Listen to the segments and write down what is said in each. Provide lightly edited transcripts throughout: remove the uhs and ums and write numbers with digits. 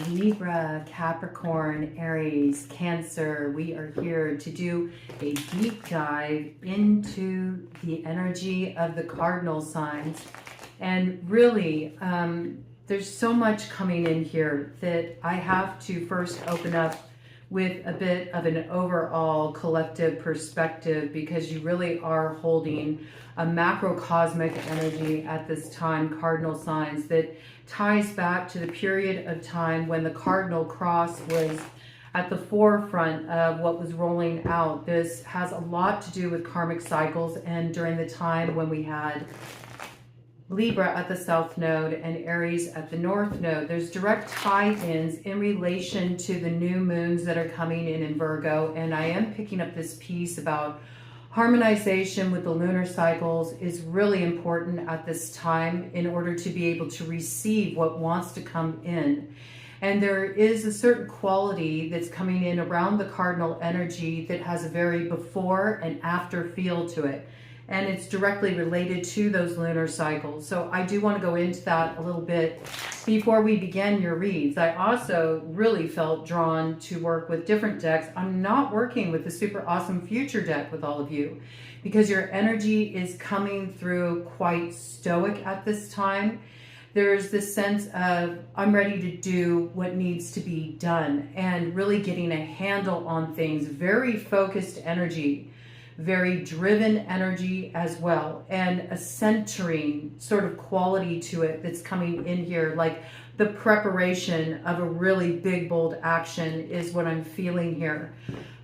Libra, Capricorn, Aries, Cancer, we are here to do a deep dive into the energy of the cardinal signs. And really, there's so much coming in here that I have to first open up with a bit of an overall collective perspective, because you really are holding a macrocosmic energy at this time, cardinal signs, that ties back to the period of time when the cardinal cross was at the forefront of what was rolling out. This has a lot to do with karmic cycles, and during the time when we had Libra at the south node and Aries at the north node, there's direct tie-ins in relation to the new moons that are coming in Virgo. And I am picking up this piece about harmonization with the lunar cycles is really important at this time in order to be able to receive what wants to come in. And there is a certain quality that's coming in around the cardinal energy that has a very before and after feel to it. And it's directly related to those lunar cycles. So I do want to go into that a little bit before we begin your reads. I also really felt drawn to work with different decks. I'm not working with the super awesome future deck with all of you, because your energy is coming through quite stoic at this time. There's this sense of, I'm ready to do what needs to be done, and really getting a handle on things. Very focused energy. Very driven energy as well, and a centering sort of quality to it that's coming in here. Like the preparation of a really big, bold action is what I'm feeling here.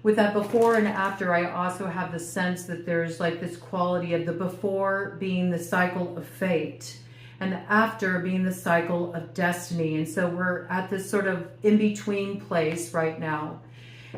With that before and after, I also have the sense that there's like this quality of the before being the cycle of fate and the after being the cycle of destiny. And so we're at this sort of in-between place right now.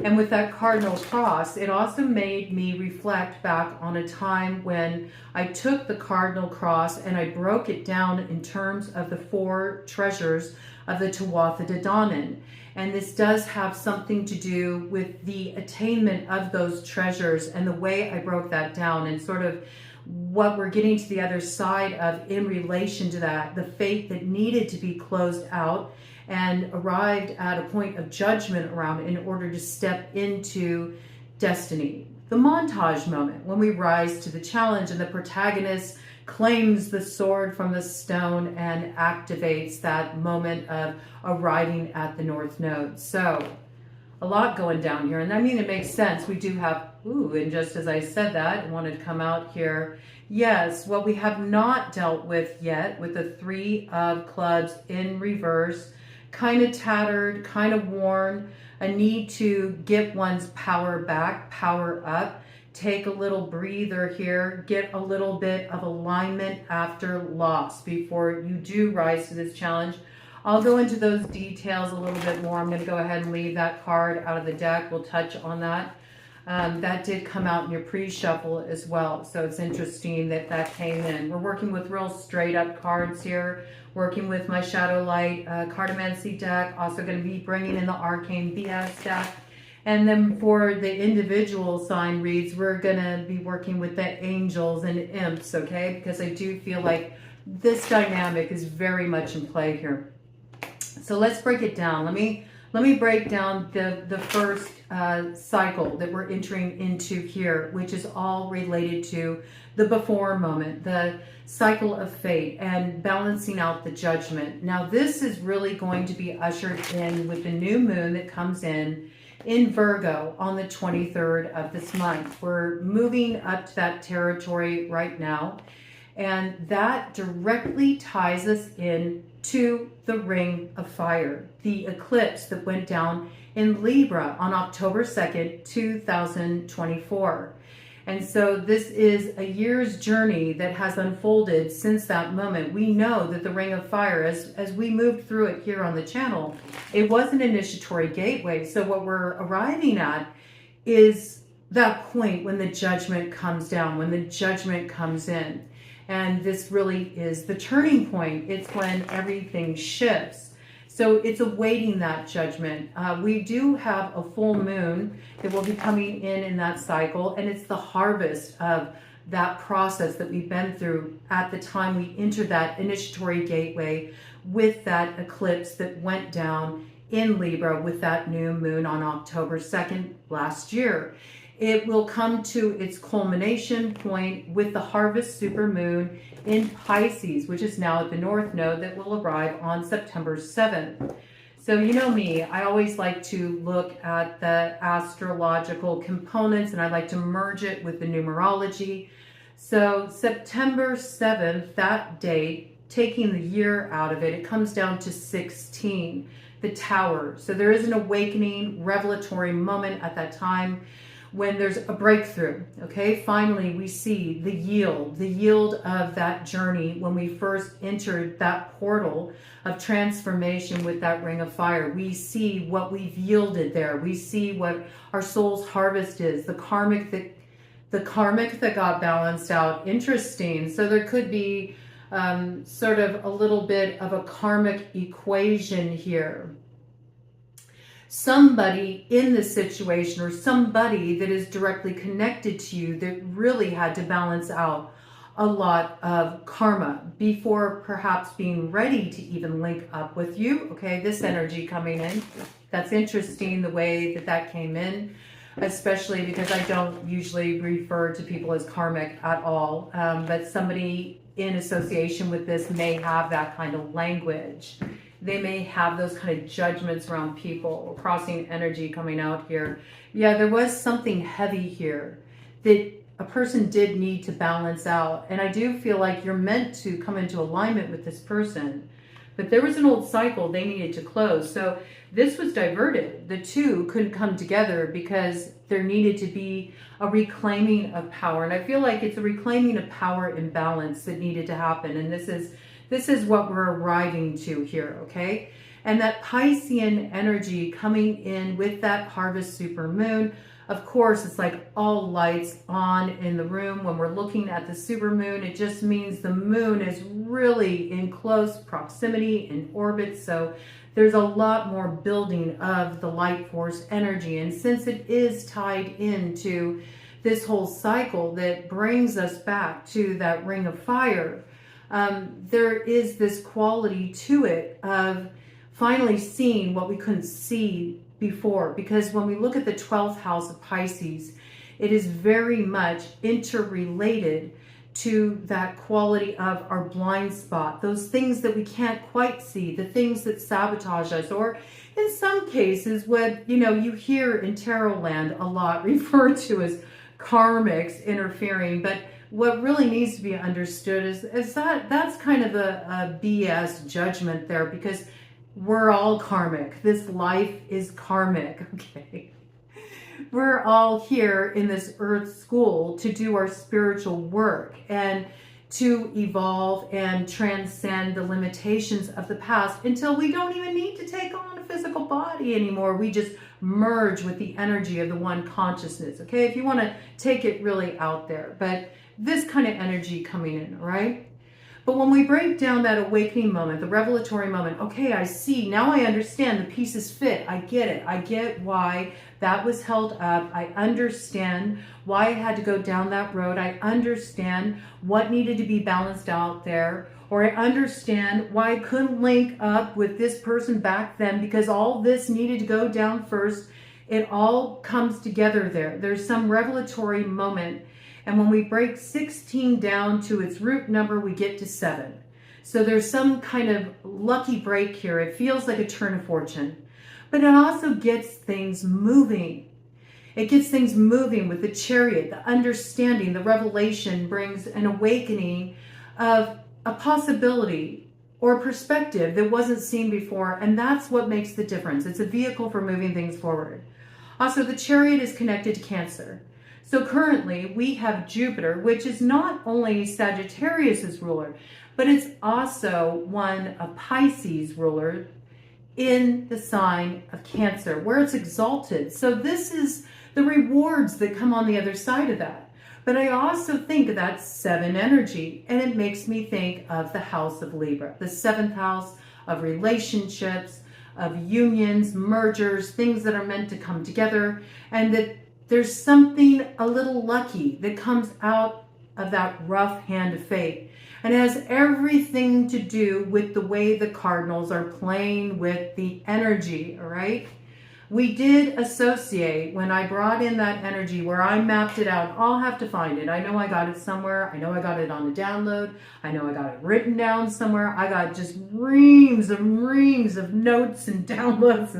And with that cardinal cross, it also made me reflect back on a time when I took the cardinal cross and I broke it down in terms of the 4 treasures of the Tuatha De Danann. And this does have something to do with the attainment of those treasures and the way I broke that down, and sort of what we're getting to the other side of in relation to that, the fate that needed to be closed out and arrived at a point of judgment around in order to step into destiny. The montage moment, when we rise to the challenge and the protagonist claims the sword from the stone and activates that moment of arriving at the north node. So a lot going down here. And I mean, it makes sense. We do have, and just as I said that, I wanted to come out here. Yes, what we have not dealt with yet, with the 3 of clubs in reverse, kind of tattered, kind of worn, a need to get one's power back, power up, take a little breather here, get a little bit of alignment after loss before you do rise to this challenge. I'll go into those details a little bit more. I'm going to go ahead and leave that card out of the deck. We'll touch on that. That did come out in your pre-shuffle as well. So it's interesting that that came in. We're working with real straight up cards here. Working with my Shadow Light Cartomancy deck. Also going to be bringing in the Arcane BS deck. And then for the individual sign reads, we're going to be working with the angels and imps, okay? Because I do feel like this dynamic is very much in play here. So let's break it down. Let me break down the first cycle that we're entering into here, which is all related to the before moment, the cycle of fate, and balancing out the judgment. Now, this is really going to be ushered in with the new moon that comes in Virgo on the 23rd of this month. We're moving up to that territory right now, and that directly ties us in to the Ring of Fire, the eclipse that went down in Libra on October 2nd, 2024. And so this is a year's journey that has unfolded since that moment. We know that the Ring of Fire, as we moved through it here on the channel, it was an initiatory gateway. So what we're arriving at is that point when the judgment comes down, when the judgment comes in. And this really is the turning point. It's when everything shifts. So it's awaiting that judgment. We do have a full moon that will be coming in that cycle, and it's the harvest of that process that we've been through at the time we entered that initiatory gateway with that eclipse that went down in Libra with that new moon on October 2nd last year. It will come to its culmination point with the harvest supermoon in Pisces, which is now at the North Node, that will arrive on September 7th. So you know me, I always like to look at the astrological components, and I like to merge it with the numerology. So September 7th, that date, taking the year out of it, it comes down to 16, the Tower. So there is an awakening, revelatory moment at that time when there's a breakthrough, okay? Finally, we see the yield of that journey when we first entered that portal of transformation with that ring of fire. We see what we've yielded there. We see what our soul's harvest is, the karmic that got balanced out. Interesting. So there could be sort of a little bit of a karmic equation here. Somebody in this situation, or somebody that is directly connected to you, that really had to balance out a lot of karma before perhaps being ready to even link up with you. Okay, this energy coming in. That's interesting the way that that came in, especially because I don't usually refer to people as karmic at all. But somebody in association with this may have that kind of language. They may have those kind of judgments around people, crossing energy coming out here. Yeah, there was something heavy here that a person did need to balance out. And I do feel like you're meant to come into alignment with this person. But there was an old cycle they needed to close. So this was diverted. The two couldn't come together because there needed to be a reclaiming of power. And I feel like it's a reclaiming of power imbalance that needed to happen. And this is what we're arriving to here, okay? And that Piscean energy coming in with that harvest supermoon, of course, it's like all lights on in the room. When we're looking at the supermoon, it just means the moon is really in close proximity in orbit. So there's a lot more building of the light force energy. And since it is tied into this whole cycle that brings us back to that ring of fire, there is this quality to it of finally seeing what we couldn't see before. Because when we look at the 12th house of Pisces, it is very much interrelated to that quality of our blind spot, those things that we can't quite see, the things that sabotage us, or in some cases what you hear in tarot land a lot referred to as karmics interfering. But what really needs to be understood is that that's kind of a BS judgment there, because we're all karmic. This life is karmic, okay? We're all here in this earth school to do our spiritual work and to evolve and transcend the limitations of the past until we don't even need to take on a physical body anymore. We just merge with the energy of the one consciousness, okay? If you want to take it really out there. But this kind of energy coming in, right? But when we break down that awakening moment, the revelatory moment, okay, I see, now I understand, the pieces fit, I get it. I get why that was held up. I understand why I had to go down that road. I understand what needed to be balanced out there. Or I understand why I couldn't link up with this person back then, because all this needed to go down first. It all comes together there. There's some revelatory moment. And when we break 16 down to its root number, we get to 7. So there's some kind of lucky break here. It feels like a turn of fortune. But it also gets things moving. It gets things moving with the Chariot, the understanding, the revelation brings an awakening of a possibility or perspective that wasn't seen before. And that's what makes the difference. It's a vehicle for moving things forward. Also, the Chariot is connected to Cancer. So currently we have Jupiter, which is not only Sagittarius's ruler, but it's also one of Pisces' ruler in the sign of Cancer, where it's exalted. So this is the rewards that come on the other side of that. But I also think of that 7 energy, and it makes me think of the house of Libra, the 7th house of relationships, of unions, mergers, things that are meant to come together, and that there's something a little lucky that comes out of that rough hand of fate. And it has everything to do with the way the cardinals are playing with the energy, all right? We did associate when I brought in that energy where I mapped it out. I'll have to find it. I know I got it somewhere. I know I got it on a download. I know I got it written down somewhere. I got just reams of notes and downloads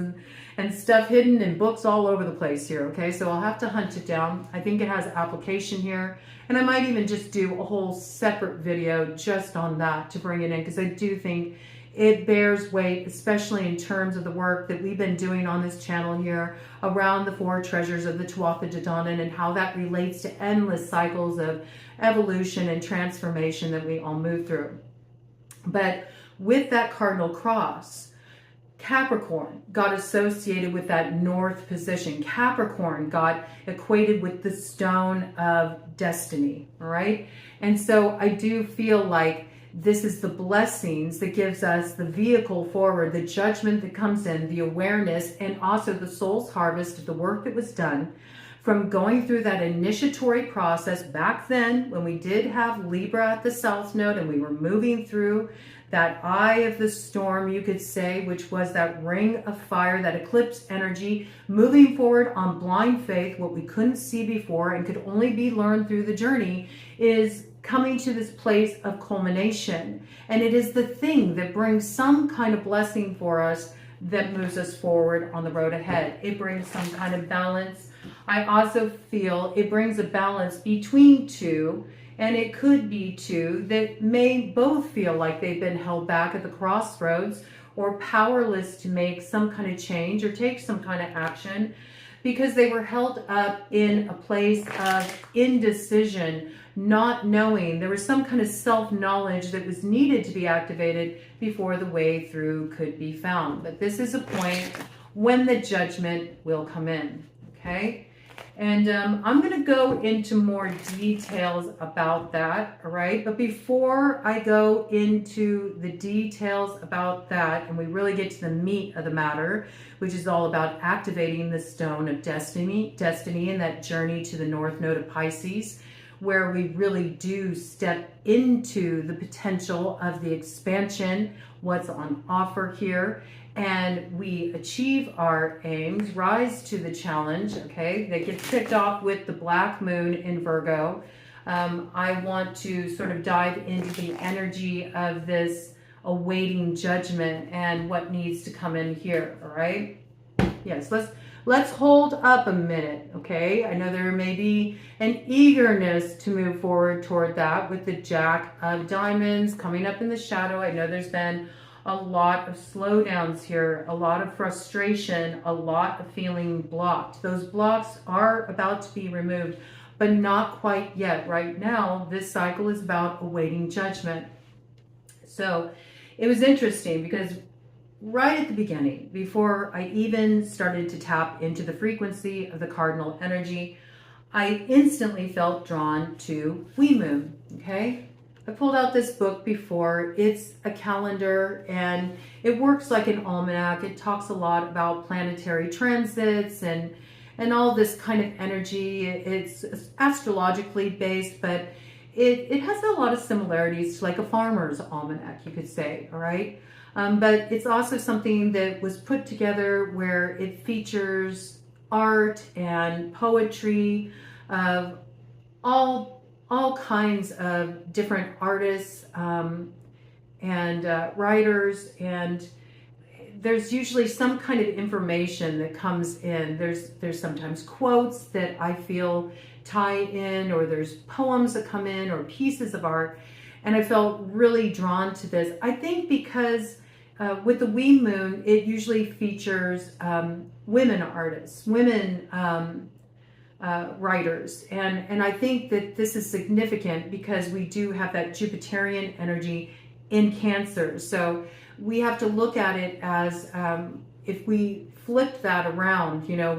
and stuff hidden in books all over the place here, okay? So I'll have to hunt it down. I think it has application here. And I might even just do a whole separate video just on that to bring it in, because I do think it bears weight, especially in terms of the work that we've been doing on this channel here around the 4 treasures of the Tuatha De Danann and how that relates to endless cycles of evolution and transformation that we all move through. But with that cardinal cross, Capricorn got associated with that north position. Capricorn got equated with the stone of destiny, all right? And so I do feel like this is the blessings that gives us the vehicle forward, the judgment that comes in, the awareness, and also the soul's harvest of the work that was done from going through that initiatory process back then when we did have Libra at the South Node and we were moving through that eye of the storm, you could say, which was that ring of fire, that eclipse energy, moving forward on blind faith, what we couldn't see before and could only be learned through the journey, is coming to this place of culmination. And it is the thing that brings some kind of blessing for us that moves us forward on the road ahead. It brings some kind of balance. I also feel it brings a balance between two, and it could be two that may both feel like they've been held back at the crossroads or powerless to make some kind of change or take some kind of action because they were held up in a place of indecision, not knowing. There was some kind of self-knowledge that was needed to be activated before the way through could be found. But this is a point when the judgment will come in, okay? And I'm going to go into more details about that, all right? But before I go into the details about that, and we really get to the meat of the matter, which is all about activating the stone of destiny and that journey to the North Node of Pisces, where we really do step into the potential of the expansion, what's on offer here, and we achieve our aims, rise to the challenge, okay? That gets kicked off with the black moon in Virgo. I want to sort of dive into the energy of this awaiting judgment and what needs to come in here, all right? Yes, let's hold up a minute, okay? I know there may be an eagerness to move forward toward that with the Jack of Diamonds coming up in the shadow. I know there's been a lot of slowdowns here, a lot of frustration, a lot of feeling blocked. Those blocks are about to be removed, but not quite yet. Right now, this cycle is about awaiting judgment. So it was interesting because right at the beginning, before I even started to tap into the frequency of the cardinal energy, I instantly felt drawn to Wee Moon, okay? I pulled out this book before. It's a calendar and it works like an almanac. It talks a lot about planetary transits and all this kind of energy. It's astrologically based, but it has a lot of similarities to like a farmer's almanac, you could say, all right? But it's also something that was put together where it features art and poetry of all kinds of different artists and writers, and there's usually some kind of information that comes in. There's sometimes quotes that I feel tie in, or there's poems that come in, or pieces of art, and I felt really drawn to this. I think because with the Wee Moon, it usually features women artists, women writers, and I think that this is significant because we do have that Jupiterian energy in Cancer. So we have to look at it as if we flip that around, you know,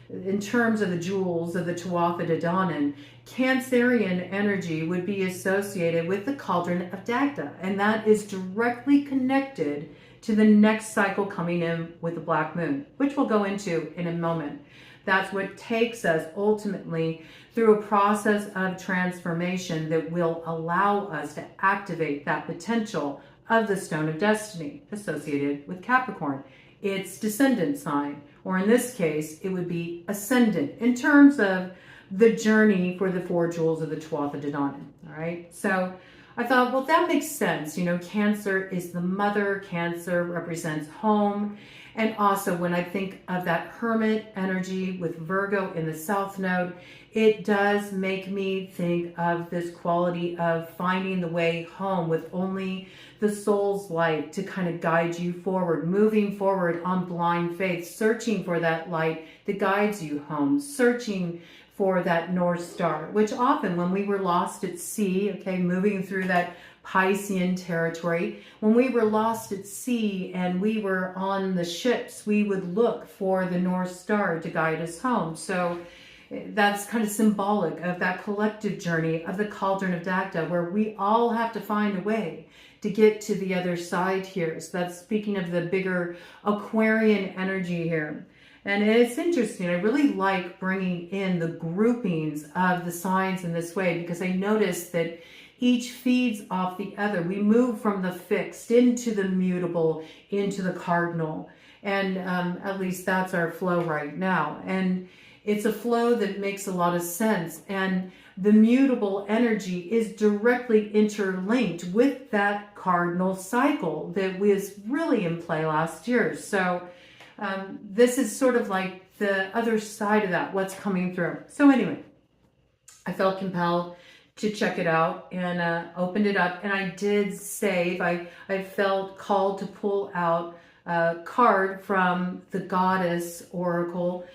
in terms of the jewels of the Tuatha De Danann, Cancerian energy would be associated with the cauldron of Dagda, and that is directly connected to the next cycle coming in with the black moon, which we'll go into in a moment. That's what takes us ultimately through a process of transformation that will allow us to activate that potential of the Stone of Destiny associated with Capricorn. Its descendant sign, or in this case, it would be ascendant in terms of the journey for the 4 jewels of the 12th of Dedanim. All right. So I thought, well, that makes sense. You know, Cancer is the mother. Cancer represents home. And also when I think of that hermit energy with Virgo in the South Node, it does make me think of this quality of finding the way home with only the soul's light to kind of guide you forward, moving forward on blind faith, searching for that light that guides you home, searching for that North Star, which often when we were lost at sea, okay, moving through that Piscean territory, when we were lost at sea and we were on the ships, we would look for the North Star to guide us home. So that's kind of symbolic of that collective journey of the Cauldron of Dagda, where we all have to find a way to get to the other side here. So that's speaking of the bigger Aquarian energy here. And it's interesting. I really like bringing in the groupings of the signs in this way, because I noticed that each feeds off the other. We move from the fixed into the mutable, into the cardinal. And at least that's our flow right now. And it's a flow that makes a lot of sense. And the mutable energy is directly interlinked with that cardinal cycle that was really in play last year. So this is sort of like the other side of that, what's coming through. So anyway, I felt compelled to check it out and opened it up, and I did save. I felt called to pull out a card from the Goddess Oracle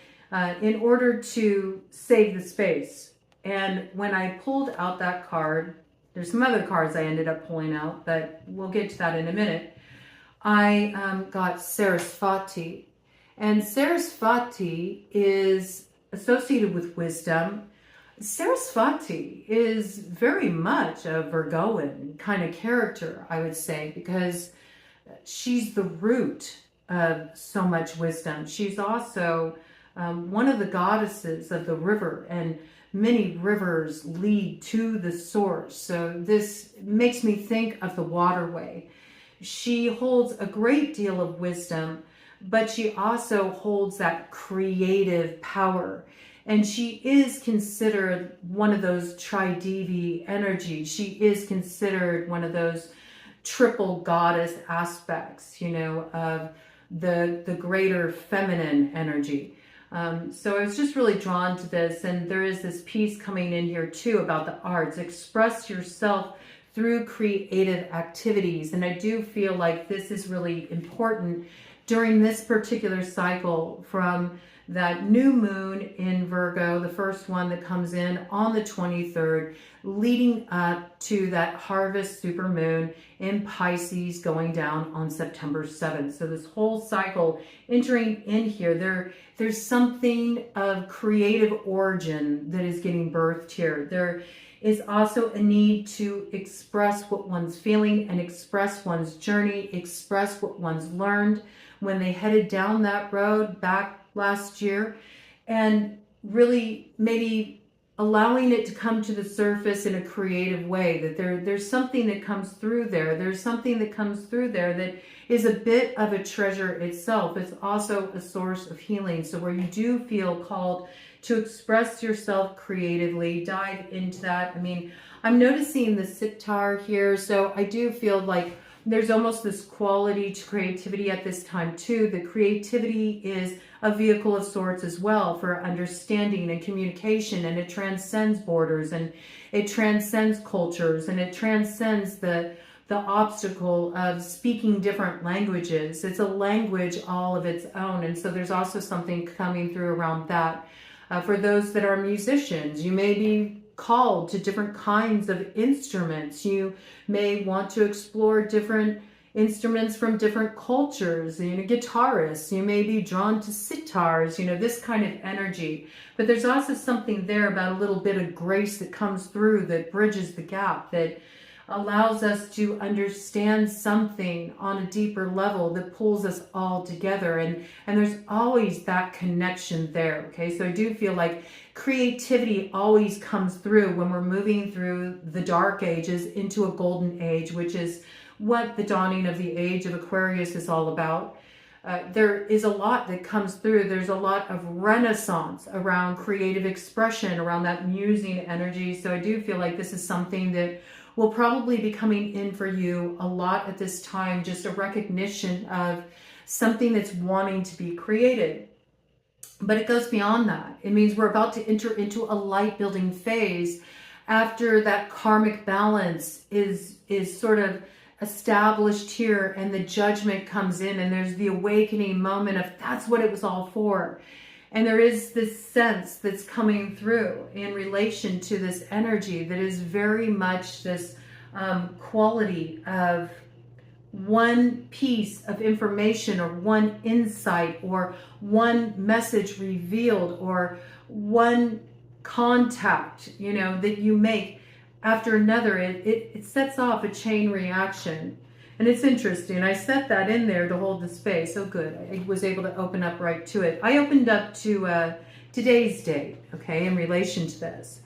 in order to save the space. And when I pulled out that card, there's some other cards I ended up pulling out, but we'll get to that in a minute. I got Sarasvati. And Sarasvati is associated with wisdom. Sarasvati is very much a Virgoan kind of character, I would say, because she's the root of so much wisdom. She's also one of the goddesses of the river, and many rivers lead to the source. So this makes me think of the waterway. She holds a great deal of wisdom, but she also holds that creative power. And she is considered one of those Tridevi energies. She is considered one of those triple goddess aspects, you know, of the greater feminine energy. So I was just really drawn to this. And there is this piece coming in here too about the arts. Express yourself through creative activities. And I do feel like this is really important during this particular cycle, from that new moon in Virgo, the first one that comes in on the 23rd, leading up to that harvest supermoon in Pisces going down on September 7th. So this whole cycle entering in here, there's something of creative origin that is getting birthed here. There is also a need to express what one's feeling and express one's journey, express what one's learned when they headed down that road back last year, and really maybe allowing it to come to the surface in a creative way, that there's something that comes through there. There's something that comes through there that is a bit of a treasure itself. It's also a source of healing. So where you do feel called to express yourself creatively, dive into that. I mean, I'm noticing the sitar here, so I do feel like there's almost this quality to creativity at this time too. The creativity is a vehicle of sorts as well for understanding and communication, and it transcends borders, and it transcends cultures, and it transcends the obstacle of speaking different languages. It's a language all of its own, and so there's also something coming through around that. For those that are musicians, you may be called to different kinds of instruments. You may want to explore different instruments from different cultures. You know, guitarists, you may be drawn to sitars, you know, this kind of energy. But there's also something there about a little bit of grace that comes through, that bridges the gap, that allows us to understand something on a deeper level that pulls us all together. And there's always that connection there. Okay, so I do feel like creativity always comes through when we're moving through the dark ages into a golden age, which is what the dawning of the age of Aquarius is all about. There is a lot that comes through. There's a lot of renaissance around creative expression, around that musing energy. So I do feel like this is something that will probably be coming in for you a lot at this time, just a recognition of something that's wanting to be created. But it goes beyond that. It means we're about to enter into a light building phase after that karmic balance is sort of established here, and the judgment comes in, and there's the awakening moment of that's what it was all for. And there is this sense that's coming through in relation to this energy that is very much this quality of one piece of information or one insight or one message revealed or one contact, you know, that you make after another. It sets off a chain reaction. And it's interesting. I set that in there to hold the space. Oh, good. I was able to open up right to it. I opened up to today's date, okay, in relation to this.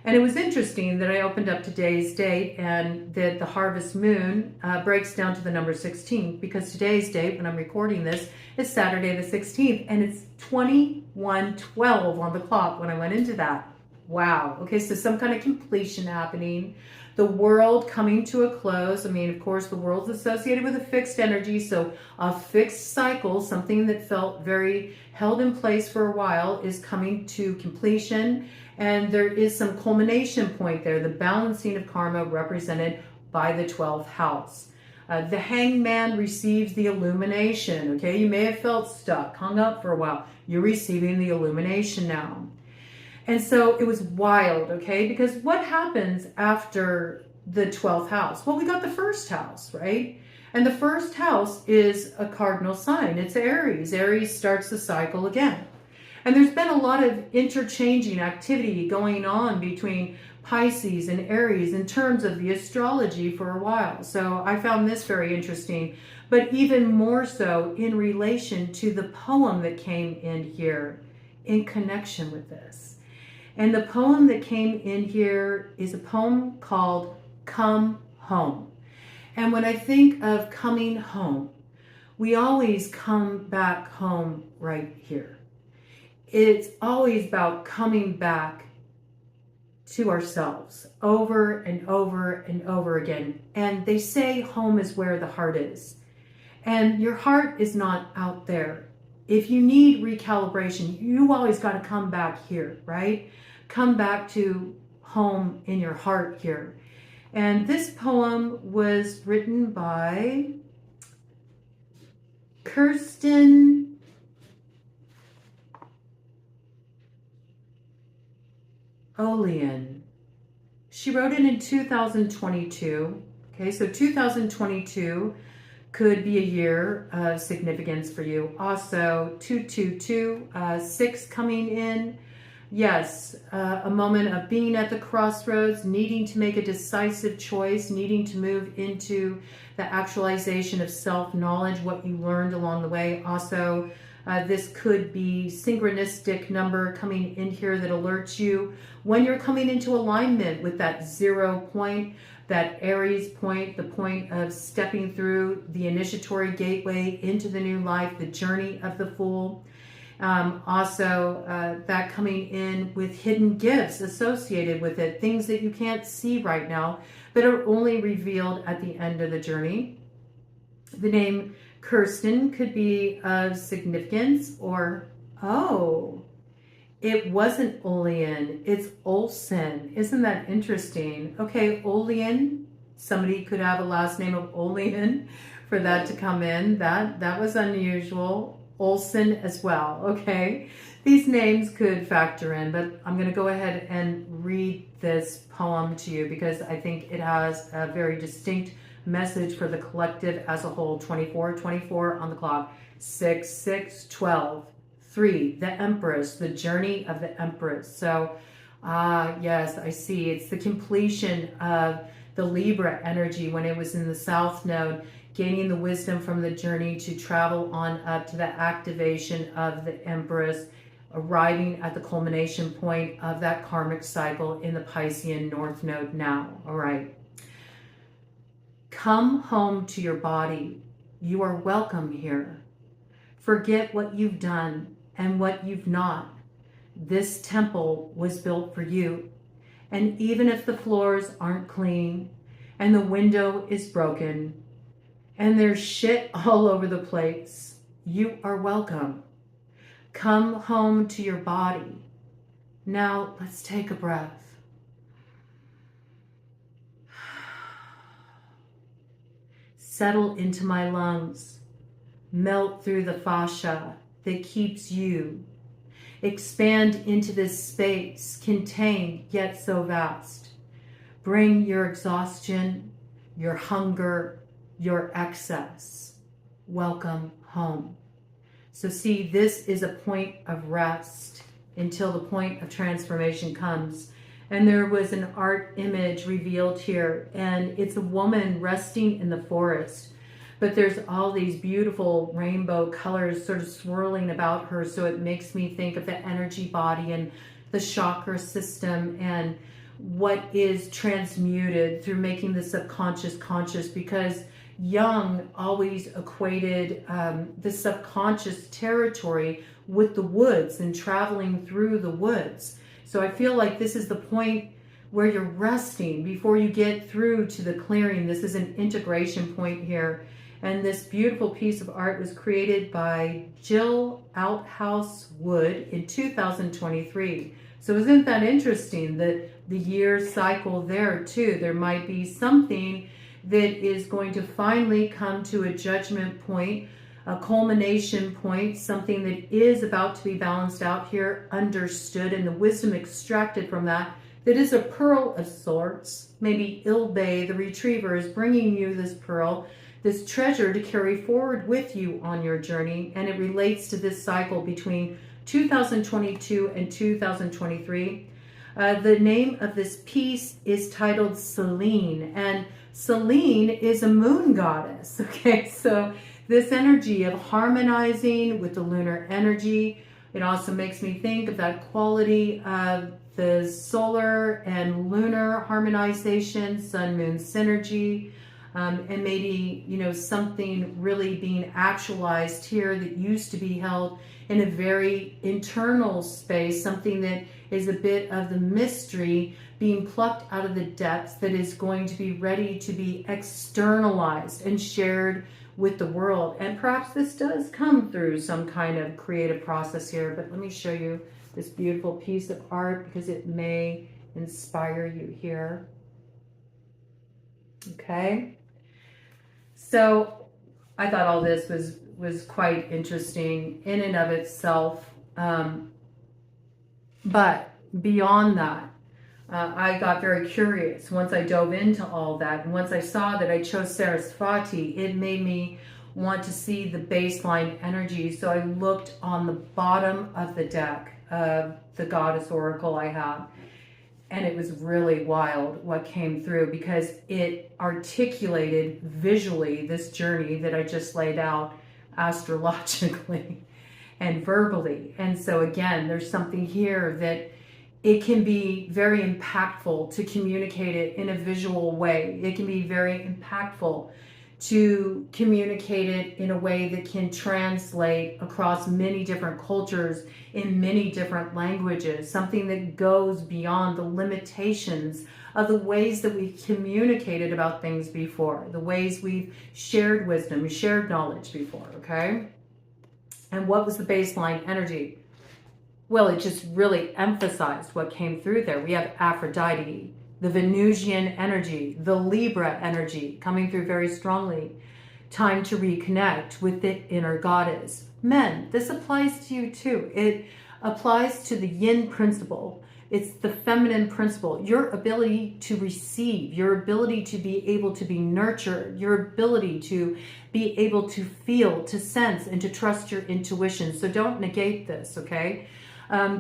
And it was interesting that I opened up today's date and that the harvest moon breaks down to the number 16, because today's date, when I'm recording this, is Saturday the 16th, and it's 21:12 on the clock when I went into that. Wow. Okay, so some kind of completion happening. The world coming to a close. I mean, of course, the world's associated with a fixed energy, so a fixed cycle, something that felt very held in place for a while, is coming to completion. And there is some culmination point there, the balancing of karma represented by the 12th house. The hangman receives the illumination. Okay, you may have felt stuck, hung up for a while. You're receiving the illumination now. And so it was wild, okay? Because what happens after the 12th house? Well, we got the first house, right? And the first house is a cardinal sign. It's Aries. Aries starts the cycle again. And there's been a lot of interchanging activity going on between Pisces and Aries in terms of the astrology for a while. So I found this very interesting, but even more so in relation to the poem that came in here in connection with this. And the poem that came in here is a poem called Come Home. And when I think of coming home, we always come back home right here. It's always about coming back to ourselves over and over and over again. And they say home is where the heart is. And your heart is not out there. If you need recalibration, you always got to come back here, right? Come back to home in your heart here. And this poem was written by Kirsten Olean. She wrote it in 2022. Okay, so 2022 could be a year of significance for you. Also, 222, 6 coming in. Yes, a moment of being at the crossroads, needing to make a decisive choice, needing to move into the actualization of self-knowledge, what you learned along the way. Also, this could be synchronistic number coming in here that alerts you when you're coming into alignment with that 0 point, that Aries point, the point of stepping through the initiatory gateway into the new life, the journey of the Fool. That coming in with hidden gifts associated with it, things that you can't see right now, but are only revealed at the end of the journey. The name Kirsten could be of significance, or, oh, it wasn't Olean, it's Olsen. Isn't that interesting? Okay, Olean, somebody could have a last name of Olean for that to come in. That was unusual. Olsen as well, okay? These names could factor in, but I'm going to go ahead and read this poem to you because I think it has a very distinct message for the collective as a whole. 24 on the clock, 6, 6, 12, 3, the Empress, the journey of the Empress. So, yes, I see. It's the completion of the Libra energy when it was in the South Node, gaining the wisdom from the journey to travel on up to the activation of the Empress, arriving at the culmination point of that karmic cycle in the Piscean North Node now. All right. Come home to your body. You are welcome here. Forget what you've done and what you've not. This temple was built for you. And even if the floors aren't clean and the window is broken and there's shit all over the place, you are welcome. Come home to your body. Now let's take a breath. Settle into my lungs. Melt through the fascia that keeps you. Expand into this space, contained yet so vast. Bring your exhaustion, your hunger, your excess. Welcome home. So see, this is a point of rest until the point of transformation comes. And there was an art image revealed here, and it's a woman resting in the forest. But there's all these beautiful rainbow colors sort of swirling about her, so it makes me think of the energy body and the chakra system and what is transmuted through making the subconscious conscious, because Jung always equated the subconscious territory with the woods and traveling through the woods. So I feel like this is the point where you're resting before you get through to the clearing. This is an integration point here. And this beautiful piece of art was created by Jill Outhouse Wood in 2023. So isn't that interesting that the year cycle there too? There might be something that is going to finally come to a judgment point, a culmination point, something that is about to be balanced out here, understood, and the wisdom extracted from that is a pearl of sorts. Maybe Ilbay, the retriever, is bringing you this pearl, this treasure to carry forward with you on your journey, and it relates to this cycle between 2022 and 2023. The name of this piece is titled Selene, and Selene is a moon goddess. Okay, so this energy of harmonizing with the lunar energy, it also makes me think of that quality of the solar and lunar harmonization, sun-moon synergy, and maybe, you know, something really being actualized here that used to be held in a very internal space, something that is a bit of the mystery being plucked out of the depths that is going to be ready to be externalized and shared with the world. And perhaps this does come through some kind of creative process here, but let me show you this beautiful piece of art because it may inspire you here. Okay, so I thought all this was quite interesting in and of itself, but beyond that, I got very curious once I dove into all that, and once I saw that I chose Sarasvati, it made me want to see the baseline energy. So I looked on the bottom of the deck of the goddess oracle I have, and it was really wild what came through, because it articulated visually this journey that I just laid out astrologically and verbally. And so again, there's something here that it can be very impactful to communicate it in a visual way. It can be very impactful to communicate it in a way that can translate across many different cultures in many different languages, something that goes beyond the limitations of the ways that we've communicated about things before, the ways we've shared wisdom, shared knowledge before, okay? And what was the baseline energy? Well, it just really emphasized what came through there. We have Aphrodite, the Venusian energy, the Libra energy coming through very strongly. Time to reconnect with the inner goddess. Men, this applies to you too. It applies to the yin principle. It's the feminine principle. Your ability to receive, your ability to be able to be nurtured, your ability to be able to feel, to sense, and to trust your intuition. So don't negate this, okay?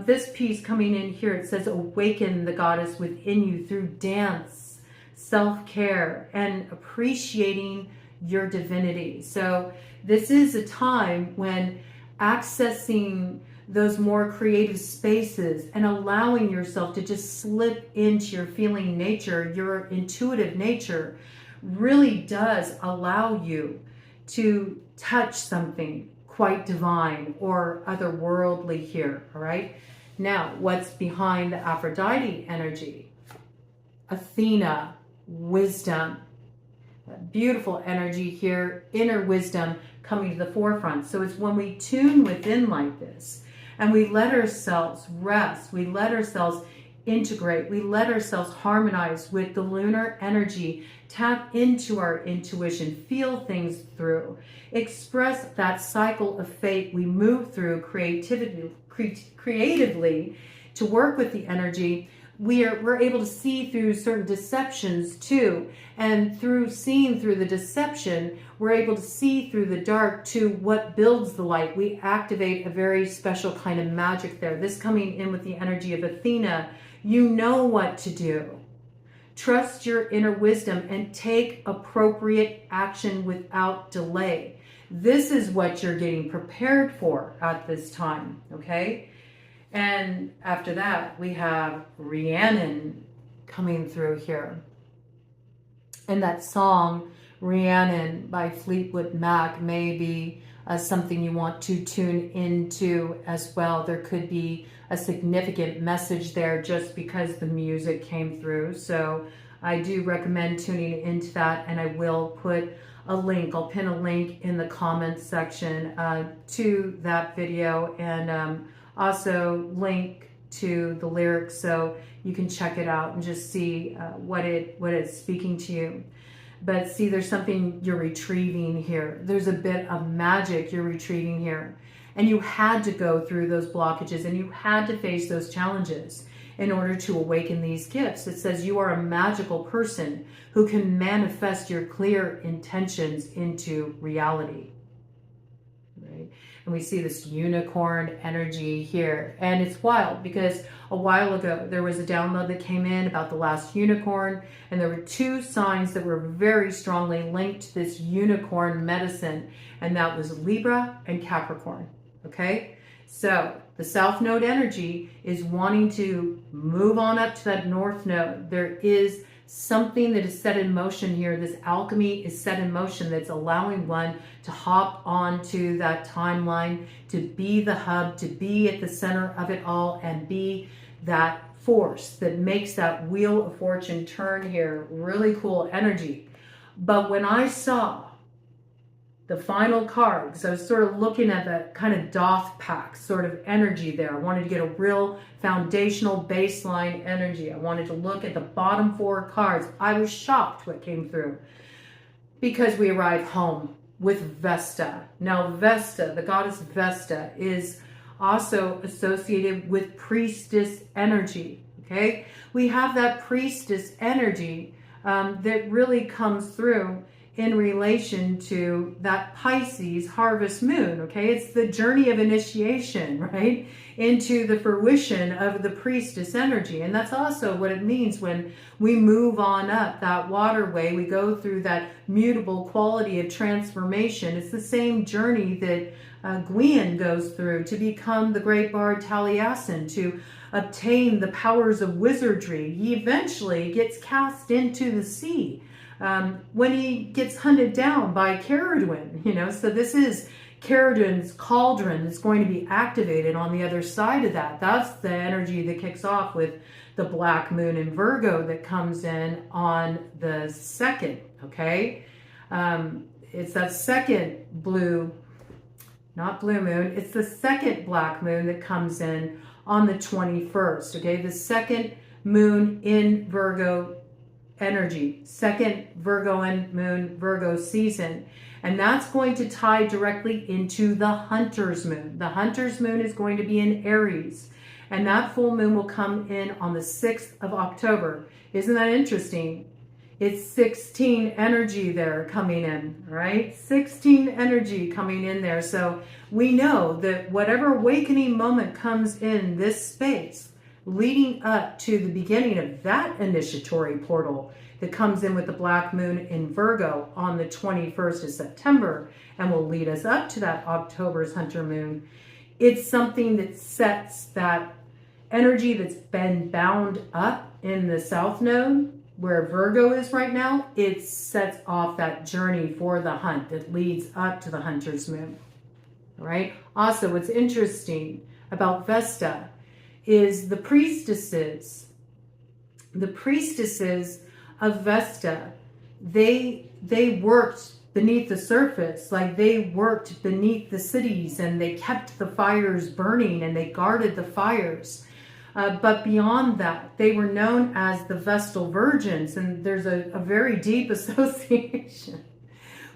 This piece coming in here, it says, awaken the goddess within you through dance, self-care, and appreciating your divinity. So this is a time when accessing those more creative spaces and allowing yourself to just slip into your feeling nature, your intuitive nature, really does allow you to touch something quite divine or otherworldly here, all right? Now, what's behind the Aphrodite energy? Athena, wisdom. Beautiful energy here, inner wisdom coming to the forefront. So it's when we tune within like this and we let ourselves rest, we let ourselves integrate, we let ourselves harmonize with the lunar energy, tap into our intuition, feel things through, express that cycle of fate we move through creatively to work with the energy. We're able to see through certain deceptions too, and through seeing through the deception, we're able to see through the dark to what builds the light. We activate a very special kind of magic there. This coming in with the energy of Athena, you know what to do. Trust your inner wisdom and take appropriate action without delay. This is what you're getting prepared for at this time, okay? And after that, we have Rhiannon coming through here. And that song, Rhiannon by Fleetwood Mac, may be something you want to tune into as well. There could be a significant message there just because the music came through. So I do recommend tuning into that, and I will put a link. I'll pin a link in the comments section to that video, and also link to the lyrics so you can check it out and just see what it's speaking to you. But see, there's something you're retrieving here. There's a bit of magic you're retrieving here. And you had to go through those blockages and you had to face those challenges in order to awaken these gifts. It says you are a magical person who can manifest your clear intentions into reality. Right? And we see this unicorn energy here. And it's wild because a while ago there was a download that came in about the last unicorn, and there were two signs that were very strongly linked to this unicorn medicine, and that was Libra and Capricorn. Okay, so the South Node energy is wanting to move on up to that North Node. There is something that is set in motion here. This alchemy is set in motion that's allowing one to hop onto that timeline, to be the hub, to be at the center of it all, and be that force that makes that wheel of fortune turn here. Really cool energy. But when I saw the final card, because I was sort of looking at that kind of Doth pack sort of energy there. I wanted to get a real foundational baseline energy. I wanted to look at the bottom four cards. I was shocked what came through, because we arrive home with Vesta. Now Vesta, the goddess Vesta, is also associated with priestess energy. Okay, we have that priestess energy that really comes through in relation to that Pisces harvest moon, okay? It's the journey of initiation, right? Into the fruition of the priestess energy. And that's also what it means when we move on up that waterway. We go through that mutable quality of transformation. It's the same journey that Gwion goes through to become the great bard Taliesin, to obtain the powers of wizardry. He eventually gets cast into the sea when he gets hunted down by Caradwin, you know. So this is Caradwin's cauldron that's going to be activated on the other side of that. That's the energy that kicks off with the black moon in Virgo that comes in on the 2nd, okay? It's that second not blue moon, it's the second black moon that comes in on the 21st, okay? The second moon in Virgo energy, second Virgoan moon, Virgo season. And that's going to tie directly into the Hunter's moon. The Hunter's moon is going to be in Aries, and that full moon will come in on the 6th of October. Isn't that interesting? It's 16 energy there coming in, right? 16 energy coming in there. So we know that whatever awakening moment comes in this space, leading up to the beginning of that initiatory portal that comes in with the black moon in Virgo on the 21st of September and will lead us up to that October's Hunter moon. It's something that sets that energy that's been bound up in the South Node, where Virgo is right now. It sets off that journey for the hunt that leads up to the Hunter's moon. All right. Also, what's interesting about Vesta is the priestesses of Vesta, they worked beneath the surface, like they worked beneath the cities, and they kept the fires burning and they guarded the fires. But beyond that, they were known as the Vestal Virgins, and there's a very deep association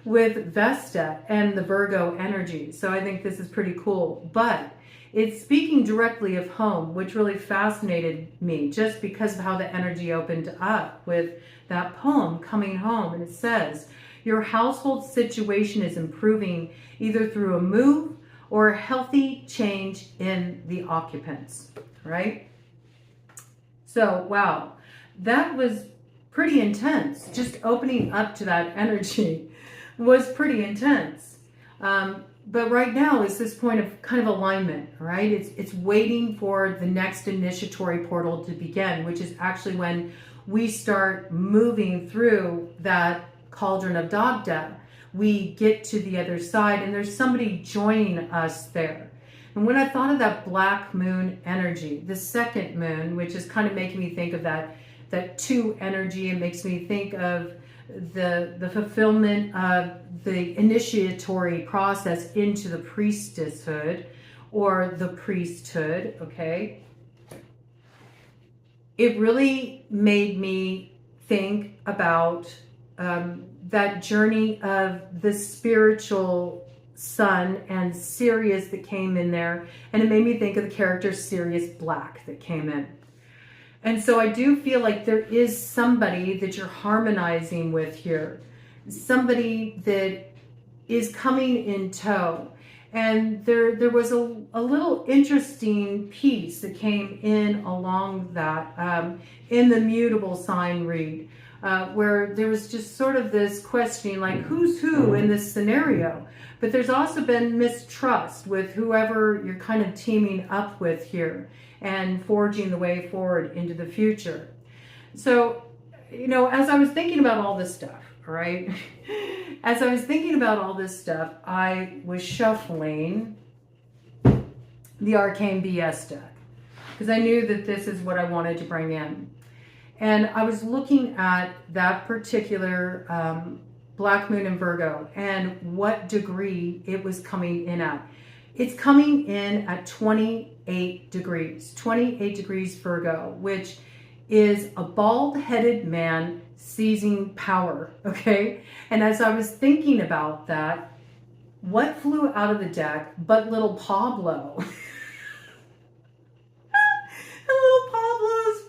with Vesta and the Virgo energy. So I think this is pretty cool. But it's speaking directly of home, which really fascinated me just because of how the energy opened up with that poem, Coming Home. And it says, your household situation is improving either through a move or a healthy change in the occupants, right? So, wow, that was pretty intense. Just opening up to that energy was pretty intense. But right now is this point of kind of alignment, right? It's waiting for the next initiatory portal to begin, which is actually when we start moving through that cauldron of Dagda. We get to the other side and there's somebody joining us there. And when I thought of that black moon energy, the second moon, which is kind of making me think of that two energy, it makes me think of the fulfillment of the initiatory process into the priestesshood or the priesthood, okay? It really made me think about that journey of the spiritual sun and Sirius that came in there, and it made me think of the character Sirius Black that came in. And so I do feel like there is somebody that you're harmonizing with here, somebody that is coming in tow. And there was a little interesting piece that came in along that in the mutable sign read, where there was just sort of this questioning, like who's who in this scenario? But there's also been mistrust with whoever you're kind of teaming up with here and forging the way forward into the future. So, you know, as I was thinking about all this stuff, right? As I was thinking about all this stuff, I was shuffling the Arcane BS deck because I knew that this is what I wanted to bring in. And I was looking at that particular Black Moon in Virgo and what degree it was coming in at. It's coming in at 28 degrees Virgo, which is a bald-headed man seizing power, okay? And as I was thinking about that, what flew out of the deck but little Pablo? And little Pablo's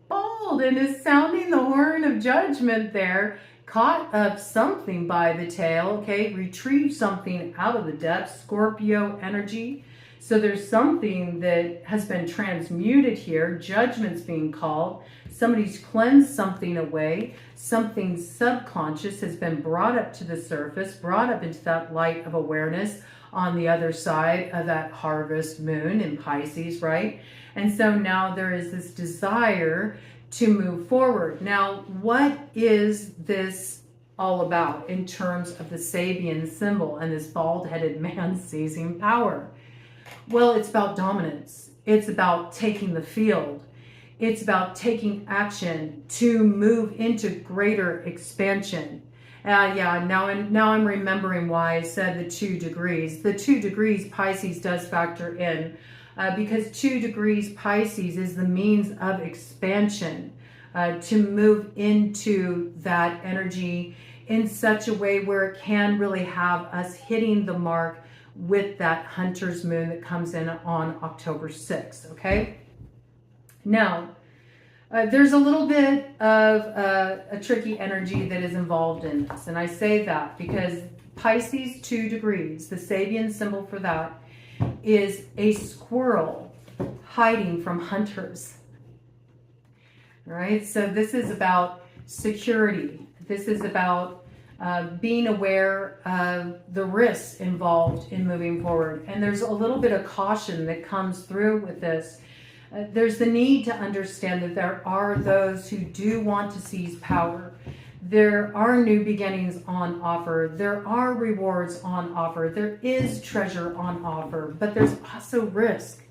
bald and is sounding the horn of judgment there, caught up something by the tail, okay? Retrieve something out of the depths, Scorpio energy. So there's something that has been transmuted here. Judgment's being called. Somebody's cleansed something away. Something subconscious has been brought up to the surface, brought up into that light of awareness on the other side of that harvest moon in Pisces, right? And so now there is this desire to move forward. Now, what is this all about in terms of the Sabian symbol and this bald-headed man seizing power? Well, it's about dominance. It's about taking the field. It's about taking action to move into greater expansion. Now I'm remembering why I said the 2 degrees. The 2 degrees Pisces does factor in because 2 degrees Pisces is the means of expansion to move into that energy in such a way where it can really have us hitting the mark with that Hunter's moon that comes in on October 6th, okay? Now, there's a little bit of a tricky energy that is involved in this, and I say that because Pisces 2 degrees, the Sabian symbol for that, is a squirrel hiding from hunters, All right, so this is about security. This is about being aware of the risks involved in moving forward. And there's a little bit of caution that comes through with this. There's the need to understand that there are those who do want to seize power. There are new beginnings on offer. There are rewards on offer. There is treasure on offer, but there's also risk.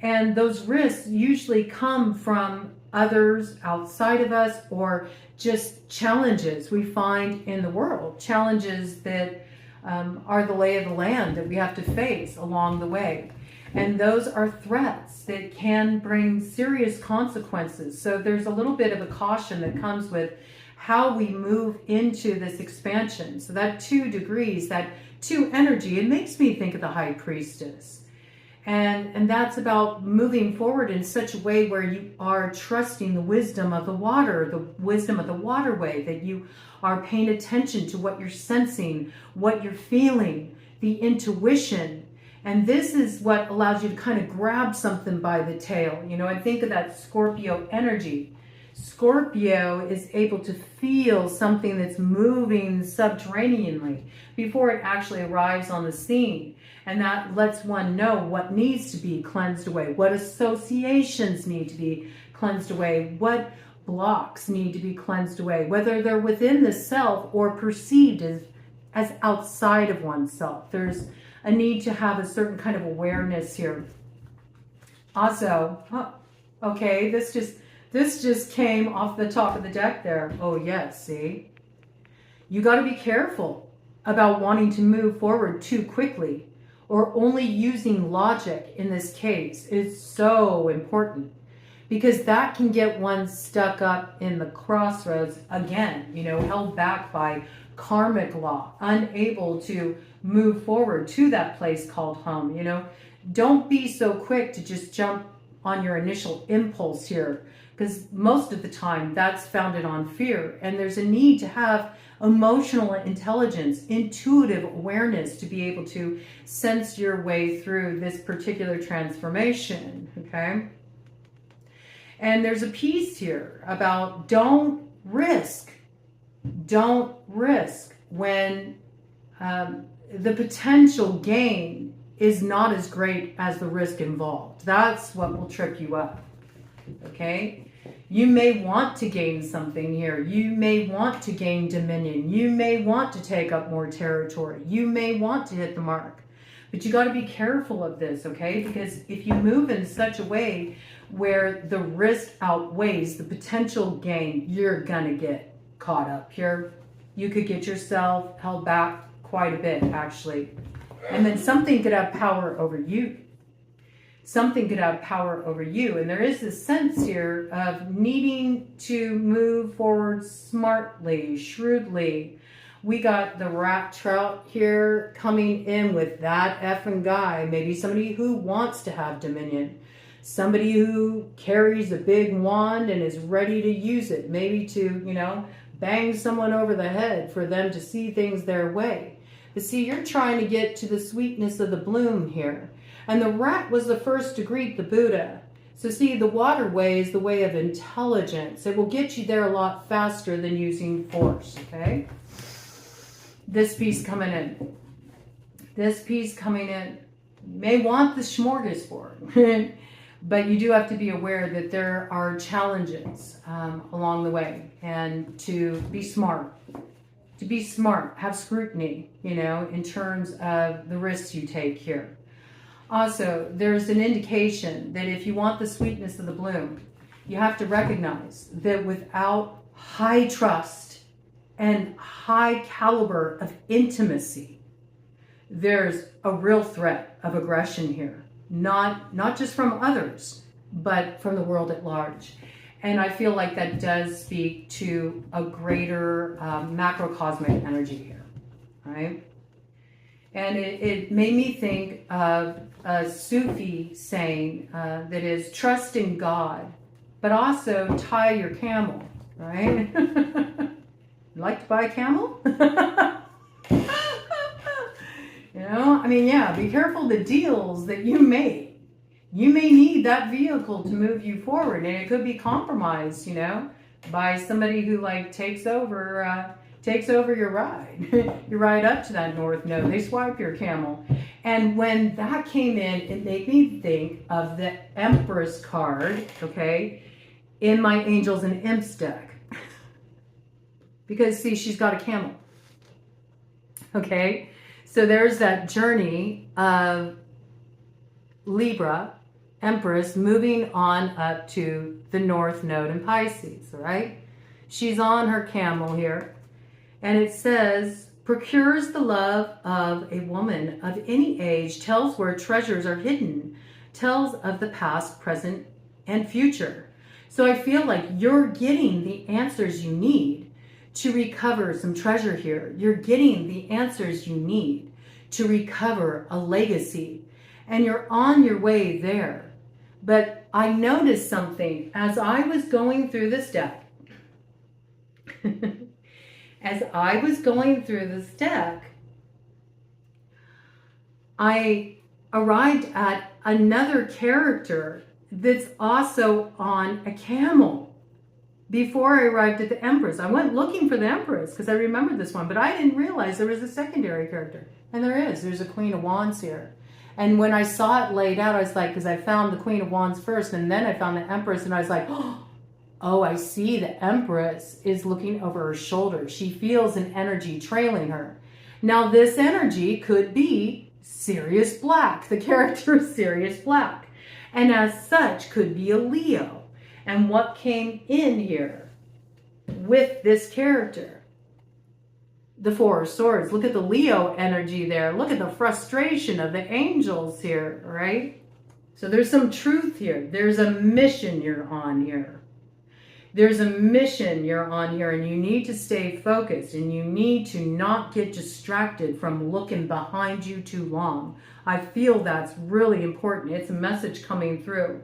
And those risks usually come from others outside of us, or just challenges we find in the world, challenges that are the lay of the land that we have to face along the way. And those are threats that can bring serious consequences. So there's a little bit of a caution that comes with how we move into this expansion. So that 2 degrees, that 2 energy, it makes me think of the High Priestess. And that's about moving forward in such a way where you are trusting the wisdom of the water, the wisdom of the waterway, that you are paying attention to what you're sensing, what you're feeling, the intuition. And this is what allows you to kind of grab something by the tail. You know, I think of that Scorpio energy. Scorpio is able to feel something that's moving subterraneanly before it actually arrives on the scene. And that lets one know what needs to be cleansed away, what associations need to be cleansed away, what blocks need to be cleansed away, whether they're within the self or perceived as outside of oneself. There's a need to have a certain kind of awareness here. Also, okay, this just came off the top of the deck there. Oh yes, see? You got to be careful about wanting to move forward too quickly, or only using logic in this case is so important, because that can get one stuck up in the crossroads again, you know, held back by karmic law, unable to move forward to that place called home. You know, don't be so quick to just jump on your initial impulse here, because most of the time that's founded on fear, and there's a need to have emotional intelligence, intuitive awareness to be able to sense your way through this particular transformation, okay? And there's a piece here about don't risk when the potential gain is not as great as the risk involved. That's what will trip you up, okay? You may want to gain something here. You may want to gain dominion. You may want to take up more territory. You may want to hit the mark. But you got to be careful of this, okay? Because if you move in such a way where the risk outweighs the potential gain, you're going to get caught up here. You could get yourself held back quite a bit, actually. And then something could have power over you. Something could have power over you. And there is this sense here of needing to move forward smartly, shrewdly. We got the rat trout here coming in with that effing guy. Maybe somebody who wants to have dominion. Somebody who carries a big wand and is ready to use it. Maybe to, you know, bang someone over the head for them to see things their way. But see, you're trying to get to the sweetness of the bloom here. And the rat was the first to greet the Buddha. So see, the waterway is the way of intelligence. It will get you there a lot faster than using force, okay? This piece coming in. This piece coming in. You may want the smorgasbord, but you do have to be aware that there are challenges along the way. And to be smart. To be smart. Have scrutiny, you know, in terms of the risks you take here. Also, there's an indication that if you want the sweetness of the bloom, you have to recognize that without high trust and high caliber of intimacy, there's a real threat of aggression here. Not just from others, but from the world at large. And I feel like that does speak to a greater macrocosmic energy here, right? And it made me think of a Sufi saying that is, trust in God, but also tie your camel, right? You like to buy a camel? You know, I mean, yeah, be careful the deals that you make. you may need that vehicle to move you forward, and it could be compromised, you know, by somebody who like takes over your ride. You ride up to that north node, they swipe your camel. And when that came in, it made me think of the Empress card, okay, in my Angels and Imps deck. Because see, she's got a camel. Okay, so there's that journey of Libra, Empress, moving on up to the North Node in Pisces, all right? She's on her camel here, and it says, procures the love of a woman of any age, tells where treasures are hidden, tells of the past, present, and future. So I feel like you're getting the answers you need to recover some treasure here. You're getting the answers you need to recover a legacy, and you're on your way there. But I noticed something as I was going through this deck. As I was going through this deck, I arrived at another character that's also on a camel. Before I arrived at the Empress, I went looking for the Empress because I remembered this one, but I didn't realize there was a secondary character. And there's a Queen of Wands here. And when I saw it laid out, I was like, because I found the Queen of Wands first, and then I found the Empress, and I was like, oh, I see the Empress is looking over her shoulder. She feels an energy trailing her. Now, this energy could be Sirius Black. The character is Sirius Black. And as such, could be a Leo. And what came in here with this character? The Four of Swords. Look at the Leo energy there. Look at the frustration of the angels here, right? So there's some truth here. There's a mission you're on here. There's a mission you're on here, and you need to stay focused, and you need to not get distracted from looking behind you too long. I feel that's really important. It's a message coming through.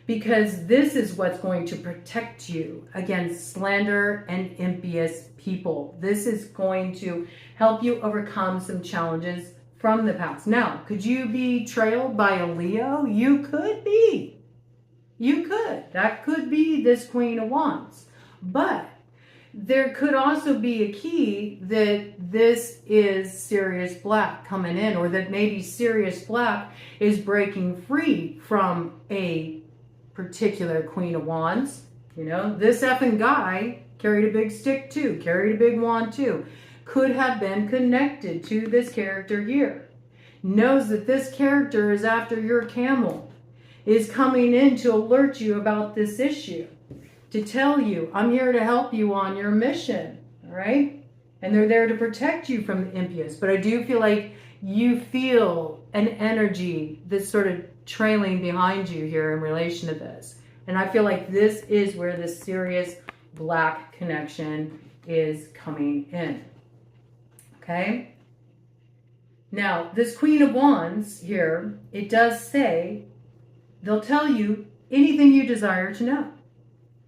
Because this is what's going to protect you against slander and impious people. This is going to help you overcome some challenges from the past. Now, could you be trailed by a Leo? You could be. You could. That could be this Queen of Wands. But there could also be a key that this is Sirius Black coming in, or that maybe Sirius Black is breaking free from a particular Queen of Wands. You know, this effing guy carried a big stick too, carried a big wand too, could have been connected to this character here. Knows that this character is after your camel, is coming in to alert you about this issue, to tell you, I'm here to help you on your mission, all right? And they're there to protect you from the impious. But I do feel like you feel an energy that's sort of trailing behind you here in relation to this. And I feel like this is where the Sirius Black connection is coming in. Okay? Now, this Queen of Wands here, it does say they'll tell you anything you desire to know.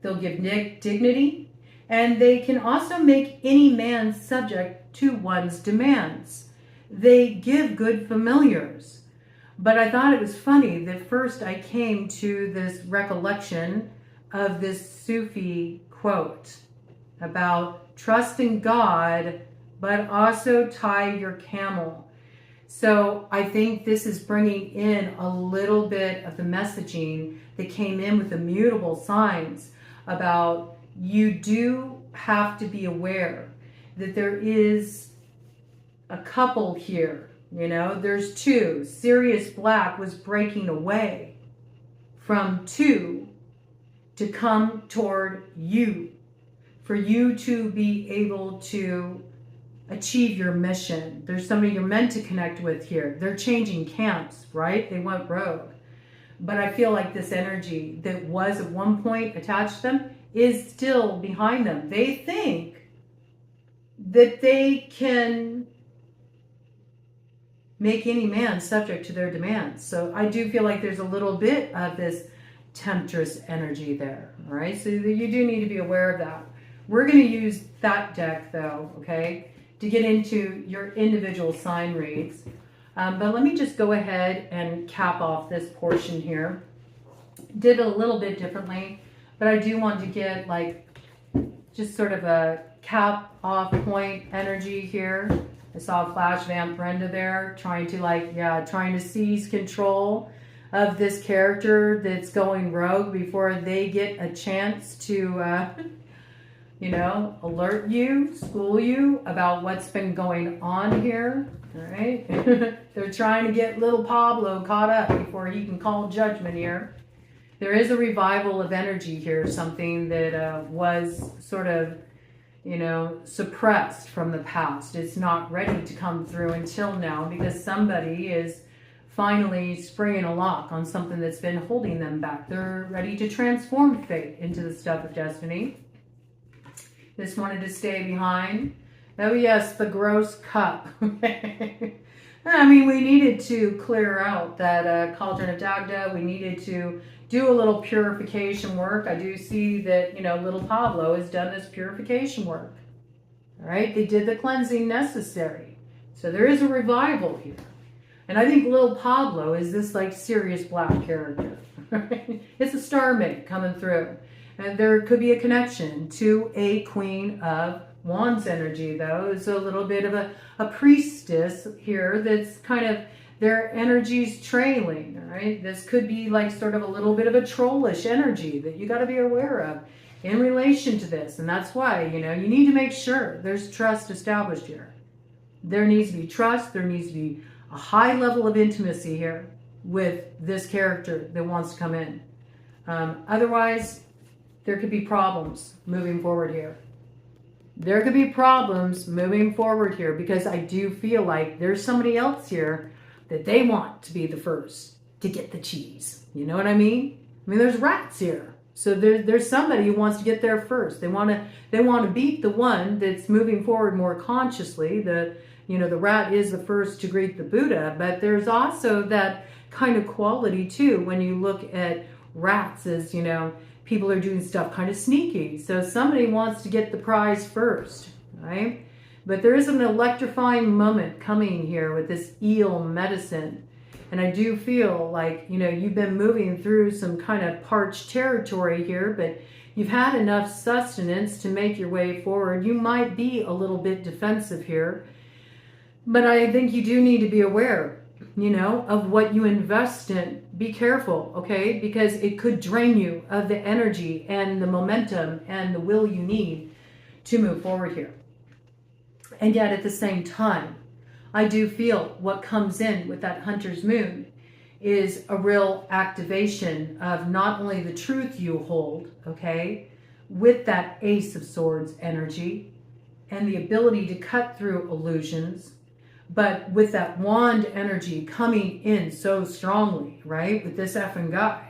They'll give dignity, and they can also make any man subject to one's demands. They give good familiars. But I thought it was funny that first I came to this recollection of this Sufi quote about trust in God, but also tie your camel. So I think this is bringing in a little bit of the messaging that came in with the mutable signs about you do have to be aware that there is a couple here. You know, there's two. Sirius Black was breaking away from two to come toward you, for you to be able to achieve your mission. There's somebody you're meant to connect with here. They're changing camps, right? They went rogue. But I feel like this energy that was at one point attached to them is still behind them. They think that they can make any man subject to their demands. So I do feel like there's a little bit of this temptress energy there, all right? So you do need to be aware of that. We're going to use that deck, though, okay, to get into your individual sign reads. But let me just go ahead and cap off this portion here. Did it a little bit differently, but I do want to get like just sort of a cap off point energy here. I saw Flash Vamp Brenda there trying to trying to seize control of this character that's going rogue before they get a chance to, you know, alert you, school you about what's been going on here. All right. They're trying to get little Pablo caught up before he can call judgment here. There is a revival of energy here, something that was sort of, you know, suppressed from the past. It's not ready to come through until now because somebody is finally springing a lock on something that's been holding them back. They're ready to transform fate into the stuff of destiny. This wanted to stay behind. Oh yes, the gross cup. I mean, we needed to clear out that cauldron of Dagda. We needed to do a little purification work. I do see that, you know, little Pablo has done this purification work. All right, they did the cleansing necessary. So there is a revival here. And I think little Pablo is this like serious black character. It's a star mate coming through. And there could be a connection to a Queen of Wands energy, though. It's a little bit of a priestess here that's kind of, their energy's trailing, all right? This could be like sort of a little bit of a trollish energy that you got to be aware of in relation to this. And that's why, you know, you need to make sure there's trust established here. There needs to be trust. There needs to be a high level of intimacy here with this character that wants to come in. Otherwise, there could be problems moving forward here. There could be problems moving forward here because I do feel like there's somebody else here that they want to be the first to get the cheese. You know what I mean? I mean, there's rats here. So there's somebody who wants to get there first. They want to beat the one that's moving forward more consciously. The rat is the first to greet the Buddha, but there's also that kind of quality too when you look at rats as, you know, people are doing stuff kind of sneaky. So somebody wants to get the prize first, right? But there is an electrifying moment coming here with this eel medicine. And I do feel like, you know, you've been moving through some kind of parched territory here, but you've had enough sustenance to make your way forward. You might be a little bit defensive here, but I think you do need to be aware, you know, of what you invest in. Be careful, okay? Because it could drain you of the energy and the momentum and the will you need to move forward here. And yet at the same time, I do feel what comes in with that Hunter's Moon is a real activation of not only the truth you hold, okay, with that Ace of Swords energy and the ability to cut through illusions, but with that wand energy coming in so strongly, right, with this effing guy,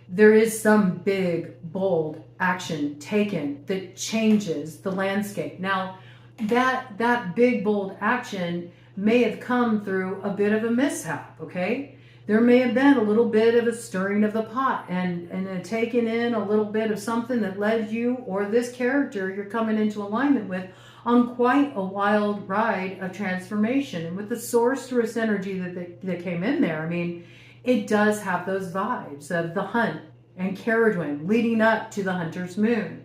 there is some big, bold action taken that changes the landscape. Now, that big, bold action may have come through a bit of a mishap, okay? There may have been a little bit of a stirring of the pot and taking in a little bit of something that led you or this character you're coming into alignment with on quite a wild ride of transformation. And with the sorceress energy that came in there, I mean, it does have those vibes of the hunt and Caradwin leading up to the Hunter's Moon.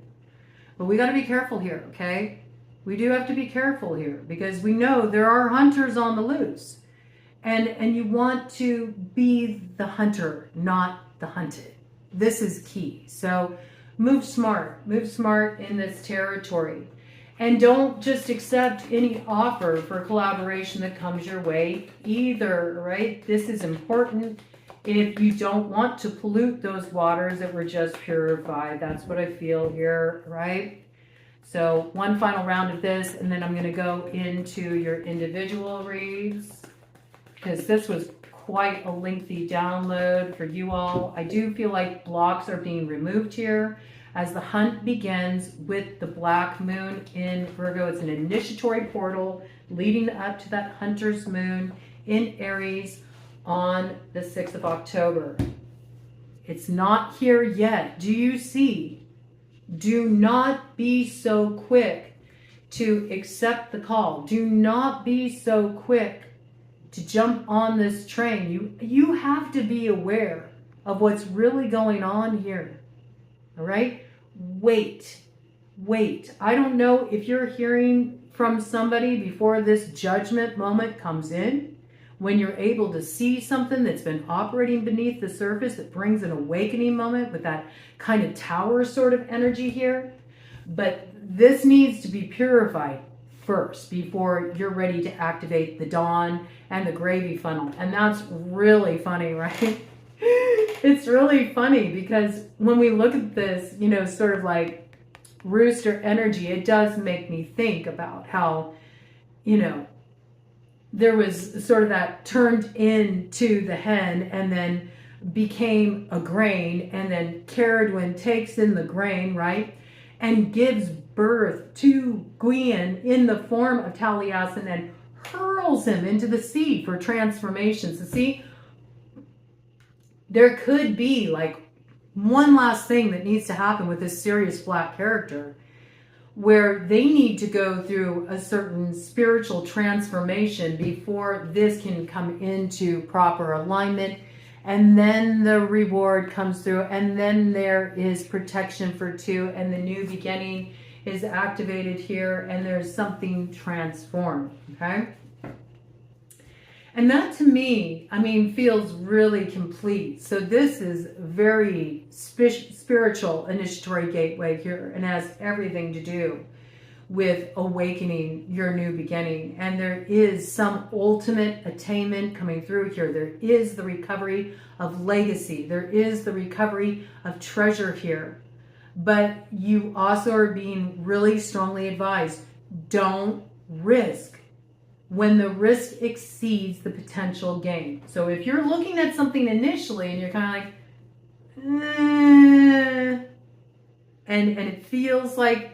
But we got to be careful here, okay? We do have to be careful here because we know there are hunters on the loose. And you want to be the hunter, not the hunted. This is key. So move smart in this territory. And don't just accept any offer for collaboration that comes your way either, right? This is important if you don't want to pollute those waters that were just purified. That's what I feel here, right? So one final round of this, and then I'm going to go into your individual reads, because this was quite a lengthy download for you all. I do feel like blocks are being removed here as the hunt begins with the Black Moon in Virgo. It's an initiatory portal leading up to that Hunter's Moon in Aries on the 6th of October. It's not here yet. Do you see? Do not be so quick to accept the call. Do not be so quick to jump on this train. You have to be aware of what's really going on here. All right? Wait. I don't know if you're hearing from somebody before this judgment moment comes in, when you're able to see something that's been operating beneath the surface that brings an awakening moment with that kind of tower sort of energy here. But this needs to be purified first before you're ready to activate the dawn and the gravy funnel. And that's really funny, right? It's really funny because when we look at this, you know, sort of like rooster energy, it does make me think about how, you know, there was sort of that turned into the hen and then became a grain, and then Cardinal takes in the grain, right, and gives birth to Gwian in the form of Taliesin and hurls him into the sea for transformation. So see, there could be like one last thing that needs to happen with this serious black character, where they need to go through a certain spiritual transformation before this can come into proper alignment. And then the reward comes through, and then there is protection for two, and the new beginning is activated here, and there's something transformed, okay? And that to me, I mean, feels really complete. So this is very spiritual initiatory gateway here, and has everything to do with awakening your new beginning. And there is some ultimate attainment coming through here. There is the recovery of legacy. There is the recovery of treasure here. But you also are being really strongly advised, don't risk when the risk exceeds the potential gain. So if you're looking at something initially and you're kind of like, and it feels like,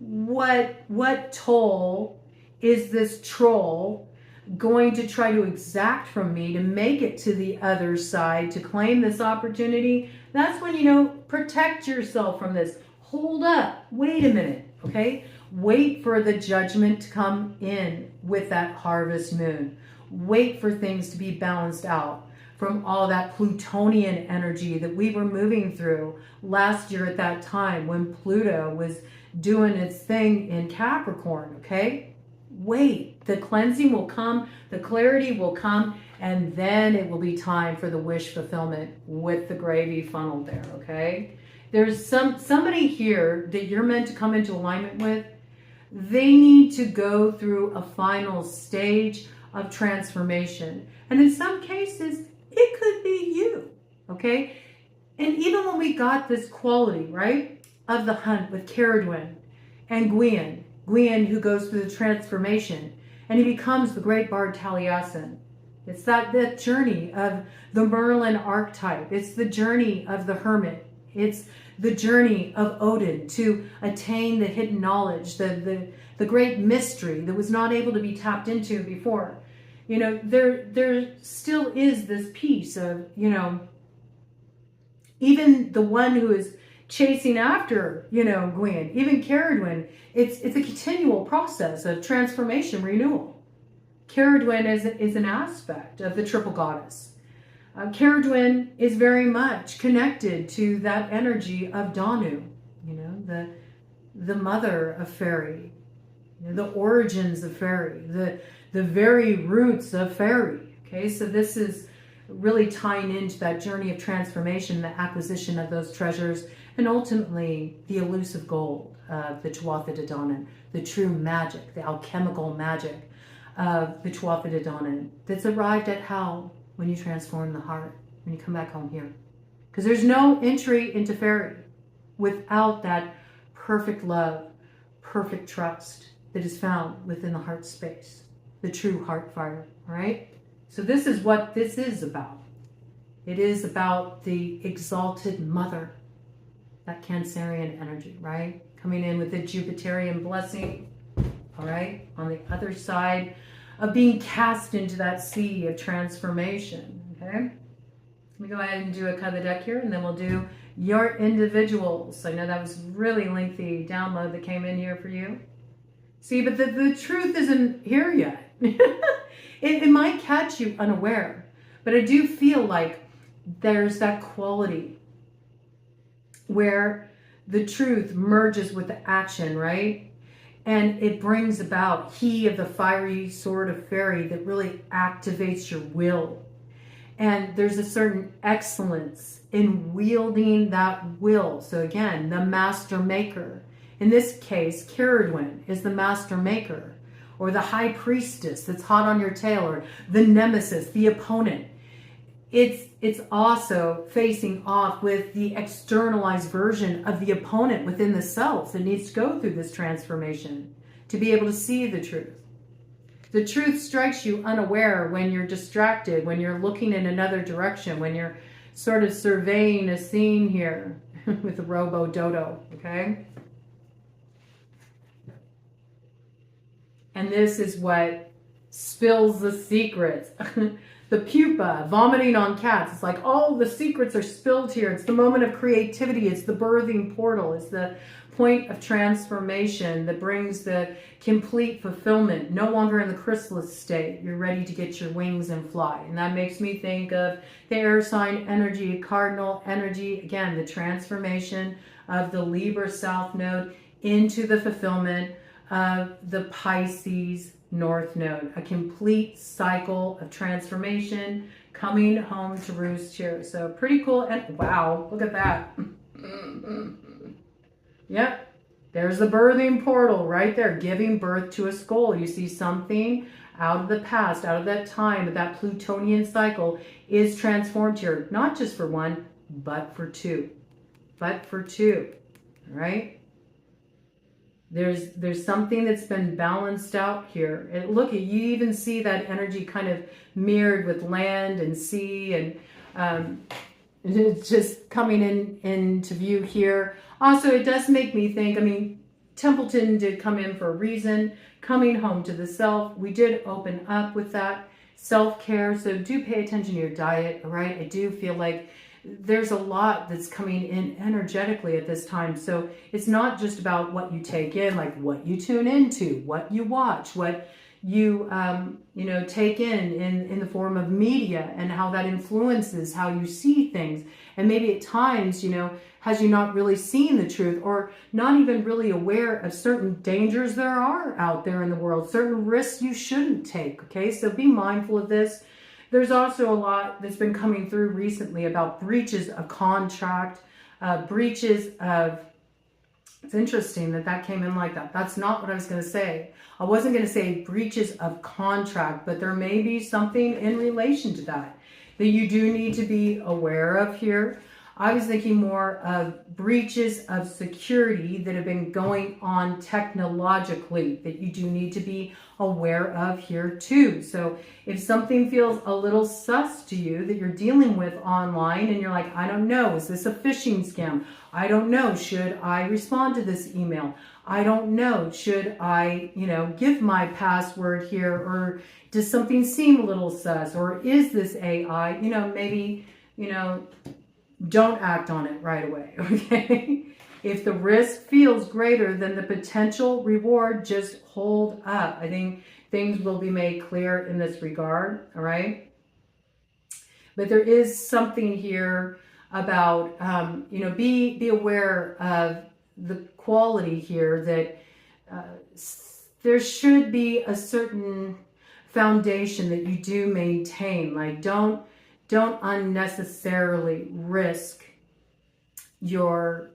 what toll is this troll going to try to exact from me to make it to the other side to claim this opportunity? That's when, you know, protect yourself from this. Hold up, wait a minute, okay? Wait for the judgment to come in with that harvest moon. Wait for things to be balanced out from all that Plutonian energy that we were moving through last year at that time when Pluto was doing its thing in Capricorn, okay? Wait, the cleansing will come, the clarity will come, and then it will be time for the wish fulfillment with the gravy funnel there, okay? There's somebody here that you're meant to come into alignment with. They need to go through a final stage of transformation. And in some cases, it could be you, okay? And even when we got this quality, right, of the hunt with Cardinal and Gwian who goes through the transformation, and he becomes the great bard Taliesin. It's that journey of the Merlin archetype. It's the journey of the hermit. It's the journey of Odin to attain the hidden knowledge, the great mystery that was not able to be tapped into before. You know, there still is this piece of, you know, even the one who is chasing after, you know, Gwian, even Cardinal, it's a continual process of transformation, renewal. Cardinal is an aspect of the triple goddess. Cardinal is very much connected to that energy of Danu, you know, the mother of fairy, you know, the origins of fairy, the very roots of fairy. Okay, so this is really tying into that journey of transformation, the acquisition of those treasures, and ultimately the elusive gold of the Tuatha De Danann, the true magic, the alchemical magic of the Tuatha De Danann that's arrived at how? When you transform the heart, when you come back home here. Because there's no entry into fairy without that perfect love, perfect trust that is found within the heart space, the true heart fire, all right? So this is what this is about. It is about the exalted mother, that Cancerian energy, right? Coming in with the Jupiterian blessing, all right? On the other side of being cast into that sea of transformation, okay? Let me go ahead and do a cut of the deck here, and then we'll do your individuals. I know that was really lengthy download that came in here for you. See, but the truth isn't here yet. It might catch you unaware, but I do feel like there's that quality where the truth merges with the action, right? And it brings about he of the fiery sword of fairy that really activates your will. And there's a certain excellence in wielding that will. So again, the master maker. In this case, Cardinal is the master maker, or the high priestess that's hot on your tail, or the nemesis, the opponent. It's also facing off with the externalized version of the opponent within the self that needs to go through this transformation to be able to see the truth. The truth strikes you unaware when you're distracted, when you're looking in another direction, when you're sort of surveying a scene here with the robo-dodo, okay? And this is what spills the secrets. The pupa vomiting on cats. It's like all the secrets are spilled here. It's the moment of creativity. It's the birthing portal. It's the point of transformation that brings the complete fulfillment. No longer in the chrysalis state. You're ready to get your wings and fly. And that makes me think of the air sign energy, cardinal energy. Again, the transformation of the Libra South Node into the fulfillment of the Pisces North Node. A complete cycle of transformation coming home to roost here. So pretty cool. And wow, look at that. Yep. There's the birthing portal right there, giving birth to a skull. You see something out of the past, out of that time, that Plutonian cycle is transformed here. Not just for one, but for two. But for two. Right? There's something that's been balanced out here. And look, you even see that energy kind of mirrored with land and sea, and it's just coming into view here. Also, it does make me think, I mean, Templeton did come in for a reason, coming home to the self. We did open up with that self-care, so do pay attention to your diet, all right? I do feel like there's a lot that's coming in energetically at this time. So it's not just about what you take in, like what you tune into, what you watch, what you, take in the form of media, and how that influences how you see things. And maybe at times, has you not really seen the truth, or not even really aware of certain dangers there are out there in the world, certain risks you shouldn't take. Okay, so be mindful of this. There's also a lot that's been coming through recently about breaches of contract, breaches of, it's interesting that came in like that. That's not what I was going to say. I wasn't going to say breaches of contract, but there may be something in relation to that you do need to be aware of here. I was thinking more of breaches of security that have been going on technologically that you do need to be aware of here too. So if something feels a little sus to you that you're dealing with online, and you're like, I don't know, is this a phishing scam? I don't know, should I respond to this email? I don't know, should I, give my password here, or does something seem a little sus, or is this AI? Maybe, don't act on it right away, okay? If the risk feels greater than the potential reward, just hold up. I think things will be made clear in this regard, all right? But there is something here about, be aware of the quality here that there should be a certain foundation that you do maintain. Like, don't unnecessarily risk your,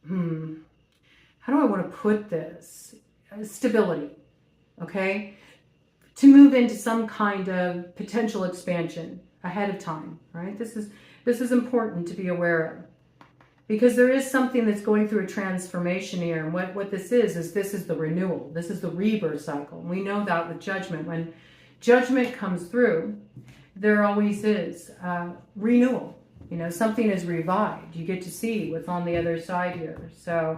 how do I want to put this? Stability, okay? To move into some kind of potential expansion ahead of time, right? This is important to be aware of, because there is something that's going through a transformation here. And what this is this is the renewal. This is the rebirth cycle. And we know that with judgment. When judgment comes through, there always is renewal. Something is revived. You get to see what's on the other side here. So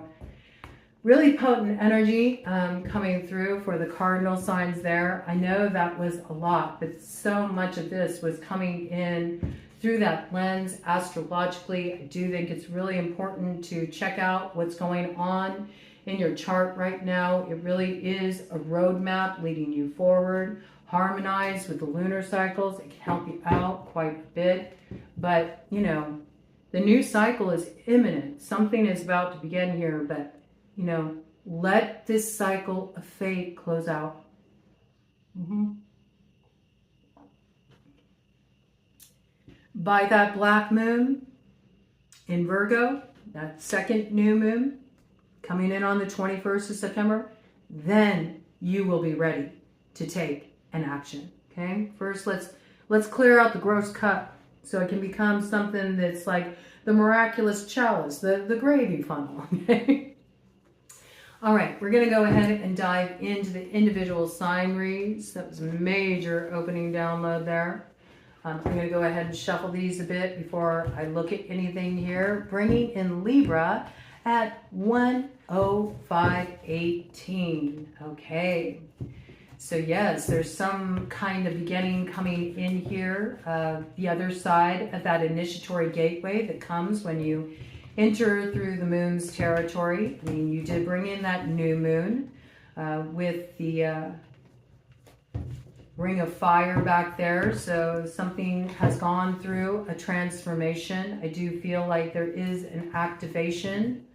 really potent energy coming through for the cardinal signs there. I know that was a lot, but so much of this was coming in through that lens astrologically. I do think it's really important to check out what's going on in your chart right now. It really is a roadmap leading you forward. harmonize with the lunar cycles. It can help you out quite a bit. But, you know, the new cycle is imminent. Something is about to begin here, but, you know, let this cycle of fate close out. By that black moon in Virgo, that second new moon coming in on the 21st of September, then you will be ready to take an action. Okay, first let's clear out the gross cup so it can become something that's like the miraculous chalice, the gravy funnel. Okay. All right, we're going to go ahead and dive into the individual sign reads. That was a major opening download there. I'm going to go ahead and shuffle these a bit before I look at anything here. Bringing in Libra at 10518. Okay. So yes, there's some kind of beginning coming in here. The other side of that initiatory gateway that comes when you enter through the moon's territory. I mean, you did bring in that new moon with the ring of fire back there. So something has gone through a transformation. I do feel like there is an activation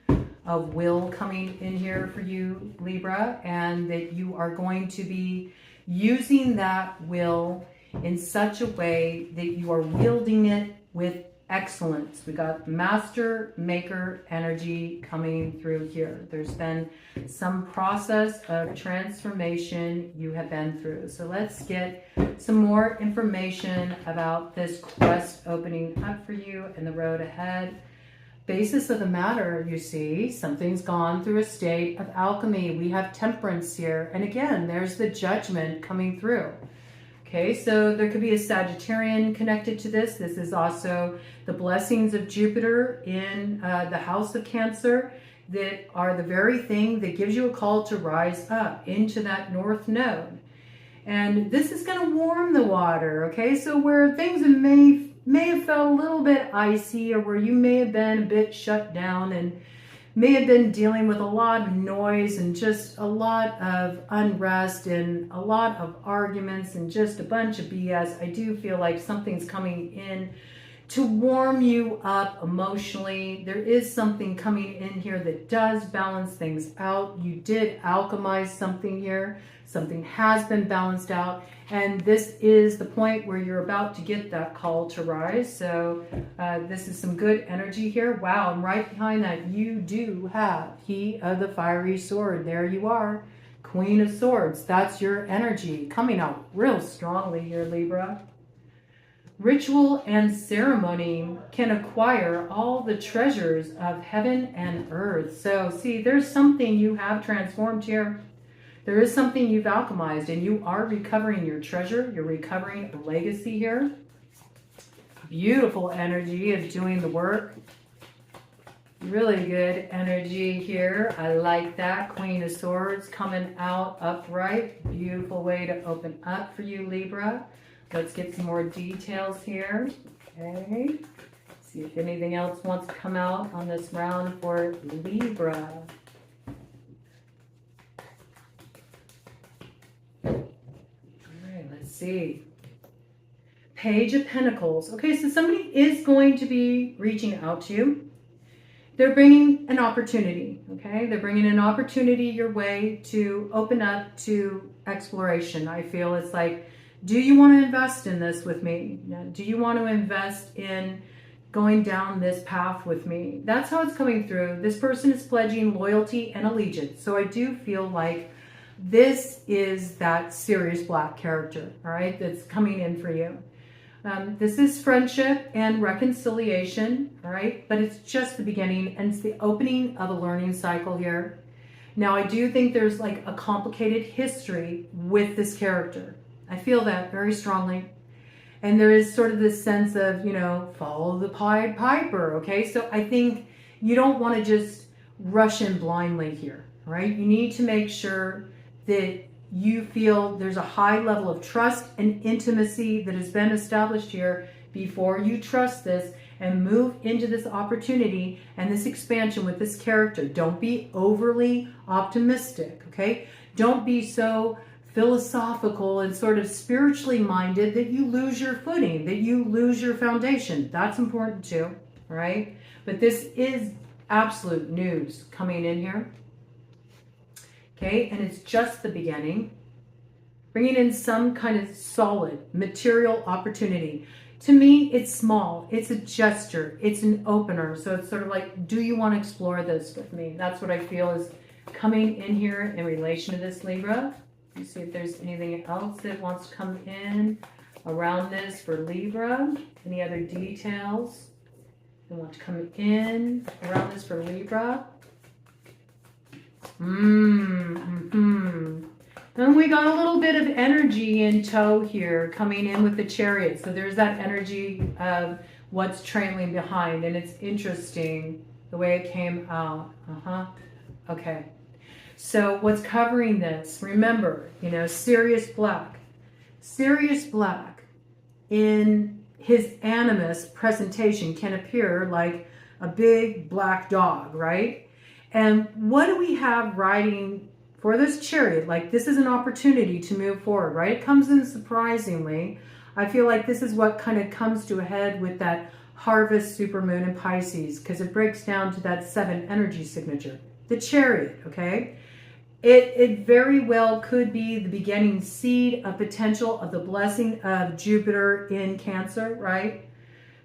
of will coming in here for you, Libra, and that you are going to be using that will in such a way that you are wielding it with excellence. We got master maker energy coming through here. There's been some process of transformation you have been through. So let's get some more information about this quest opening up for you and the road ahead. Basis of the matter, you see, something's gone through a state of alchemy. We have temperance here. And again, there's the judgment coming through. Okay, so there could be a Sagittarian connected to this. This is also the blessings of Jupiter in the house of Cancer that are the very thing that gives you a call to rise up into that north node. And this is going to warm the water, okay? So where things may have felt a little bit icy, or where you may have been a bit shut down and may have been dealing with a lot of noise and just a lot of unrest and a lot of arguments and just a bunch of BS, I do feel like something's coming in to warm you up emotionally. There is something coming in here that does balance things out. You did alchemize something here. Something has been balanced out. And this is the point where you're about to get that call to rise. So this is some good energy here. Wow, and right behind that, you do have He of the Fiery Sword. There you are, Queen of Swords. That's your energy coming out real strongly here, Libra. Ritual and ceremony can acquire all the treasures of heaven and earth. So see, there's something you have transformed here. There is something you've alchemized, and you are recovering your treasure. You're recovering a legacy here. Beautiful energy of doing the work. Really good energy here. I like that. Queen of Swords coming out upright. Beautiful way to open up for you, Libra. Let's get some more details here. Okay. See if anything else wants to come out on this round for Libra. See, Page of Pentacles. Okay, so somebody is going to be reaching out to you. They're bringing an opportunity, okay? They're bringing an opportunity your way to open up to exploration. I feel it's like, do you want to invest in this with me? Do you want to invest in going down this path with me? That's how it's coming through. This person is pledging loyalty and allegiance. So I do feel like this is that serious black character, all right, that's coming in for you. This is friendship and reconciliation, all right, but it's just the beginning, and it's the opening of a learning cycle here. Now, I do think there's like a complicated history with this character. I feel that very strongly. And there is sort of this sense of, you know, follow the Pied Piper, okay? So I think you don't want to just rush in blindly here, right? You need to make sure that you feel there's a high level of trust and intimacy that has been established here before you trust this and move into this opportunity and this expansion with this character. Don't be overly optimistic, okay? Don't be so philosophical and sort of spiritually minded, that you lose your footing, that you lose your foundation. That's important too, all right? But this is absolute news coming in here. Okay, and it's just the beginning. Bringing in some kind of solid material opportunity. To me, it's small. It's a gesture. It's an opener. So it's sort of like, do you want to explore this with me? That's what I feel is coming in here in relation to this, Libra. Let's see if there's anything else that wants to come in around this for Libra. Any other details that want to come in around this for Libra? Then we got a little bit of energy in tow here coming in with the Chariot. So there's that energy of what's trailing behind. And it's interesting the way it came out. Okay. So what's covering this? Remember, you know, Sirius Black. Sirius Black in his animus presentation can appear like a big black dog, right? And what do we have riding for this Chariot? Like, this is an opportunity to move forward, right? It comes in surprisingly. I feel like this is what kind of comes to a head with that harvest supermoon in Pisces, because it breaks down to that 7 energy signature, the Chariot, okay? It very well could be the beginning seed of potential of the blessing of Jupiter in Cancer, right?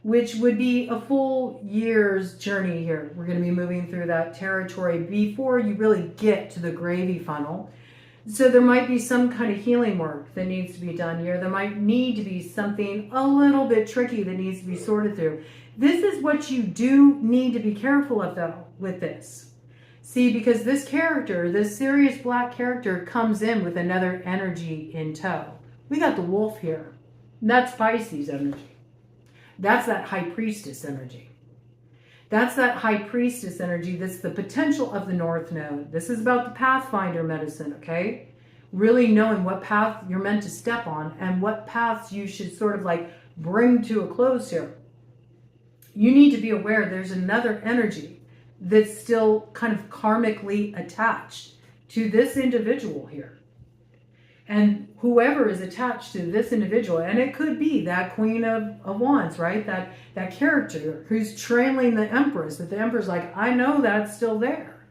Which would be a full year's journey here. We're going to be moving through that territory before you really get to the gravy funnel. So there might be some kind of healing work that needs to be done here. There might need to be something a little bit tricky that needs to be sorted through. This is what you do need to be careful of, though, with this. See, because this character, this Sirius Black character, comes in with another energy in tow. We got the wolf here. That's Pisces energy. That's that High Priestess energy. That's that High Priestess energy that's the potential of the North Node. This is about the Pathfinder medicine, okay? Really knowing what path you're meant to step on and what paths you should sort of like bring to a close here. You need to be aware there's another energy that's still kind of karmically attached to this individual here. And whoever is attached to this individual, and it could be that Queen of Wands, right? That character who's trailing the Empress, that the Emperor's like, I know that's still there.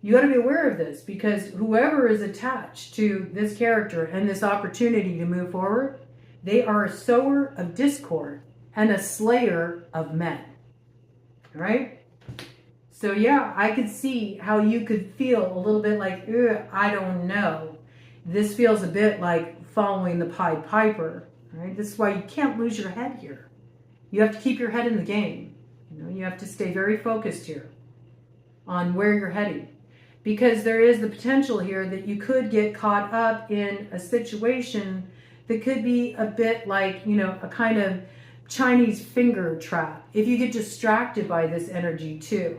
You got to be aware of this, because whoever is attached to this character and this opportunity to move forward, they are a sower of discord and a slayer of men. All right? So yeah, I could see how you could feel a little bit like, I don't know. This feels a bit like following the Pied Piper, right? This is why you can't lose your head here. You have to keep your head in the game. You know, you have to stay very focused here on where you're heading, because there is the potential here that you could get caught up in a situation that could be a bit like, you know, a kind of Chinese finger trap if you get distracted by this energy too.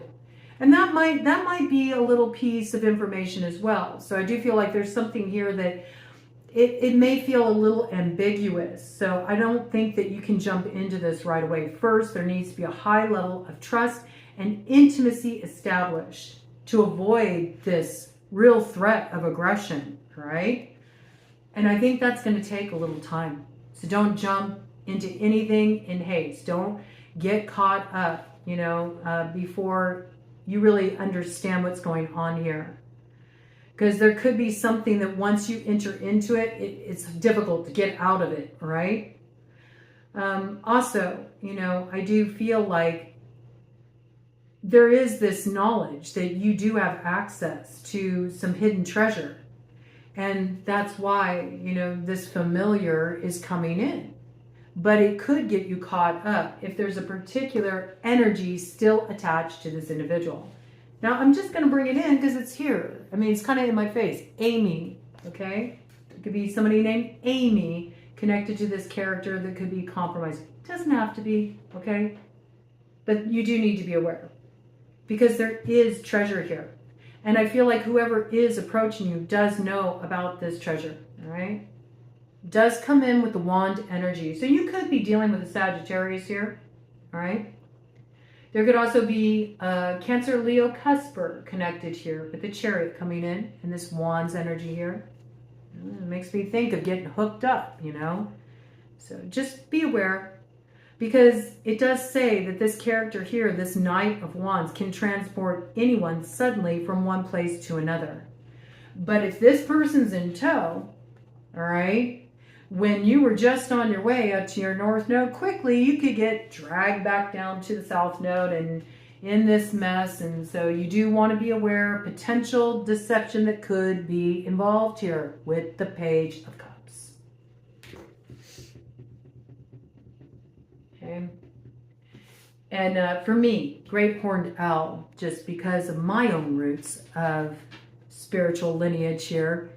And that might be a little piece of information as well. So I do feel like there's something here that it may feel a little ambiguous. So I don't think that you can jump into this right away. First, there needs to be a high level of trust and intimacy established to avoid this real threat of aggression, right? And I think that's going to take a little time. So don't jump into anything in haste. Don't get caught up, you know, before you really understand what's going on here. Because there could be something that once you enter into it, it's difficult to get out of it, right? Also, you know, I do feel like there is this knowledge that you do have access to some hidden treasure. And that's why, you know, this familiar is coming in. But it could get you caught up if there's a particular energy still attached to this individual. Now, I'm just going to bring it in because it's here. I mean, it's kind of in my face. Amy, okay? It could be somebody named Amy connected to this character that could be compromised. It doesn't have to be, okay? But you do need to be aware, because there is treasure here. And I feel like whoever is approaching you does know about this treasure, all right? Does come in with the wand energy. So you could be dealing with a Sagittarius here, all right? There could also be a Cancer, Leo, Cusper connected here with the Chariot coming in and this wands energy here, It makes me think of getting hooked up, you know? So just be aware, because it does say that this character here, this Knight of Wands, can transport anyone suddenly from one place to another. But if this person's in tow, all right, when you were just on your way up to your north node, quickly you could get dragged back down to the south node and in this mess. And so you do want to be aware of potential deception that could be involved here with the Page of Cups. Okay. And for me, Great Horned Owl, just because of my own roots of spiritual lineage here,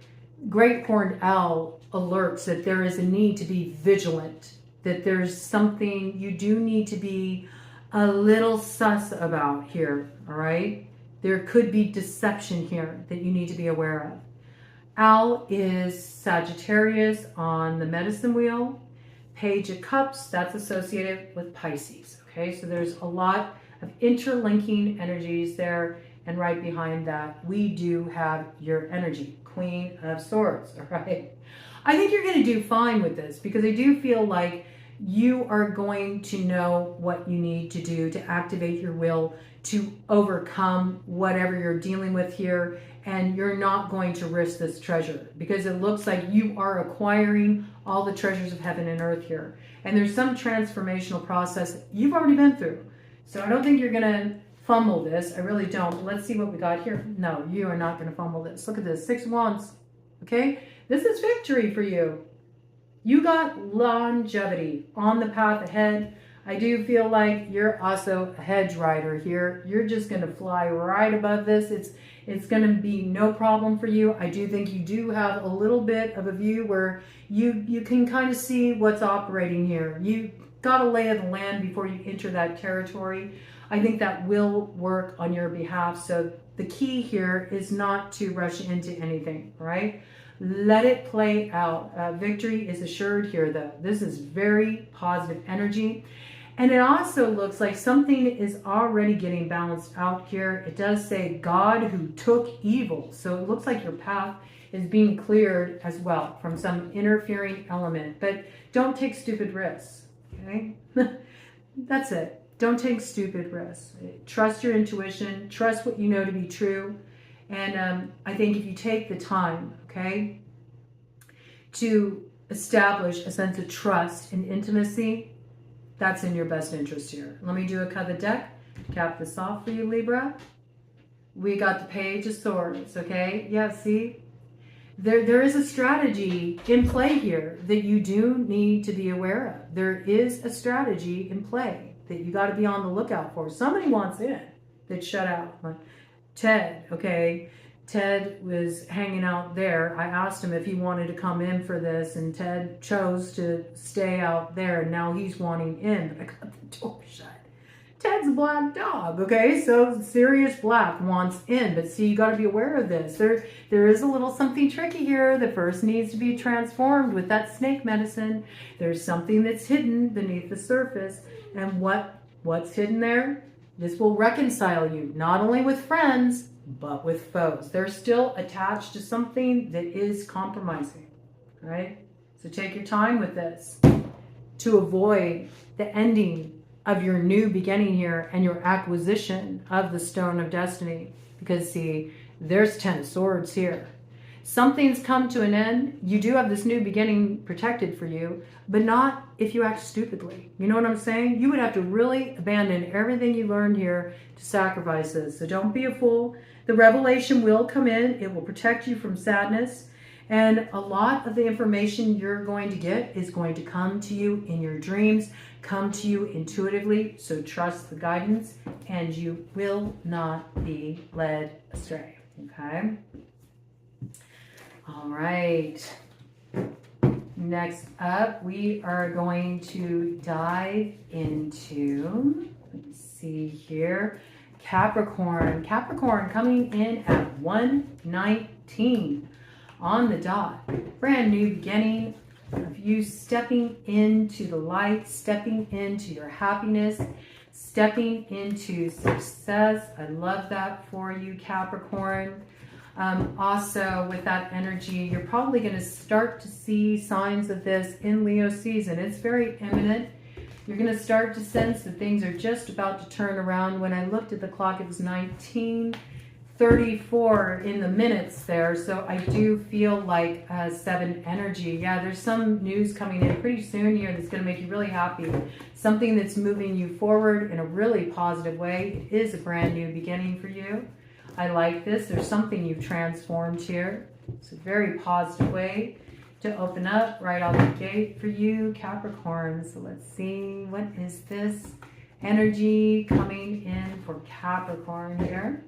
Great Horned Owl alerts that there is a need to be vigilant, that there's something you do need to be a little sus about here, all right? There could be deception here that you need to be aware of. Owl is Sagittarius on the medicine wheel. Page of Cups, that's associated with Pisces, okay? So there's a lot of interlinking energies there, and right behind that, we do have your energy, Queen of Swords, all right? I think you're going to do fine with this, because I do feel like you are going to know what you need to do to activate your will to overcome whatever you're dealing with here, and you're not going to risk this treasure, because it looks like you are acquiring all the treasures of heaven and earth here, and there's some transformational process you've already been through. So I don't think you're going to fumble this. I really don't. But let's see what we got here. No, you are not going to fumble this. Look at this, 6 of Wands. Okay, this is victory for you. You got longevity on the path ahead. I do feel like you're also a hedge rider here. You're just going to fly right above this. It's going to be no problem for you. I do think you do have a little bit of a view where you can kind of see what's operating here. You got a lay of the land before you enter that territory. I think that will work on your behalf. So the key here is not to rush into anything, right? Let it play out. Victory is assured here, though. This is very positive energy. And it also looks like something is already getting balanced out here. It does say God who took evil. So it looks like your path is being cleared as well from some interfering element. But don't take stupid risks, okay? That's it. Don't take stupid risks. Trust your intuition. Trust what you know to be true. And I think if you take the time, okay, to establish a sense of trust and intimacy, that's in your best interest here. Let me do a cut of the deck. Cap this off for you, Libra. We got the Page of Swords, okay? Yeah, see? There is a strategy in play here that you do need to be aware of. There is a strategy in play that you got to be on the lookout for. Somebody wants in that's shut out. Ted, okay? Ted was hanging out there. I asked him if he wanted to come in for this, and Ted chose to stay out there, and now he's wanting in, but I got the door shut. Ted's a black dog, okay? So Sirius Black wants in, but see, you got to be aware of this. There is a little something tricky here that first needs to be transformed with that snake medicine. There's something that's hidden beneath the surface, and what's hidden there? This will reconcile you, not only with friends, but with foes. They're still attached to something that is compromising, right? So take your time with this to avoid the ending of your new beginning here and your acquisition of the Stone of Destiny. Because see, there's 10 of Swords here. Something's come to an end. You do have this new beginning protected for you, but not if you act stupidly. You know what I'm saying? You would have to really abandon everything you learned here to sacrifice this. So don't be a fool. The revelation will come in. It will protect you from sadness. And a lot of the information you're going to get is going to come to you in your dreams, come to you intuitively. So trust the guidance and you will not be led astray. Okay? All right. Next up, we are going to dive into, let's see here, Capricorn. Capricorn coming in at 119 on the dot. Brand new beginning of you stepping into the light, stepping into your happiness, stepping into success. I love that for you, Capricorn. Also, with that energy, you're probably going to start to see signs of this in Leo season. It's very imminent. You're going to start to sense that things are just about to turn around. When I looked at the clock, it was 19:34 in the minutes there. So I do feel like 7 energy. Yeah, there's some news coming in pretty soon here that's going to make you really happy. Something that's moving you forward in a really positive way. It is a brand new beginning for you. I like this. There's something you've transformed here. It's a very positive way to open up right out the gate for you, Capricorn. So let's see, what is this energy coming in for Capricorn here?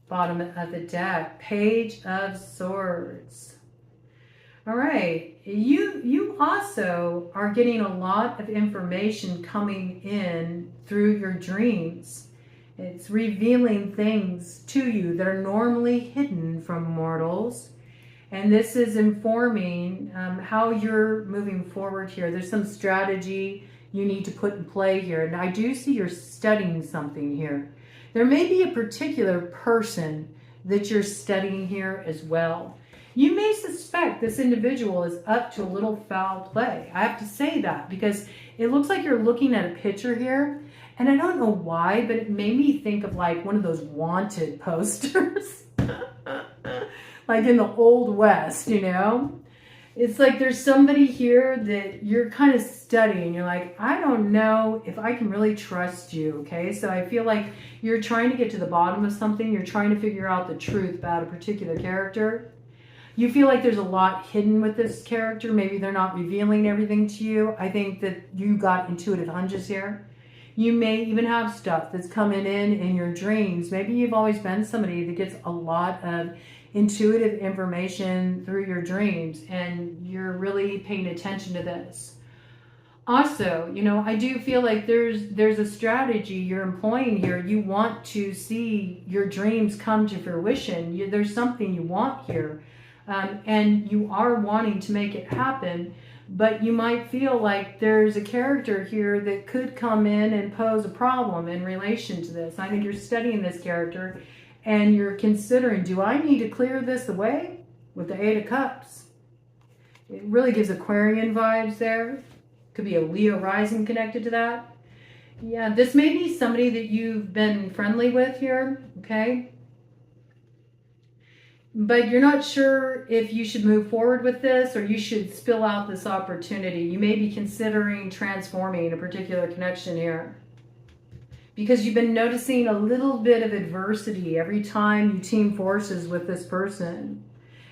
Bottom of the deck, Page of Swords. All right, you also are getting a lot of information coming in through your dreams. It's revealing things to you that are normally hidden from mortals. And this is informing how you're moving forward here. There's some strategy you need to put in play here. And I do see you're studying something here. There may be a particular person that you're studying here as well. You may suspect this individual is up to a little foul play. I have to say that because it looks like you're looking at a picture here. And I don't know why, but it made me think of like one of those wanted posters. Like in the Old West, you know? It's like there's somebody here that you're kind of studying. You're like, I don't know if I can really trust you, okay? So I feel like you're trying to get to the bottom of something. You're trying to figure out the truth about a particular character. You feel like there's a lot hidden with this character. Maybe they're not revealing everything to you. I think that you got intuitive hunches here. You may even have stuff that's coming in your dreams. Maybe you've always been somebody that gets a lot of intuitive information through your dreams, and you're really paying attention to this. Also, you know, I do feel like there's a strategy you're employing here. You want to see your dreams come to fruition. There's something you want here, and you are wanting to make it happen. But you might feel like there's a character here that could come in and pose a problem in relation to this. I think you're studying this character and you're considering, do I need to clear this away? With the 8 of Cups. It really gives Aquarian vibes there. Could be a Leo rising connected to that. Yeah, this may be somebody that you've been friendly with here, okay? But you're not sure if you should move forward with this or you should spill out this opportunity. You may be considering transforming a particular connection here because you've been noticing a little bit of adversity every time you team forces with this person.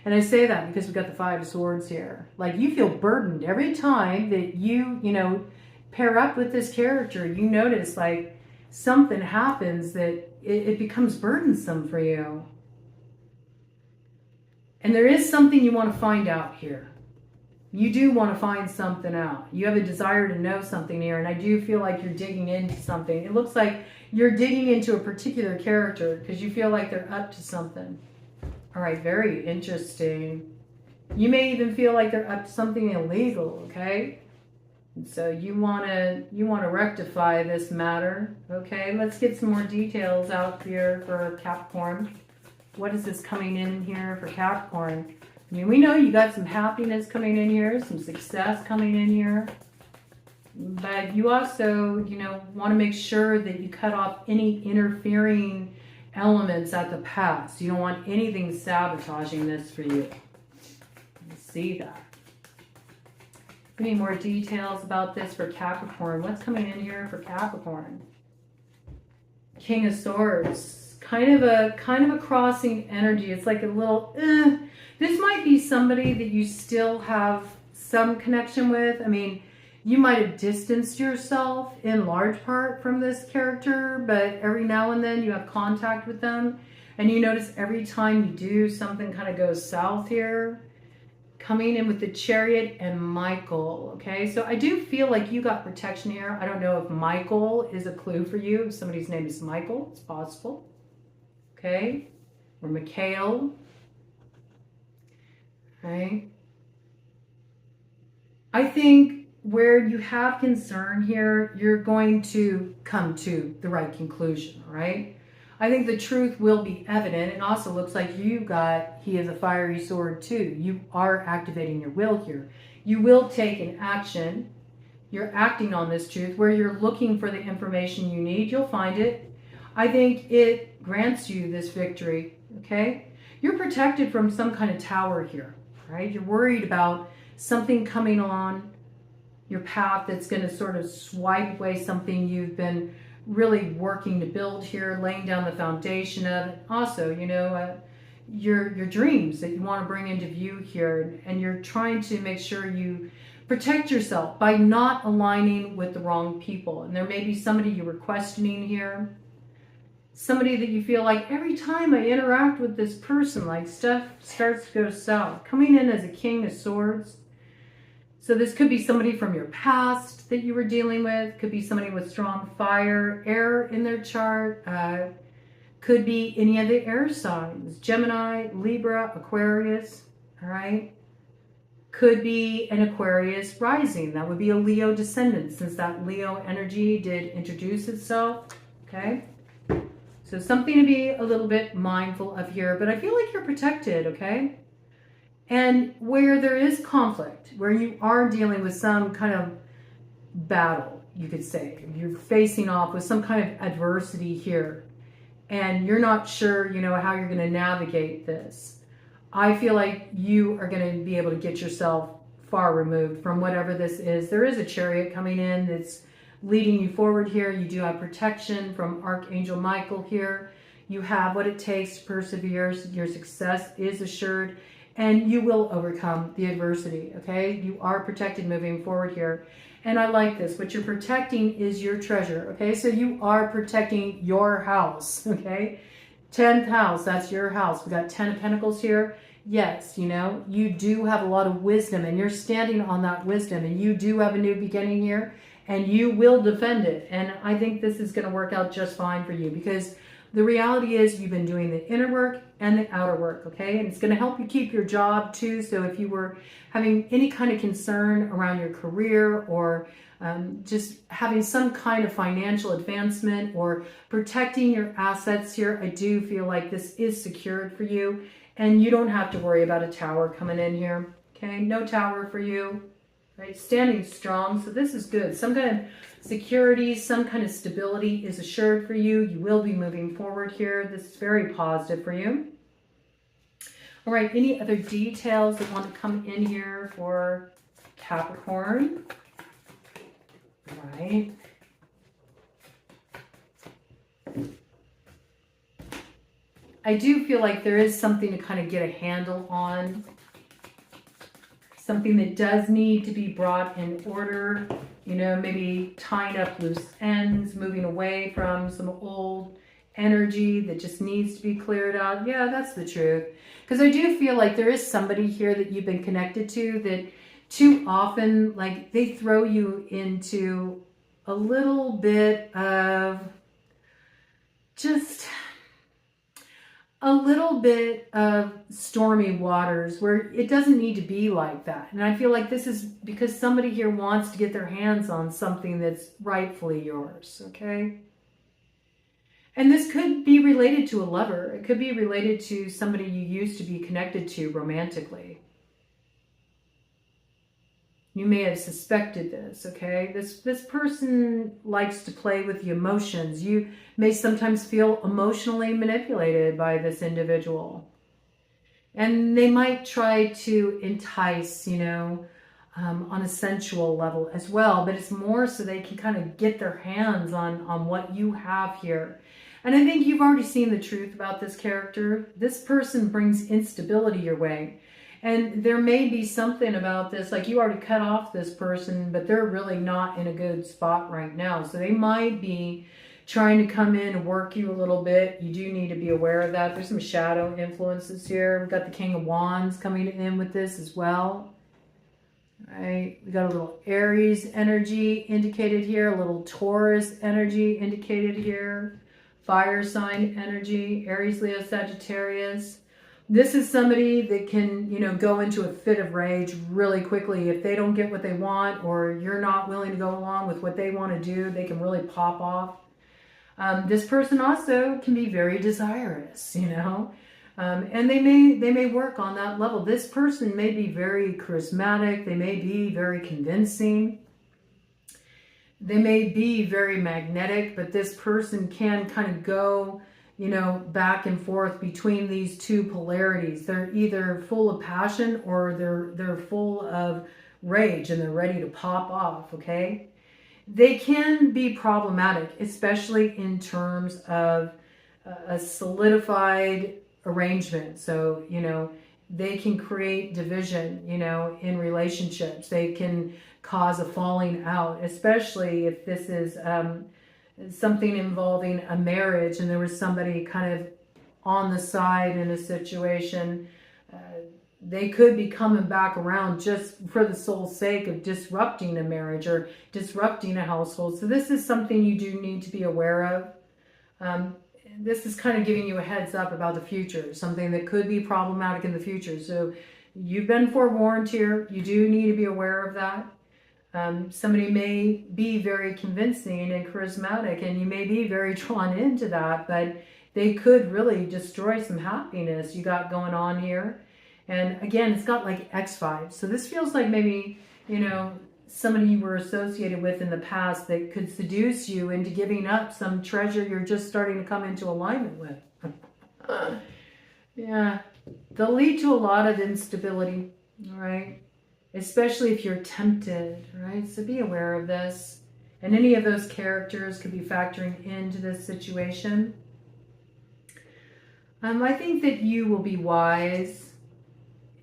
And I say that because we've got the 5 of Swords here. Like you feel burdened every time that you pair up with this character. You notice like something happens that it becomes burdensome for you. And there is something you want to find out here. You do want to find something out. You have a desire to know something here. And I do feel like you're digging into something. It looks like you're digging into a particular character because you feel like they're up to something. All right, very interesting. You may even feel like they're up to something illegal, okay? And so you want to rectify this matter, okay? Let's get some more details out here for Capricorn. What is this coming in here for Capricorn? I mean, we know you got some happiness coming in here, some success coming in here. But you also, want to make sure that you cut off any interfering elements at the past. You don't want anything sabotaging this for you. See that. Any more details about this for Capricorn? What's coming in here for Capricorn? King of Swords. Kind of a crossing energy. It's like a little, This might be somebody that you still have some connection with. I mean, you might have distanced yourself in large part from this character, but every now and then you have contact with them. And you notice every time you do, something kind of goes south here. Coming in with the Chariot and Michael, okay? So I do feel like you got protection here. I don't know if Michael is a clue for you. If somebody's name is Michael, it's possible. Okay, or Mikhail, right? I think where you have concern here, you're going to come to the right conclusion, right? I think the truth will be evident. It also looks like you got, he is a fiery sword too. You are activating your will here. You will take an action. You're acting on this truth where you're looking for the information you need. You'll find it. I think it grants you this victory, okay? You're protected from some kind of tower here, right? You're worried about something coming on your path that's going to sort of swipe away something you've been really working to build here, laying down the foundation of. Also, you know, your dreams that you want to bring into view here, and you're trying to make sure you protect yourself by not aligning with the wrong people. And there may be somebody you were questioning here, somebody that you feel like every time I interact with this person, like stuff starts to go south. Coming in as a King of Swords. So this could be somebody from your past that you were dealing with. Could be somebody with strong fire, air in their chart. Could be any of the air signs. Gemini, Libra, Aquarius. All right. Could be an Aquarius rising. That would be a Leo descendant, since that Leo energy did introduce itself. Okay. So something to be a little bit mindful of here. But I feel like you're protected. Okay. And where there is conflict, where you are dealing with some kind of battle, you could say, you're facing off with some kind of adversity here, and you're not sure, you know, how you're going to navigate this. I feel like you are going to be able to get yourself far removed from whatever this is. There is a chariot coming in that's leading you forward here. You do have protection from Archangel Michael here. You have what it takes to persevere. Your success is assured. And you will overcome the adversity, okay? You are protected moving forward here. And I like this. What you're protecting is your treasure, okay? So you are protecting your house, okay? 10th house, that's your house. We got 10 of Pentacles here. Yes, you know, you do have a lot of wisdom, and you're standing on that wisdom, and you do have a new beginning here, and you will defend it. And I think this is going to work out just fine for you, because the reality is you've been doing the inner work and the outer work, okay? And it's going to help you keep your job too. So if you were having any kind of concern around your career, or just having some kind of financial advancement, or protecting your assets here, I do feel like this is secured for you. And you don't have to worry about a tower coming in here, okay? No tower for you, right? Standing strong. So this is good. Some kind of security, some kind of stability is assured for you. You will be moving forward here. This is very positive for you. All right, any other details that want to come in here for Capricorn? All right. I do feel like there is something to kind of get a handle on. Something that does need to be brought in order. You know, maybe tying up loose ends, moving away from some old energy that just needs to be cleared out. Yeah, that's the truth. Because I do feel like there is somebody here that you've been connected to that too often, like, they throw you into a little bit of just a little bit of stormy waters where it doesn't need to be like that. And I feel like this is because somebody here wants to get their hands on something that's rightfully yours, okay? And this could be related to a lover. It could be related to somebody you used to be connected to romantically. You may have suspected this, okay? This person likes to play with the emotions. You may sometimes feel emotionally manipulated by this individual. And they might try to entice, you know, on a sensual level as well. But it's more so they can kind of get their hands on what you have here. And I think you've already seen the truth about this character. This person brings instability your way. And there may be something about this, like you already cut off this person, but they're really not in a good spot right now. So they might be trying to come in and work you a little bit. You do need to be aware of that. There's some shadow influences here. We've got the King of Wands coming in with this as well. All right, we got a little Aries energy indicated here, a little Taurus energy indicated here, fire sign energy, Aries, Leo, Sagittarius. This is somebody that can, you know, go into a fit of rage really quickly. If they don't get what they want, or you're not willing to go along with what they want to do, they can really pop off. This person also can be very desirous, you know, and they may work on that level. This person may be very charismatic. They may be very convincing. They may be very magnetic, but this person can kind of go, you know, back and forth between these two polarities. They're either full of passion or they're full of rage and they're ready to pop off, okay? They can be problematic, especially in terms of a solidified arrangement. So, you know, they can create division, you know, in relationships. They can cause a falling out, especially if this is something involving a marriage and there was somebody kind of on the side in a situation. They could be coming back around just for the sole sake of disrupting a marriage or disrupting a household. So this is something you do need to be aware of. This is kind of giving you a heads up about the future, something that could be problematic in the future. So you've been forewarned here. You do need to be aware of that. Somebody may be very convincing and charismatic, and you may be very drawn into that, but they could really destroy some happiness you got going on here. And again, it's got like X5. So this feels like maybe, you know, somebody you were associated with in the past that could seduce you into giving up some treasure you're just starting to come into alignment with. Yeah, they'll lead to a lot of instability, all right? Especially if you're tempted, right? So be aware of this. And any of those characters could be factoring into this situation. I think that you will be wise.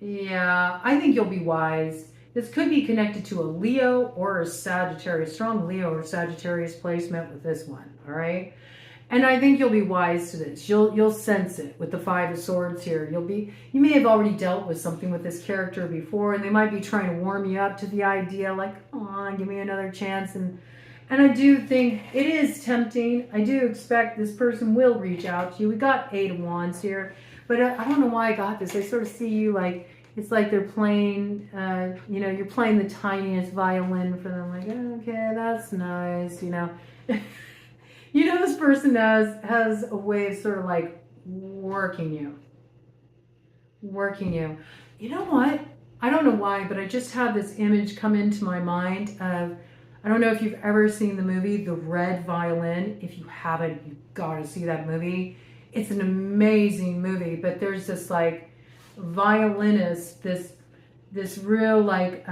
Yeah, I think you'll be wise. This could be connected to a Leo or a Sagittarius, strong Leo or Sagittarius placement with this one, all right? And I think you'll be wise to this. You'll sense it with the Five of Swords here. You may have already dealt with something with this character before, and they might be trying to warm you up to the idea, like, come on, give me another chance. And I do think it is tempting. I do expect this person will reach out to you. We got 8 of Wands here, but I don't know why I got this. I sort of see you like, it's like they're playing, you know, you're playing the tiniest violin for them. Like, okay, that's nice, you know. You know, this person has a way of sort of like working you. You know what? I don't know why, but I just had this image come into my mind of, I don't know if you've ever seen the movie The Red Violin. If you haven't, you've got to see that movie. It's an amazing movie, but there's this like violinist, this real like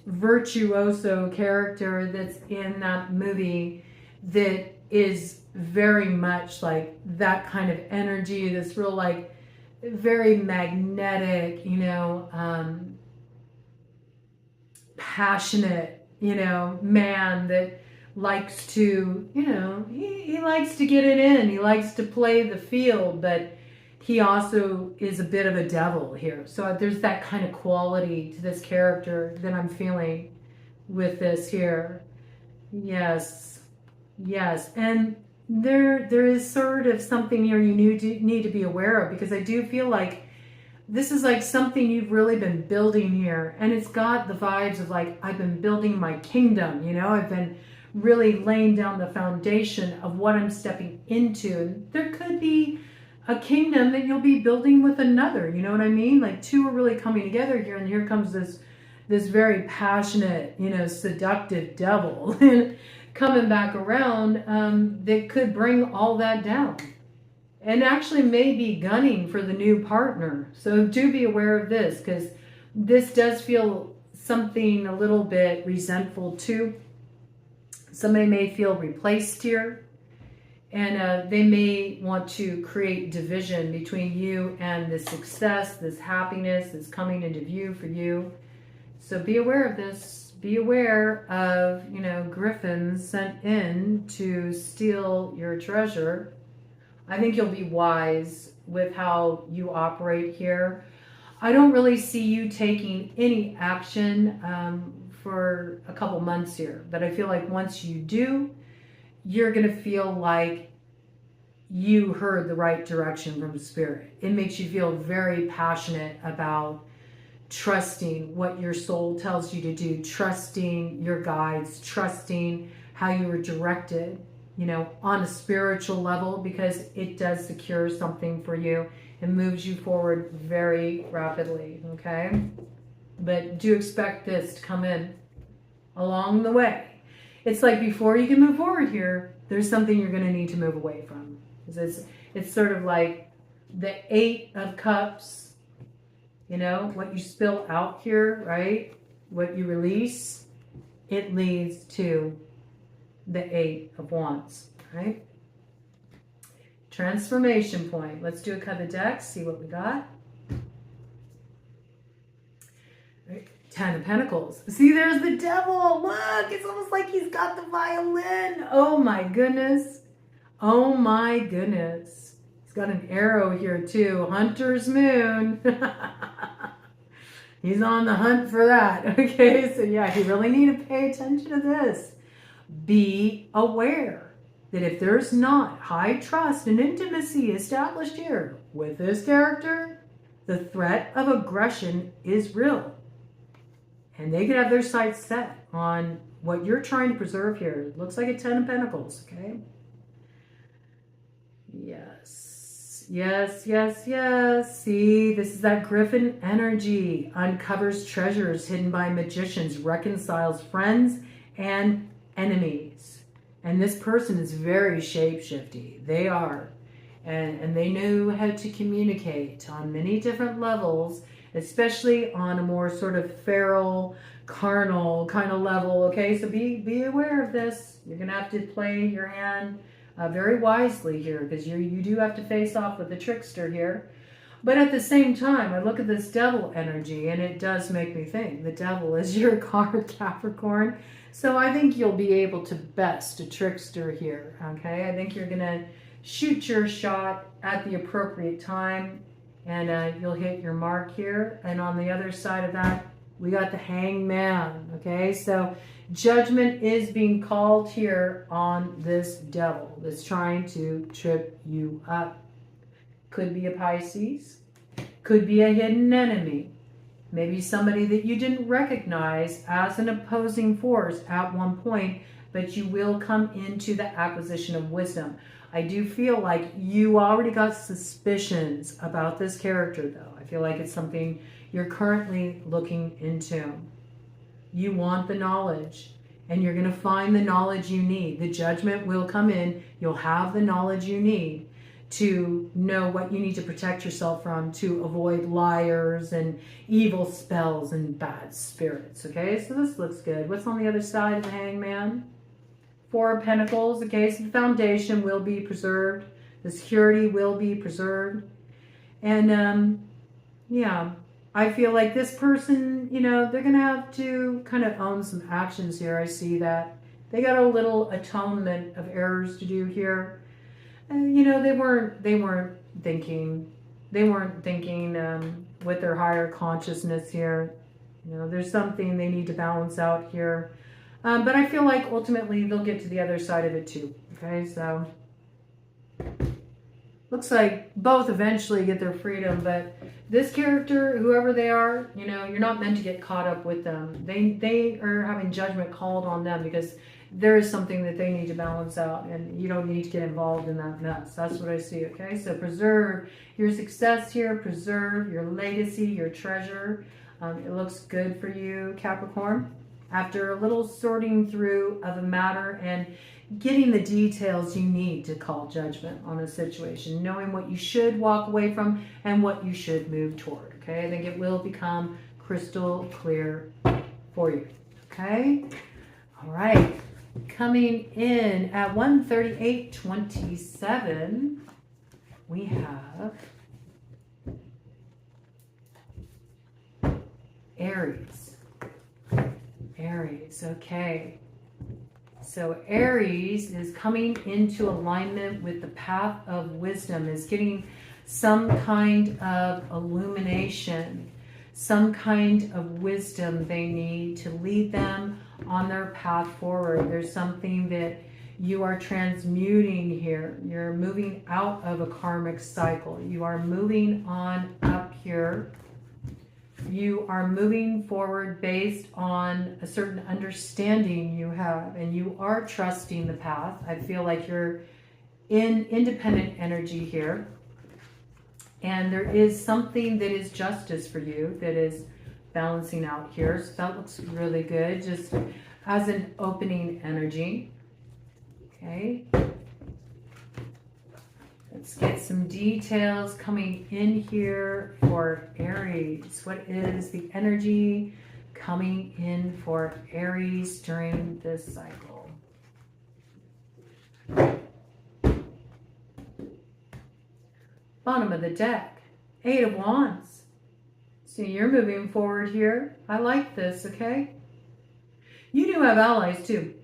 virtuoso character that's in that movie that is very much like that kind of energy, this real like very magnetic, you know, passionate, you know, man that likes to, you know, he likes to get it in, he likes to play the field, but he also is a bit of a devil here. So there's that kind of quality to this character that I'm feeling with this here. Yes. And there is sort of something here you need to be aware of, because I do feel like this is like something you've really been building here. And it's got the vibes of like, I've been building my kingdom, you know, I've been really laying down the foundation of what I'm stepping into. And there could be a kingdom that you'll be building with another, you know what I mean? Like two are really coming together here, and here comes this very passionate, you know, seductive devil coming back around that could bring all that down. And actually may be gunning for the new partner. So do be aware of this, because this does feel something a little bit resentful too. Somebody may feel replaced here. And they may want to create division between you and this success, this happiness that's coming into view for you. So be aware of this. Be aware of, you know, griffins sent in to steal your treasure. I think you'll be wise with how you operate here. I don't really see you taking any action for a couple months here. But I feel like once you do, you're going to feel like you heard the right direction from Spirit. It makes you feel very passionate about trusting what your soul tells you to do, trusting your guides, trusting how you were directed. you know, on a spiritual level, because it does secure something for you and moves you forward very rapidly, okay? But do expect this to come in along the way. It's like before you can move forward here, there's something you're going to need to move away from. It's sort of like the 8 of Cups, you know, what you spill out here, right? What you release, it leads to the 8 of Wands, right? Transformation point. Let's do a cut of the deck, see what we got. Right. 10 of Pentacles. See, there's the Devil. Look, it's almost like he's got the violin. Oh my goodness. Oh my goodness. He's got an arrow here too. Hunter's Moon. He's on the hunt for that. Okay, so yeah, you really need to pay attention to this. Be aware that if there's not high trust and intimacy established here with this character, the threat of aggression is real. And they could have their sights set on what you're trying to preserve here. It looks like a 10 of Pentacles, okay? Yes, yes, yes, yes. See, this is that Griffin energy. Uncovers treasures hidden by magicians, reconciles friends and enemies. And this person is very shape-shifty. They are. And they know how to communicate on many different levels, especially on a more sort of feral, carnal kind of level. Okay, so be aware of this. You're going to have to play your hand very wisely here, because you do have to face off with the trickster here. But at the same time, I look at this Devil energy, and it does make me think the Devil is your card, Capricorn. So I think you'll be able to best a trickster here, okay? I think you're going to shoot your shot at the appropriate time, and you'll hit your mark here. And on the other side of that, we got the Hangman, okay? So judgment is being called here on this Devil that's trying to trip you up. Could be a Pisces, could be a hidden enemy, maybe somebody that you didn't recognize as an opposing force at one point, but you will come into the acquisition of wisdom. I do feel like you already got suspicions about this character, though. I feel like it's something you're currently looking into. You want the knowledge, and you're going to find the knowledge you need. The judgment will come in. You'll have the knowledge you need to know what you need to protect yourself from, to avoid liars and evil spells and bad spirits. Okay, so this looks good. What's on the other side of the Hangman? 4 of Pentacles. Okay, so the foundation will be preserved. The security will be preserved. And yeah, I feel like this person, you know, they're going to have to kind of own some actions here. I see that. They got a little atonement of errors to do here. You know, they weren't thinking with their higher consciousness here. You know, there's something they need to balance out here. But I feel like ultimately they'll get to the other side of it too. Okay, so looks like both eventually get their freedom, but this character, whoever they are, you know, you're not meant to get caught up with them. They are having judgment called on them, because there is something that they need to balance out, and you don't need to get involved in that mess. That's what I see, okay? So preserve your success here, preserve your legacy, your treasure. It looks good for you, Capricorn. After a little sorting through of a matter and getting the details you need to call judgment on a situation, knowing what you should walk away from and what you should move toward, okay? I think it will become crystal clear for you, okay? All right. Coming in at 138.27, we have Aries. Aries, okay. So Aries is coming into alignment with the path of wisdom, is getting some kind of illumination, some kind of wisdom they need to lead them on their path forward. There's something that you are transmuting here. You're moving out of a karmic cycle. You are moving on up here You are moving forward based on a certain understanding you have, and you are trusting the path. I feel like you're in independent energy here. And there is something that is justice for you that is balancing out here. So that looks really good, just as an opening energy. Okay. Let's get some details coming in here for Aries. What is the energy coming in for Aries during this cycle? Bottom of the deck, 8 of Wands. So you're moving forward here. I like this, okay? You do have allies too.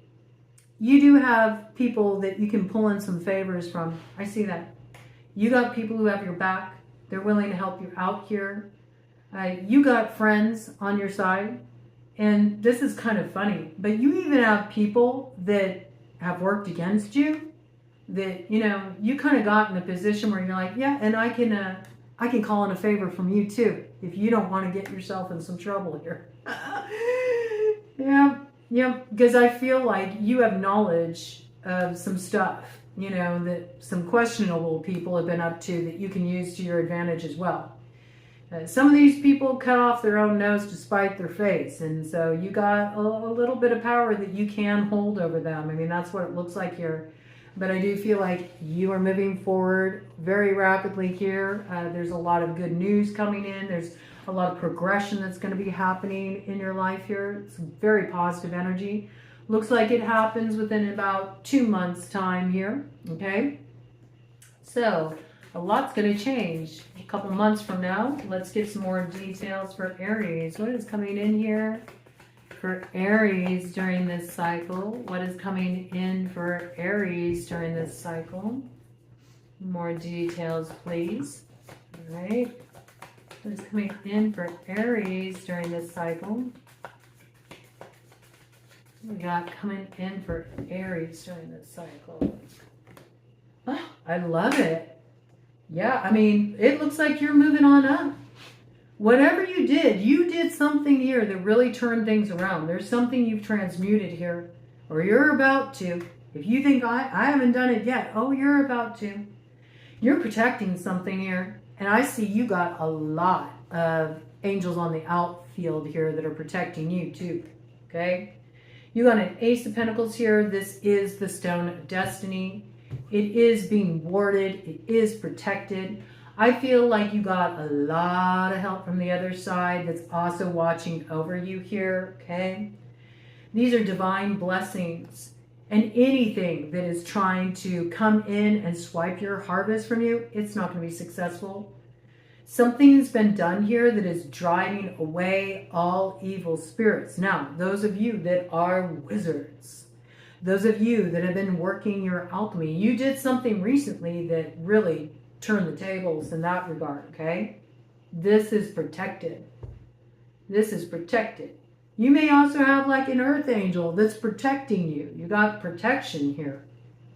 You do have people that you can pull in some favors from. I see that. You got people who have your back. They're willing to help you out here. You got friends on your side. And this is kind of funny, but you even have people that have worked against you that, you know, you kind of got in a position where you're like, yeah, and I can call in a favor from you too, if you don't want to get yourself in some trouble here. Yeah, because I feel like you have knowledge of some stuff, you know, that some questionable people have been up to that you can use to your advantage as well. Some of these people cut off their own nose to spite their face, and so you got a little bit of power that you can hold over them. I mean, that's what it looks like here. But I do feel like you are moving forward very rapidly here. There's a lot of good news coming in. There's a lot of progression that's going to be happening in your life here. It's very positive energy. Looks like it happens within about 2 months' time here. Okay? So a lot's going to change a couple months from now. Let's get some more details for Aries. What is coming in here for Aries during this cycle? What is coming in for Aries during this cycle? More details, please. All right. What is coming in for Aries during this cycle? We got coming in for Aries during this cycle. Oh, I love it. Yeah, I mean, it looks like you're moving on up. Whatever you did something here that really turned things around. There's something you've transmuted here, or you're about to. If you think I haven't done it yet, oh, you're about to. You're protecting something here, and I see you got a lot of angels on the outfield here that are protecting you too, okay? You got an Ace of Pentacles here. This is the Stone of Destiny. It is being warded. It is protected. I feel like you got a lot of help from the other side that's also watching over you here, okay? These are divine blessings. And anything that is trying to come in and swipe your harvest from you, it's not going to be successful. Something's been done here that is driving away all evil spirits. Now, those of you that are wizards, those of you that have been working your alchemy, you did something recently that really turned the tables in that regard, okay? This is protected. This is protected. You may also have like an earth angel that's protecting you. You got protection here,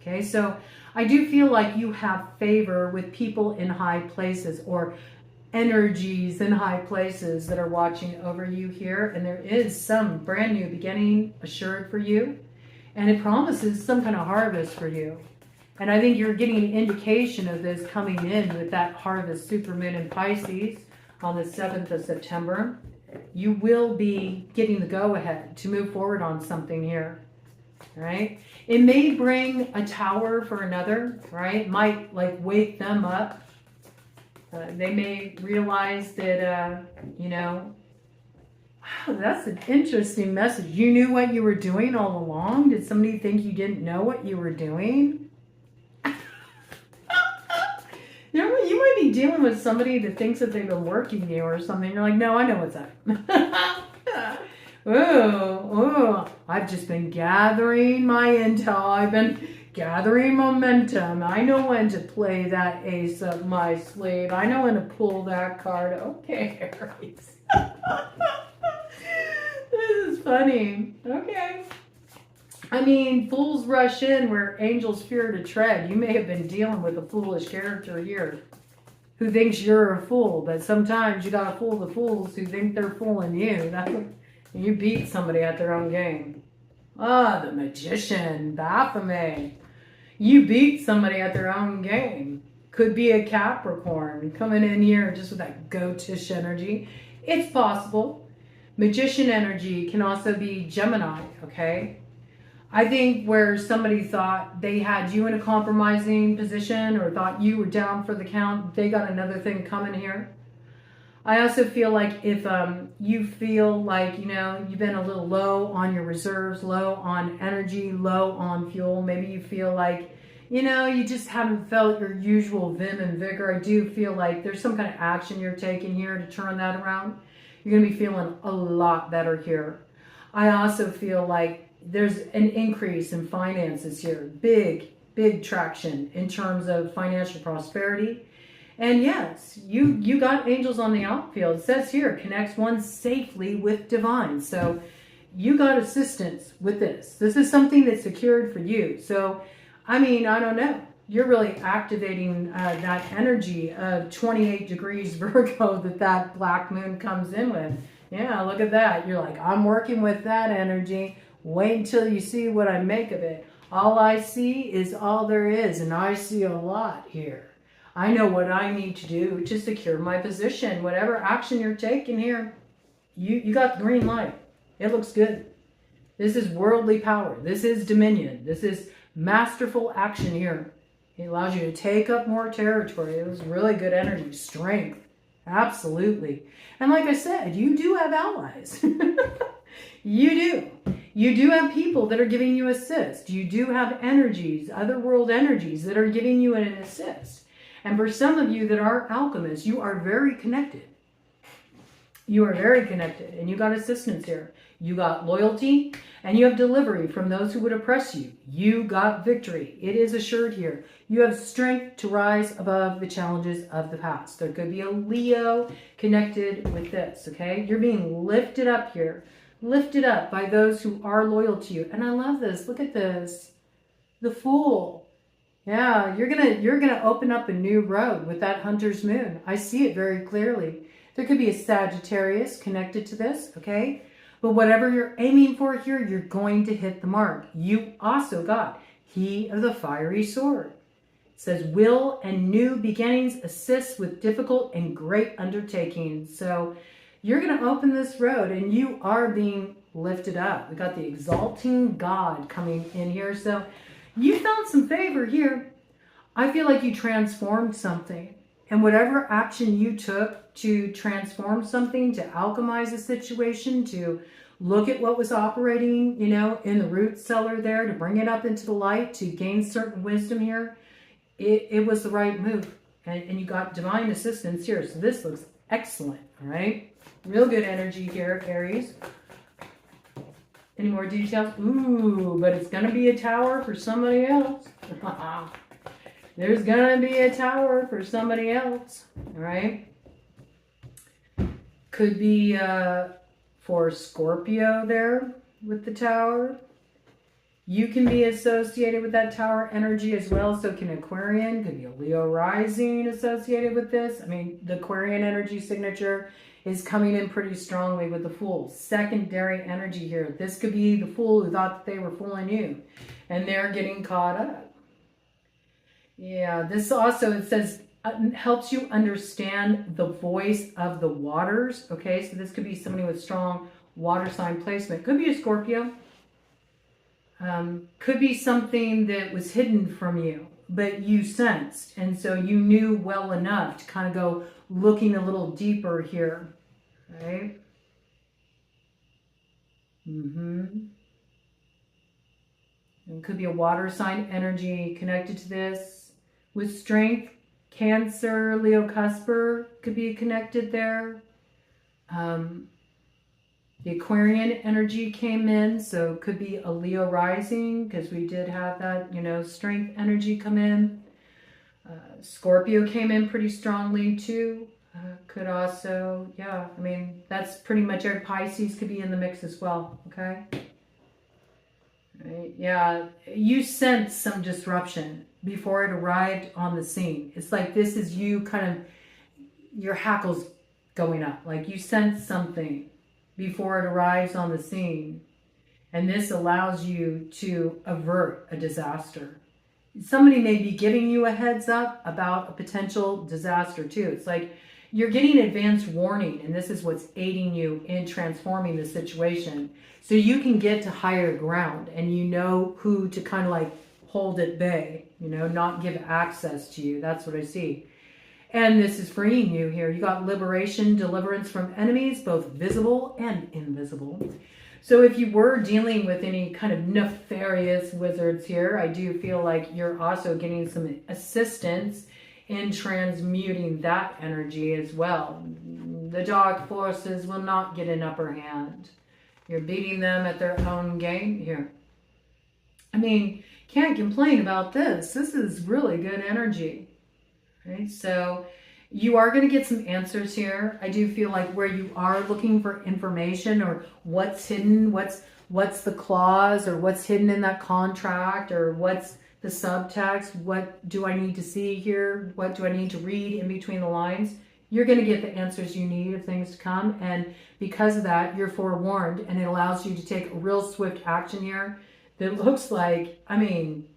okay? So I do feel like you have favor with people in high places or energies in high places that are watching over you here. And there is some brand new beginning assured for you. And it promises some kind of harvest for you. And I think you're getting an indication of this coming in with that harvest supermoon in Pisces on the 7th of September. You will be getting the go-ahead to move forward on something here, right? It may bring a tower for another, right? Might like wake them up. They may realize that, you know, wow, that's an interesting message. You knew what you were doing all along? Did somebody think you didn't know what you were doing? You might be dealing with somebody that thinks that they've been working you or something. You're like, no, I know what's up. Oh, I've just been gathering my intel. I've been gathering momentum. I know when to play that ace up my sleeve. I know when to pull that card. Okay, Aries. This is funny. Okay. I mean, fools rush in where angels fear to tread. You may have been dealing with a foolish character here. who thinks you're a fool. But sometimes you gotta fool the fools who think they're fooling you. You beat somebody at their own game. Ah, the Magician, Baphomet. You beat somebody at their own game. Could be a Capricorn coming in here just with that goatish energy. It's possible. Magician energy can also be Gemini, okay? I think where somebody thought they had you in a compromising position or thought you were down for the count, they got another thing coming here. I also feel like if you feel like, you know, you've been a little low on your reserves, low on energy, low on fuel, maybe you feel like, you know, you just haven't felt your usual vim and vigor. I do feel like there's some kind of action you're taking here to turn that around. You're going to be feeling a lot better here. I also feel like there's an increase in finances here. Big traction in terms of financial prosperity. And yes, you got angels on the outfield. It says here, connects one safely with divine. So you got assistance with this. This is something that's secured for you. So, I mean, I don't know. You're really activating that energy of 28 degrees Virgo that black moon comes in with. Yeah, look at that. You're like, I'm working with that energy. Wait until you see what I make of it. All I see is all there is, and I see a lot here. I know what I need to do to secure my position. Whatever action you're taking here, you got the green light. It looks good. This is worldly power. This is dominion. This is masterful action here. It allows you to take up more territory. It was really good energy. Strength. Absolutely. And like I said, you do have allies. You do. You do have people that are giving you assist. You do have energies, other world energies that are giving you an assist. And for some of you that are alchemists, you are very connected. You are very connected, and you got assistance here. You got loyalty, and you have delivery from those who would oppress you. You got victory. It is assured here. You have strength to rise above the challenges of the past. There could be a Leo connected with this, okay? You're being lifted up here. Lifted up by those who are loyal to you. And I love this. Look at this. The Fool. Yeah, you're gonna open up a new road with that Hunter's Moon. I see it very clearly. There could be a Sagittarius connected to this, okay? But whatever you're aiming for here, you're going to hit the mark. You also got He of the Fiery Sword. It says, will and new beginnings assist with difficult and great undertakings. So you're going to open this road and you are being lifted up. We got the exalting God coming in here. So you found some favor here. I feel like you transformed something. And whatever action you took to transform something, to alchemize a situation, to look at what was operating, you know, in the root cellar there, to bring it up into the light, to gain certain wisdom here, it was the right move. And you got divine assistance here. So this looks excellent, all right? Real good energy here, Aries. Any more details? Ooh, but it's going to be a tower for somebody else. There's going to be a tower for somebody else, all right? Could be for Scorpio there with the tower. You can be associated with that tower energy as well. So can Aquarian. Could be a Leo rising associated with this. I mean, the Aquarian energy signature is coming in pretty strongly with the Fool. Secondary energy here. This could be the Fool who thought that they were fooling you. And they're getting caught up. Yeah, this also, it says, helps you understand the voice of the waters. Okay, so this could be somebody with strong water sign placement. Could be a Scorpio. Could be something that was hidden from you, but you sensed. And so you knew well enough to kind of go looking a little deeper here. Right? It could be a water sign energy connected to this. With strength, Cancer, Leo Cusper could be connected there. The Aquarian energy came in, so it could be a Leo rising because we did have that, you know, strength energy come in. Scorpio came in pretty strongly too. Could also, yeah, I mean, that's pretty much every Pisces could be in the mix as well, okay? Right, yeah, you sense some disruption before it arrived on the scene. It's like this is you kind of your hackles going up, like you sense something before it arrives on the scene. And this allows you to avert a disaster. Somebody may be giving you a heads up about a potential disaster too. It's like you're getting advanced warning, and this is what's aiding you in transforming the situation. So you can get to higher ground, and you know who to kind of like hold at bay, you know, not give access to you. That's what I see. And this is freeing you here. You got liberation, deliverance from enemies, both visible and invisible. So if you were dealing with any kind of nefarious wizards here, I do feel like you're also getting some assistance in transmuting that energy as well. The dark forces will not get an upper hand. You're beating them at their own game here. I mean, can't complain about this. This is really good energy. Right? So you are going to get some answers here. I do feel like where you are looking for information or what's hidden, what's the clause or what's hidden in that contract or what's the subtext, what do I need to see here, what do I need to read in between the lines, you're going to get the answers you need of things to come. And because of that, you're forewarned, and it allows you to take a real swift action here that looks like, I mean,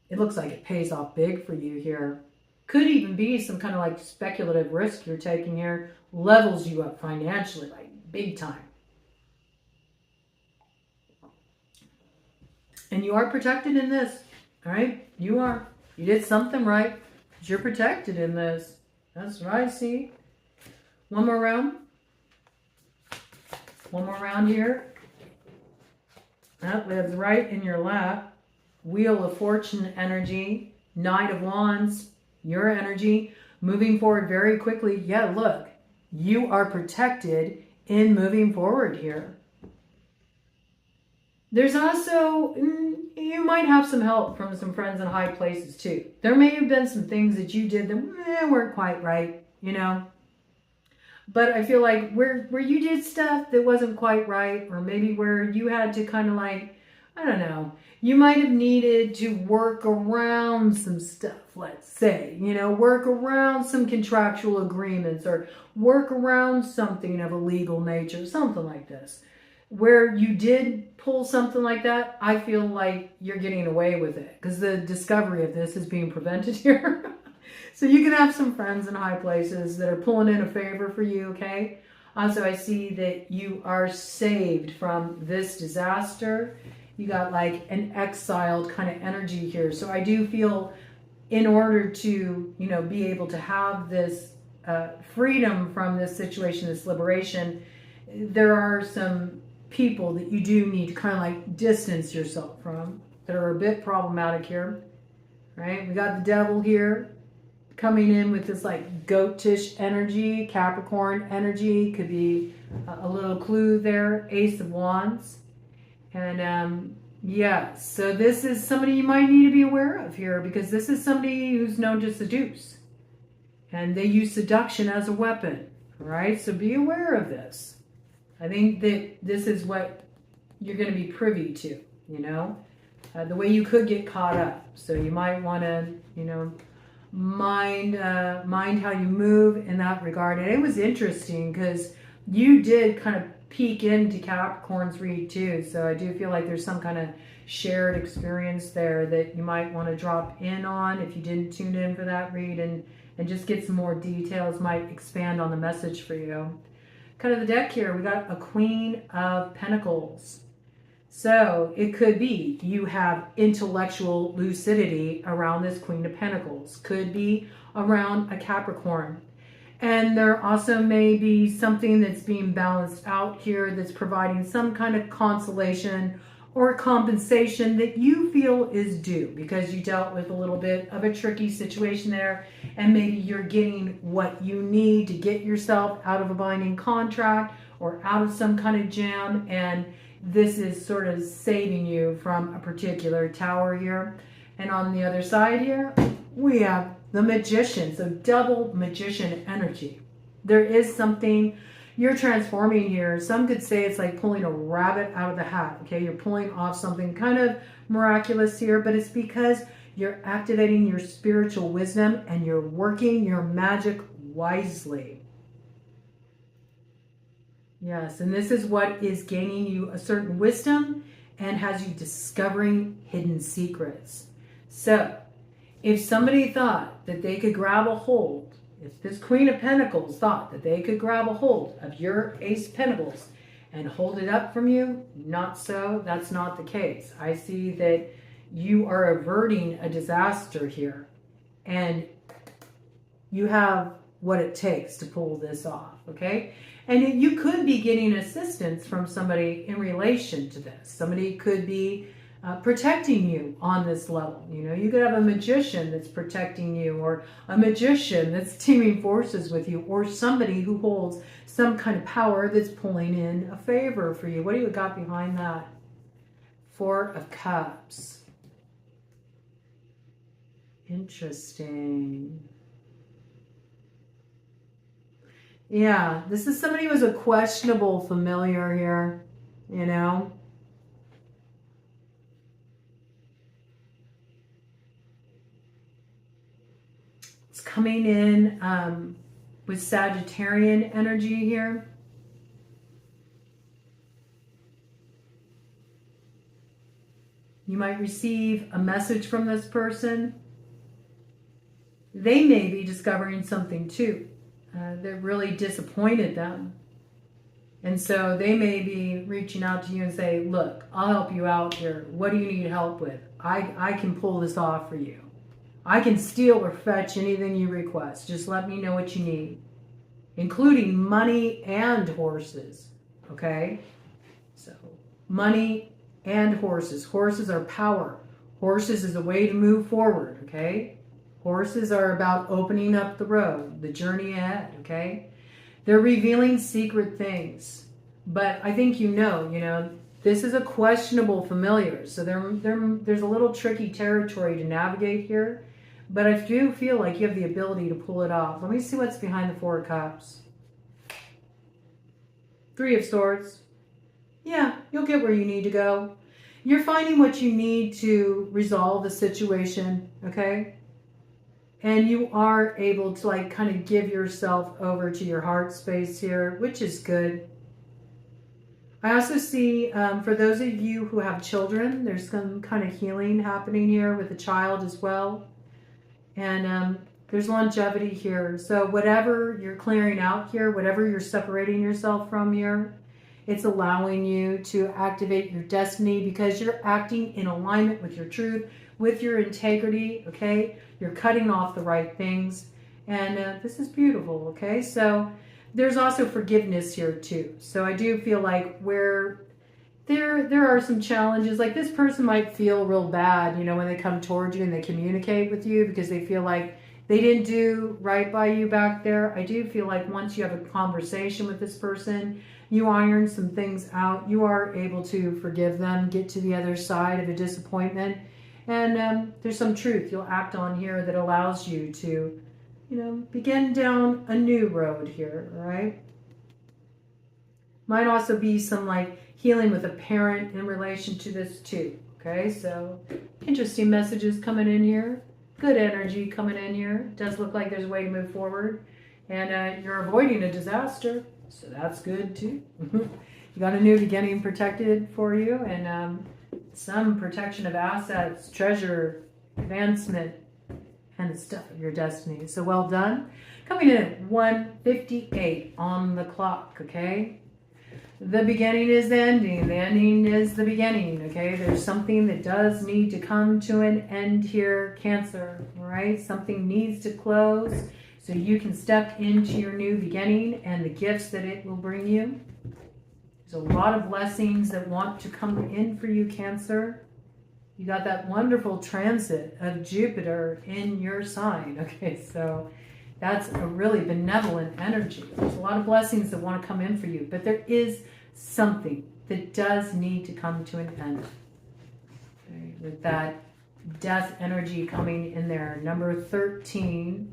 it looks like it pays off big for you here. Could even be some kind of like speculative risk you're taking here, levels you up financially, like big time. And you are protected in this, all right? You are. You did something right. You're protected in this. That's what I see. One more round. One more round here. That lives right in your lap. Wheel of Fortune energy. Knight of Wands. Your energy. Moving forward very quickly. Yeah, look. You are protected in moving forward here. There's also, you might have some help from some friends in high places too. There may have been some things that you did that weren't quite right, you know. But I feel like where you did stuff that wasn't quite right, or maybe where you had to kind of like, I don't know, you might have needed to work around some stuff, let's say, you know, work around some contractual agreements or work around something of a legal nature, something like this. Where you did pull something like that, I feel like you're getting away with it because the discovery of this is being prevented here. So you can have some friends in high places that are pulling in a favor for you, okay? Also, I see that you are saved from this disaster. You got like an exiled kind of energy here. So I do feel in order to, you know, be able to have this freedom from this situation, this liberation, there are some people that you do need to kind of like distance yourself from that are a bit problematic here, right? We got the devil here coming in with this like goatish energy, Capricorn energy, could be a little clue there, Ace of Wands. And yeah, so this is somebody you might need to be aware of here because this is somebody who's known to seduce and they use seduction as a weapon, right? So be aware of this. I think that this is what you're going to be privy to, you know, the way you could get caught up. So you might want to, you know, mind how you move in that regard. And it was interesting because you did kind of peek into Capricorn's read too. So I do feel like there's some kind of shared experience there that you might want to drop in on if you didn't tune in for that read and just get some more details, might expand on the message for you. Kind of the deck here, we got a Queen of Pentacles. So it could be you have intellectual lucidity around this Queen of Pentacles. Could be around a Capricorn. And there also may be something that's being balanced out here that's providing some kind of consolation or compensation that you feel is due because you dealt with a little bit of a tricky situation there and maybe you're getting what you need to get yourself out of a binding contract or out of some kind of jam, and this is sort of saving you from a particular tower here. And on the other side here, we have the Magician, so double Magician energy. There is something you're transforming here. Some could say it's like pulling a rabbit out of the hat, okay? You're pulling off something kind of miraculous here, but it's because you're activating your spiritual wisdom and you're working your magic wisely. Yes, and this is what is gaining you a certain wisdom and has you discovering hidden secrets. So, if somebody thought that they could grab a hold, if this Queen of Pentacles thought that they could grab a hold of your Ace of Pentacles and hold it up from you, not so. That's not the case. I see that you are averting a disaster here, and you have what it takes to pull this off, okay? And you could be getting assistance from somebody in relation to this. Somebody could be protecting you on this level. You know, you could have a magician that's protecting you, or a magician that's teaming forces with you, or somebody who holds some kind of power that's pulling in a favor for you. What do you got behind that? Four of Cups. Interesting. Yeah, this is somebody who is a questionable familiar here, you know. It's coming in with Sagittarian energy here. You might receive a message from this person. They may be discovering something too. That really disappointed them. And so they may be reaching out to you and say, look, I'll help you out here. What do you need help with? I can pull this off for you. I can steal or fetch anything you request. Just let me know what you need, including money and horses. Okay? So money and horses. Horses are power. Horses is a way to move forward. Okay? Horses are about opening up the road, the journey ahead, okay? They're revealing secret things. But I think you know, this is a questionable familiar. So there's a little tricky territory to navigate here. But I do feel like you have the ability to pull it off. Let me see what's behind the Four of Cups. Three of Swords. Yeah, you'll get where you need to go. You're finding what you need to resolve the situation, okay? And you are able to like kind of give yourself over to your heart space here, which is good. I also see for those of you who have children, there's some kind of healing happening here with a child as well. And there's longevity here. So whatever you're clearing out here, whatever you're separating yourself from here, it's allowing you to activate your destiny because you're acting in alignment with your truth, with your integrity, okay? You're cutting off the right things. And this is beautiful, okay? So there's also forgiveness here too. So I do feel like where there are some challenges, like this person might feel real bad, when they come towards you and they communicate with you because they feel like they didn't do right by you back there. I do feel like once you have a conversation with this person, you iron some things out, you are able to forgive them, get to the other side of a disappointment. And there's some truth you'll act on here that allows you to, begin down a new road here, all right? Might also be some like healing with a parent in relation to this too, okay? So interesting messages coming in here. Good energy coming in here. Does look like there's a way to move forward. And you're avoiding a disaster, so that's good too. You got a new beginning protected for you, and some protection of assets, treasure, advancement, and the stuff of your destiny. So well done. Coming in at 1:58 on the clock, okay? The beginning is the ending. The ending is the beginning, okay? There's something that does need to come to an end here, Cancer, all right? Something needs to close so you can step into your new beginning and the gifts that it will bring you. There's a lot of blessings that want to come in for you, Cancer. You got that wonderful transit of Jupiter in your sign, okay? So that's a really benevolent energy. There's a lot of blessings that want to come in for you, but there is something that does need to come to an end. Okay, with that death energy coming in there. Number 13,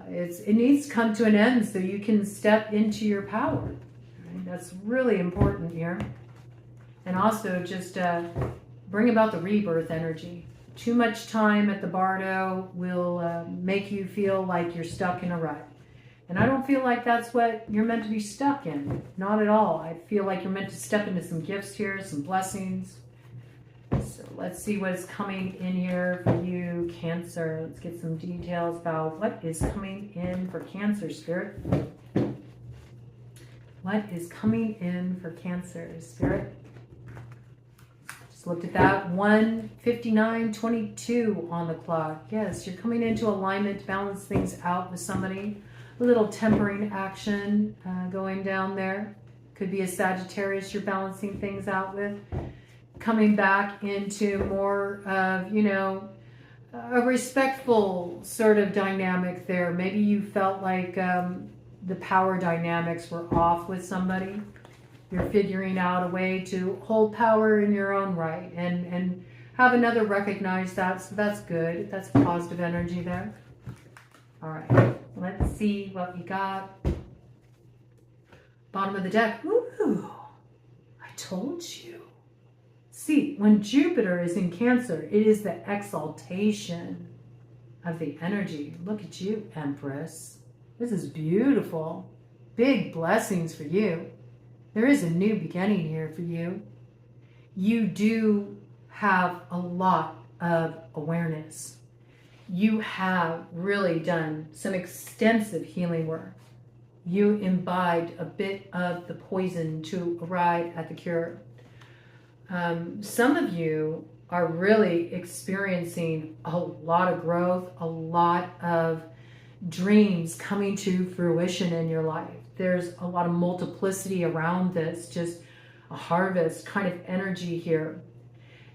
it needs to come to an end so you can step into your power. Okay, that's really important here. And also just bring about the rebirth energy. Too much time at the bardo will make you feel like you're stuck in a rut. And I don't feel like that's what you're meant to be stuck in. Not at all. I feel like you're meant to step into some gifts here, some blessings. So let's see what's coming in here for you, Cancer. Let's get some details about what is coming in for Cancer, Spirit. What is coming in for Cancer, Spirit? Just looked at that. 1:59:22 on the clock. Yes, you're coming into alignment to balance things out with somebody. A little tempering action going down there. Could be a Sagittarius you're balancing things out with. Coming back into more of, you know, a respectful sort of dynamic there. Maybe you felt like the power dynamics were off with somebody. You're figuring out a way to hold power in your own right and have another recognize that. So that's good. That's positive energy there. All right. Let's see what we got. Bottom of the deck. Ooh, I told you. See, when Jupiter is in Cancer, it is the exaltation of the energy. Look at you, Empress. This is beautiful. Big blessings for you. There is a new beginning here for you. You do have a lot of awareness. You have really done some extensive healing work. You imbibed a bit of the poison to arrive at the cure. Some of you are really experiencing a lot of growth, a lot of dreams coming to fruition in your life. There's a lot of multiplicity around this, just a harvest kind of energy here.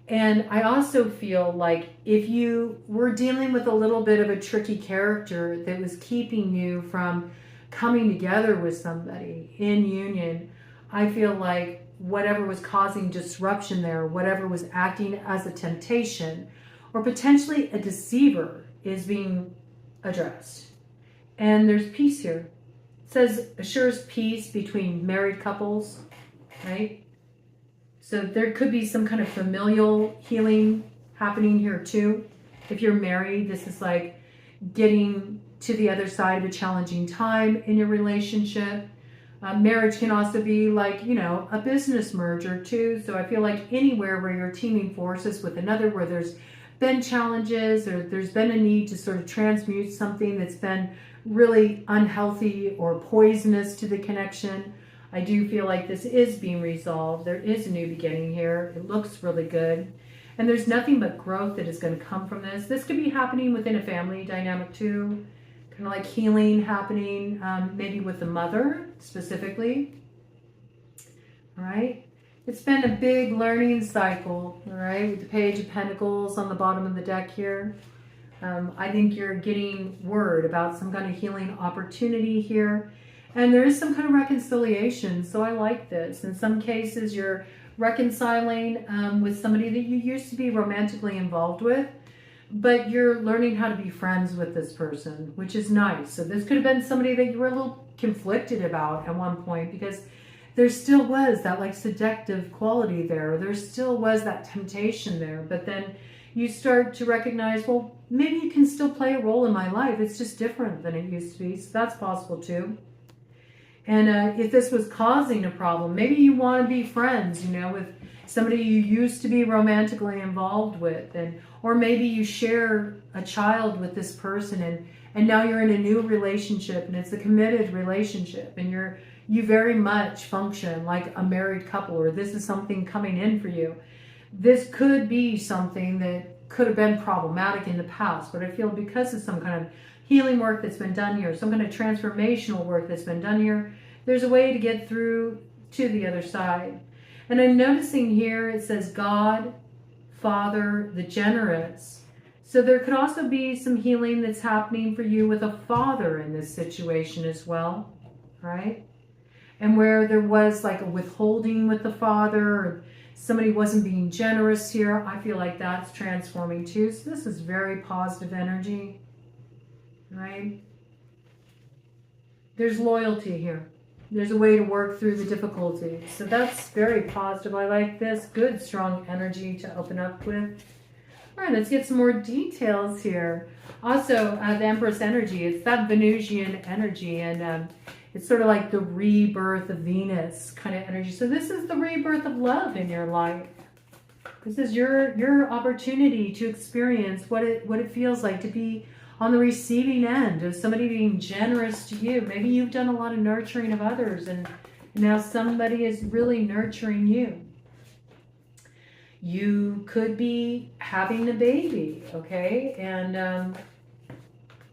And I also feel like if you were dealing with a little bit of a tricky character that was keeping you from coming together with somebody in union, I feel like whatever was causing disruption there, whatever was acting as a temptation or potentially a deceiver is being addressed. And there's peace here. It says assures peace between married couples, right? So there could be some kind of familial healing happening here too. If you're married, this is like getting to the other side of a challenging time in your relationship. Marriage can also be like, you know, a business merger too. So I feel like anywhere where you're teaming forces with another, where there's been challenges or there's been a need to sort of transmute something that's been really unhealthy or poisonous to the connection, I do feel like this is being resolved. There is a new beginning here. It looks really good. And there's nothing but growth that is going to come from this. This could be happening within a family dynamic too. Kind of like healing happening, maybe with the mother specifically. All right. It's been a big learning cycle, all right, with the Page of Pentacles on the bottom of the deck here. I think you're getting word about some kind of healing opportunity here. And there is some kind of reconciliation, so I like this. In some cases, you're reconciling with somebody that you used to be romantically involved with, but you're learning how to be friends with this person, which is nice. So this could have been somebody that you were a little conflicted about at one point, because there still was that like seductive quality there. There still was that temptation there, but then you start to recognize, well, maybe you can still play a role in my life. It's just different than it used to be, so that's possible too. And if this was causing a problem, maybe you want to be friends, you know, with somebody you used to be romantically involved with, and or maybe you share a child with this person, and now you're in a new relationship, and it's a committed relationship, and you very much function like a married couple, or this is something coming in for you. This could be something that could have been problematic in the past, but I feel because of some kind of healing work that's been done here, some kind of transformational work that's been done here, there's a way to get through to the other side. And I'm noticing here it says God, Father, the Generous. So there could also be some healing that's happening for you with a father in this situation as well, right? And where there was like a withholding with the father, or somebody wasn't being generous here, I feel like that's transforming too. So this is very positive energy. Right? There's loyalty here. There's a way to work through the difficulties. So that's very positive. I like this. Good, strong energy to open up with. All right, let's get some more details here. Also, the Empress energy, it's that Venusian energy, and it's sort of like the rebirth of Venus kind of energy. So this is the rebirth of love in your life. This is your opportunity to experience what it feels like to be on the receiving end of somebody being generous to you. Maybe you've done a lot of nurturing of others, and now somebody is really nurturing you. You could be having a baby, okay? And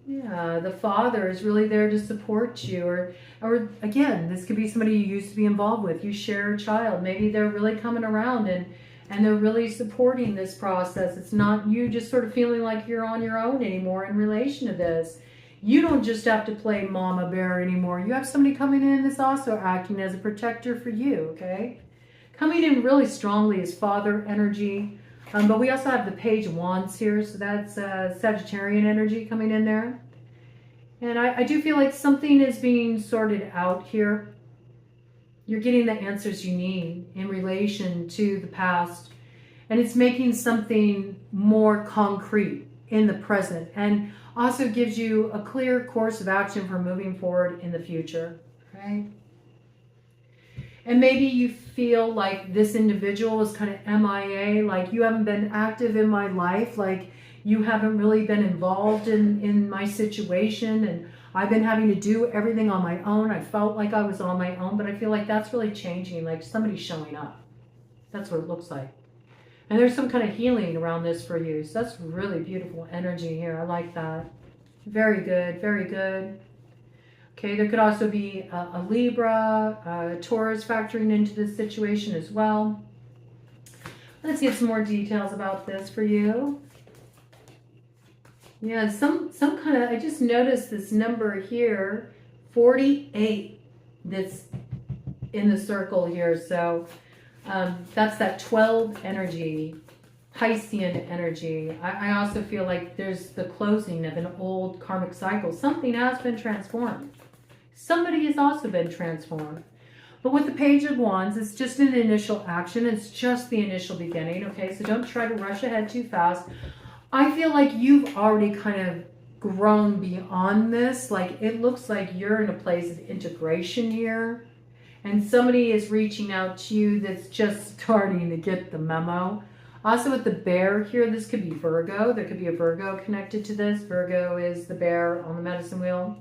yeah, the father is really there to support you. Or again, this could be somebody you used to be involved with. You share a child. Maybe they're really coming around and they're really supporting this process. It's not you just sort of feeling like you're on your own anymore in relation to this. You don't just have to play mama bear anymore. You have somebody coming in that's also acting as a protector for you, okay? Coming in really strongly is father energy. But we also have the Page of Wands here, so that's Sagittarian energy coming in there. And I do feel like something is being sorted out here. You're getting the answers you need in relation to the past. And it's making something more concrete in the present. And also gives you a clear course of action for moving forward in the future. Right? And maybe you feel like this individual is kind of MIA, like you haven't been active in my life, like you haven't really been involved in my situation, and I've been having to do everything on my own. I felt like I was on my own, but I feel like that's really changing, like somebody's showing up. That's what it looks like. And there's some kind of healing around this for you. So that's really beautiful energy here. I like that. Very good, very good. Okay, there could also be a Libra, Taurus factoring into this situation as well. Let's get some more details about this for you. Yeah, some kind of, I just noticed this number here, 48, that's in the circle here. So that's that 12 energy, Piscean energy. I also feel like there's the closing of an old karmic cycle. Something has been transformed. Somebody has also been transformed. But with the Page of Wands, it's just an initial action. It's just the initial beginning, okay? So don't try to rush ahead too fast. I feel like you've already kind of grown beyond this. Like it looks like you're in a place of integration here. And somebody is reaching out to you that's just starting to get the memo. Also with the bear here, this could be Virgo. There could be a Virgo connected to this. Virgo is the bear on the medicine wheel.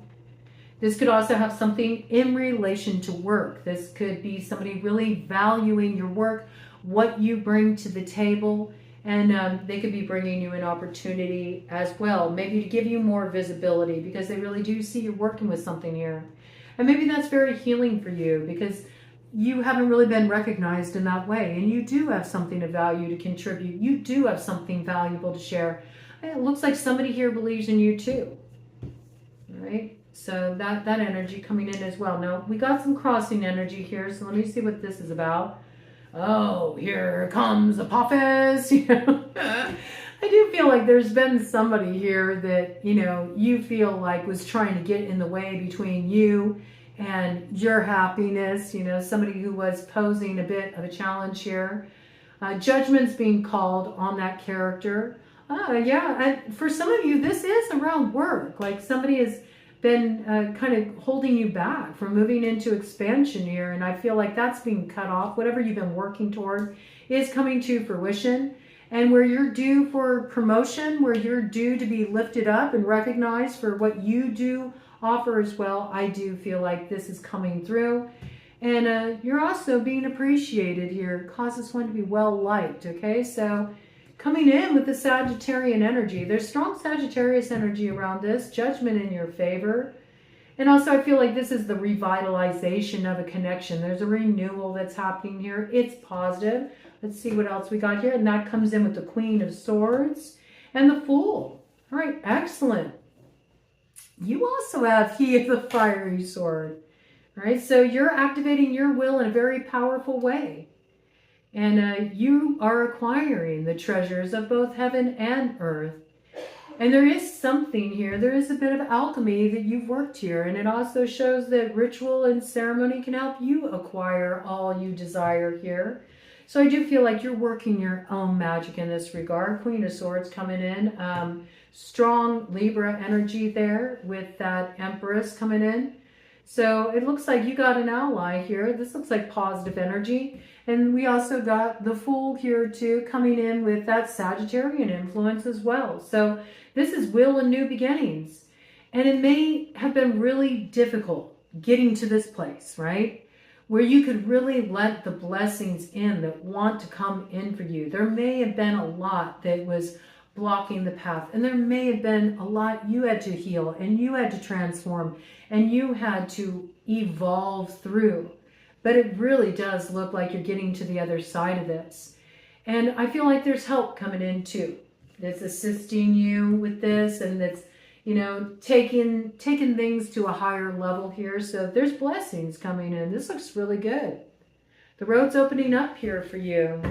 This could also have something in relation to work. This could be somebody really valuing your work, what you bring to the table, and they could be bringing you an opportunity as well, maybe to give you more visibility because they really do see you're working with something here. And maybe that's very healing for you because you haven't really been recognized in that way, and you do have something of value to contribute. You do have something valuable to share. And it looks like somebody here believes in you too. All right? So that energy coming in as well. Now, we got some crossing energy here, so let me see what this is about. Oh, here comes Apophis. You know? I do feel like there's been somebody here that, you know, you feel like was trying to get in the way between you and your happiness. You know, somebody who was posing a bit of a challenge here. Judgment's being called on that character. Yeah, and for some of you, this is around work. Like somebody has been kind of holding you back from moving into expansion here, and I feel like that's being cut off. Whatever you've been working toward is coming to fruition, and where you're due for promotion, where you're due to be lifted up and recognized for what you do offer as well, I do feel like this is coming through. And you're also being appreciated here. Causes one to be well liked, okay? So coming in with the Sagittarian energy. There's strong Sagittarius energy around this. Judgment in your favor. And also I feel like this is the revitalization of a connection. There's a renewal that's happening here. It's positive. Let's see what else we got here. And that comes in with the Queen of Swords and the Fool. All right, excellent. You also have He of the Fiery Sword. All right, so you're activating your will in a very powerful way. And you are acquiring the treasures of both heaven and earth. And there is something here. There is a bit of alchemy that you've worked here. And it also shows that ritual and ceremony can help you acquire all you desire here. So I do feel like you're working your own magic in this regard. Queen of Swords coming in. Strong Libra energy there with that Empress coming in. So it looks like you got an ally here. This looks like positive energy. And we also got the Fool here too, coming in with that Sagittarian influence as well. So this is will and new beginnings. And it may have been really difficult getting to this place, right? Where you could really let the blessings in that want to come in for you. There may have been a lot that was blocking the path, and there may have been a lot you had to heal and you had to transform and you had to evolve through. But it really does look like you're getting to the other side of this. And I feel like there's help coming in too, that's assisting you with this, and that's, you know, taking things to a higher level here. So there's blessings coming in. This looks really good. The road's opening up here for you.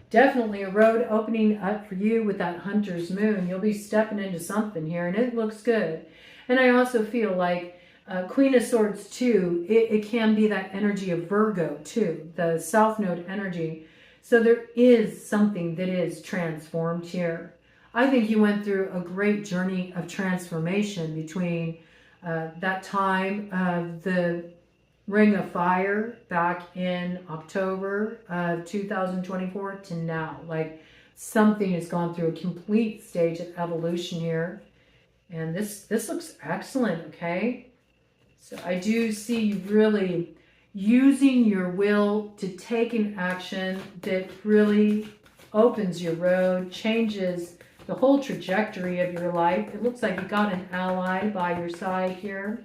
Definitely a road opening up for you with that Hunter's Moon. You'll be stepping into something here, and it looks good. And I also feel like Queen of Swords too, it can be that energy of Virgo too, the South Node energy. So there is something that is transformed here. I think you went through a great journey of transformation between that time of the Ring of Fire back in October of 2024 to now. Like something has gone through a complete stage of evolution here. And this looks excellent, okay? So I do see you really using your will to take an action that really opens your road, changes the whole trajectory of your life. It looks like you got an ally by your side here.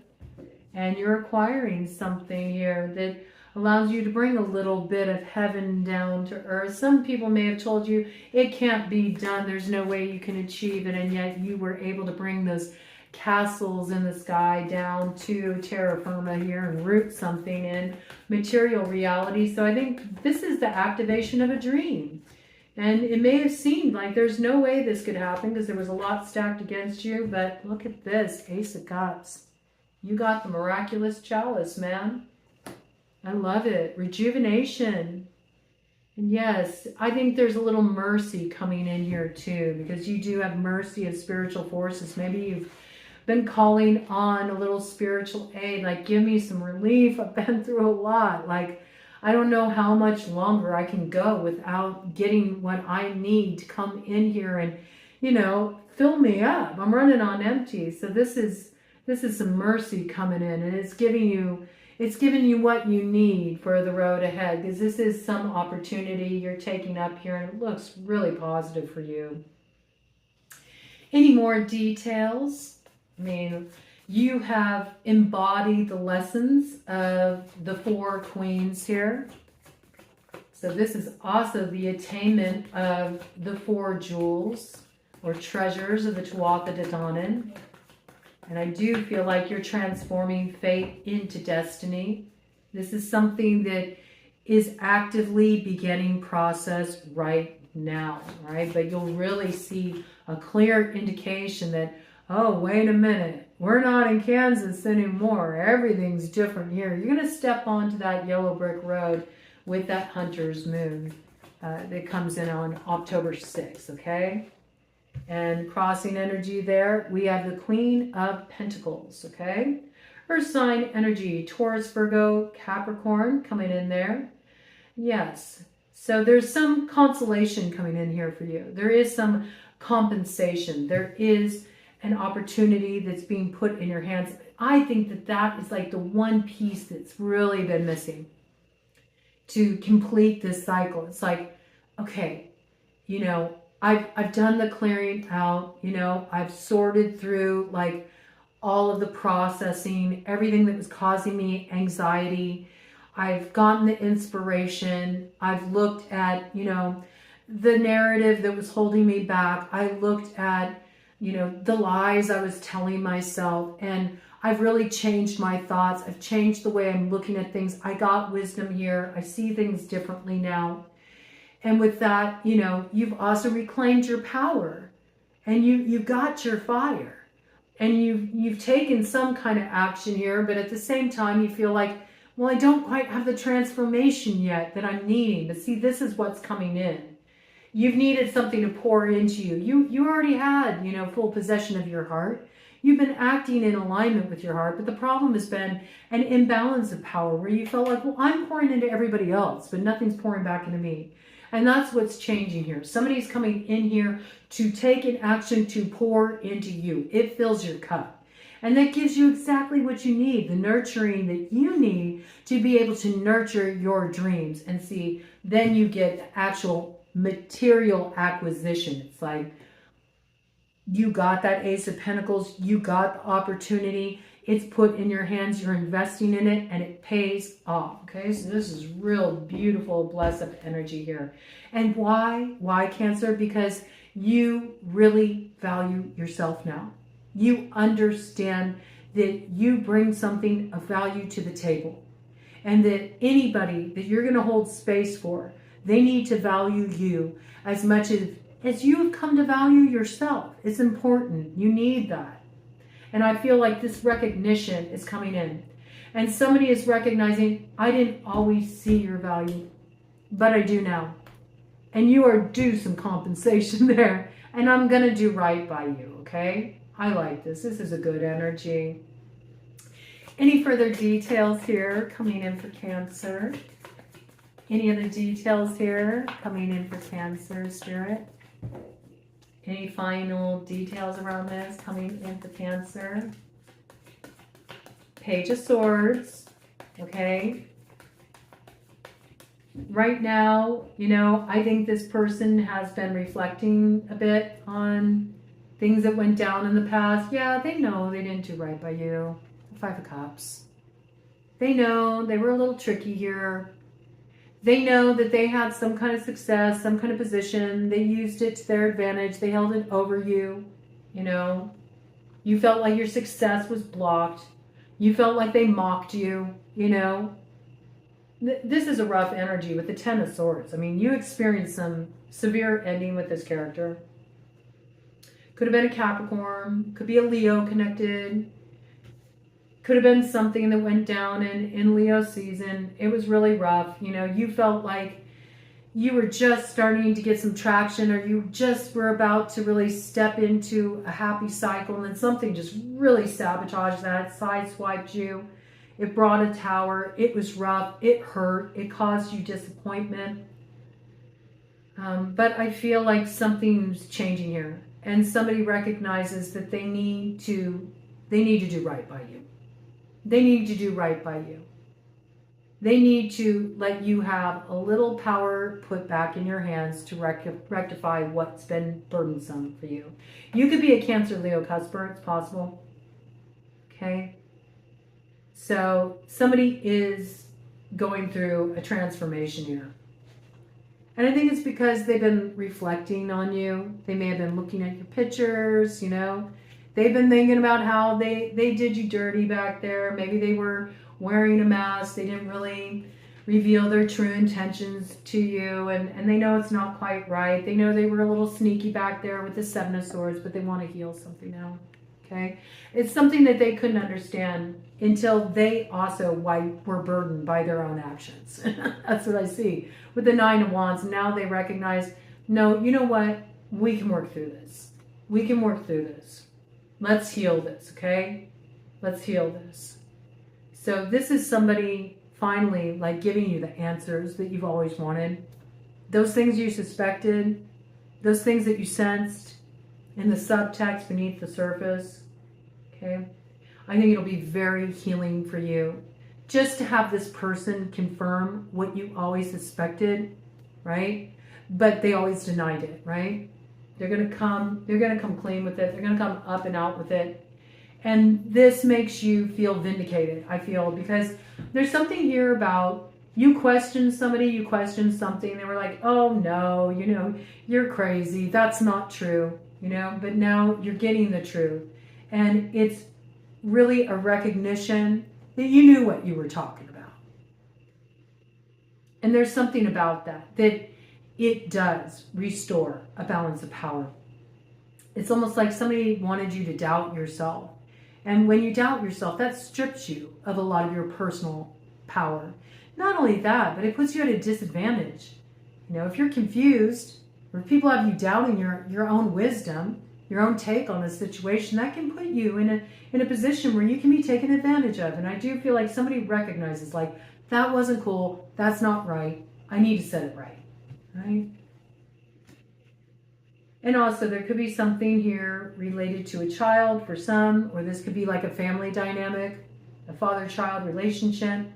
And you're acquiring something here that allows you to bring a little bit of heaven down to earth. Some people may have told you it can't be done. There's no way you can achieve it. And yet you were able to bring those castles in the sky down to terra firma here and root something in material reality. So I think this is the activation of a dream. And it may have seemed like there's no way this could happen because there was a lot stacked against you. But look at this, Ace of Cups. You got the miraculous chalice, man. I love it. Rejuvenation. And yes, I think there's a little mercy coming in here too, because you do have mercy of spiritual forces. Maybe you've been calling on a little spiritual aid, like give me some relief. I've been through a lot. Like, I don't know how much longer I can go without getting what I need to come in here and, you know, fill me up. I'm running on empty. So this is some mercy coming in, and it's giving you what you need for the road ahead, because this is some opportunity you're taking up here, and it looks really positive for you. Any more details? I mean, you have embodied the lessons of the 4 queens here. So this is also the attainment of the 4 jewels or treasures of the Tuatha De Danann. And I do feel like you're transforming fate into destiny. This is something that is actively beginning process right now, right? But you'll really see a clear indication that, oh, wait a minute, we're not in Kansas anymore. Everything's different here. You're going to step onto that yellow brick road with that Hunter's Moon that comes in on October 6th, okay? And crossing energy there, we have the Queen of Pentacles, okay? Earth sign energy, Taurus, Virgo, Capricorn coming in there. Yes, so there's some consolation coming in here for you. There is some compensation. There is an opportunity that's being put in your hands. I think that that is like the one piece that's really been missing to complete this cycle. It's like, okay, you know, I've done the clearing out, you know, I've sorted through like all of the processing, everything that was causing me anxiety. I've gotten the inspiration. I've looked at, you know, the narrative that was holding me back. I looked at, you know, the lies I was telling myself, and I've really changed my thoughts. I've changed the way I'm looking at things. I got wisdom here. I see things differently now. And with that, you know, you've also reclaimed your power, and you've got your fire, and you've taken some kind of action here, but at the same time you feel like, Well, I don't quite have the transformation yet that I'm needing. But see, this is what's coming in. You've needed something to pour into you. You already had, full possession of your heart. You've been acting in alignment with your heart, but the problem has been an imbalance of power where you felt like, well, I'm pouring into everybody else, but nothing's pouring back into me. And that's what's changing here. Somebody's coming in here to take an action to pour into you. It fills your cup. And that gives you exactly what you need, the nurturing that you need to be able to nurture your dreams. And see, then you get actual material acquisition. It's like, you got that Ace of Pentacles, you got the opportunity, it's put in your hands, you're investing in it, and it pays off. Okay, so this is real beautiful, blessed energy here. And why? Why, Cancer? Because you really value yourself now. You understand that you bring something of value to the table, and that anybody that you're going to hold space for, they need to value you as much as you have come to value yourself. It's important. You need that. And I feel like this recognition is coming in. And somebody is recognizing, I didn't always see your value, but I do now. And you are due some compensation there. And I'm going to do right by you, okay? I like this. This is a good energy. Any further details here coming in for Cancer? Any other details here coming in for Cancer, Spirit? Any final details around this coming in for Cancer? Page of Swords, okay? Right now, I think this person has been reflecting a bit on things that went down in the past. Yeah, they know they didn't do right by you. Five of Cups. They know they were a little tricky here. They know that they had some kind of success, some kind of position. They used it to their advantage. They held it over you. You felt like your success was blocked. You felt like they mocked you. This is a rough energy with the Ten of Swords. I mean, you experienced some severe ending with this character. Could have been a Capricorn. Could be a Leo connected. Could have been something that went down in Leo season. It was really rough. You felt like you were just starting to get some traction, or you just were about to really step into a happy cycle, and then something just really sabotaged that, sideswiped you. It brought a tower. It was rough. It hurt. It caused you disappointment. But I feel like something's changing here, and somebody recognizes that they need to do right by you. They need to do right by you. They need to let you have a little power put back in your hands to rectify what's been burdensome for you. You could be a Cancer, Leo, cusper. It's possible. Okay? So somebody is going through a transformation here. And I think it's because they've been reflecting on you. They may have been looking at your pictures, They've been thinking about how they did you dirty back there. Maybe they were wearing a mask. They didn't really reveal their true intentions to you. And they know it's not quite right. They know they were a little sneaky back there with the Seven of Swords, but they want to heal something now. Okay? It's something that they couldn't understand until they also were burdened by their own actions. That's what I see with the Nine of Wands. Now they recognize, no, you know what? We can work through this. We can work through this. Let's heal this, okay? Let's heal this. So this is somebody finally giving you the answers that you've always wanted. Those things you suspected, those things that you sensed in the subtext beneath the surface, okay? I think it'll be very healing for you. Just to have this person confirm what you always suspected, right? But they always denied it, right? They're going to come clean with it. They're going to come up and out with it. And this makes you feel vindicated, I feel, because there's something here about you questioned somebody, you questioned something. They were like, oh no, you're crazy. That's not true, but now you're getting the truth. And it's really a recognition that you knew what you were talking about. And there's something about that it does restore a balance of power. It's almost like somebody wanted you to doubt yourself. And when you doubt yourself, that strips you of a lot of your personal power. Not only that, but it puts you at a disadvantage. You know, if you're confused, or if people have you doubting your own wisdom, your own take on the situation, that can put you in a position where you can be taken advantage of. And I do feel like somebody recognizes, like, that wasn't cool, that's not right, I need to set it right, right? And also there could be something here related to a child for some, or this could be like a family dynamic, a father-child relationship.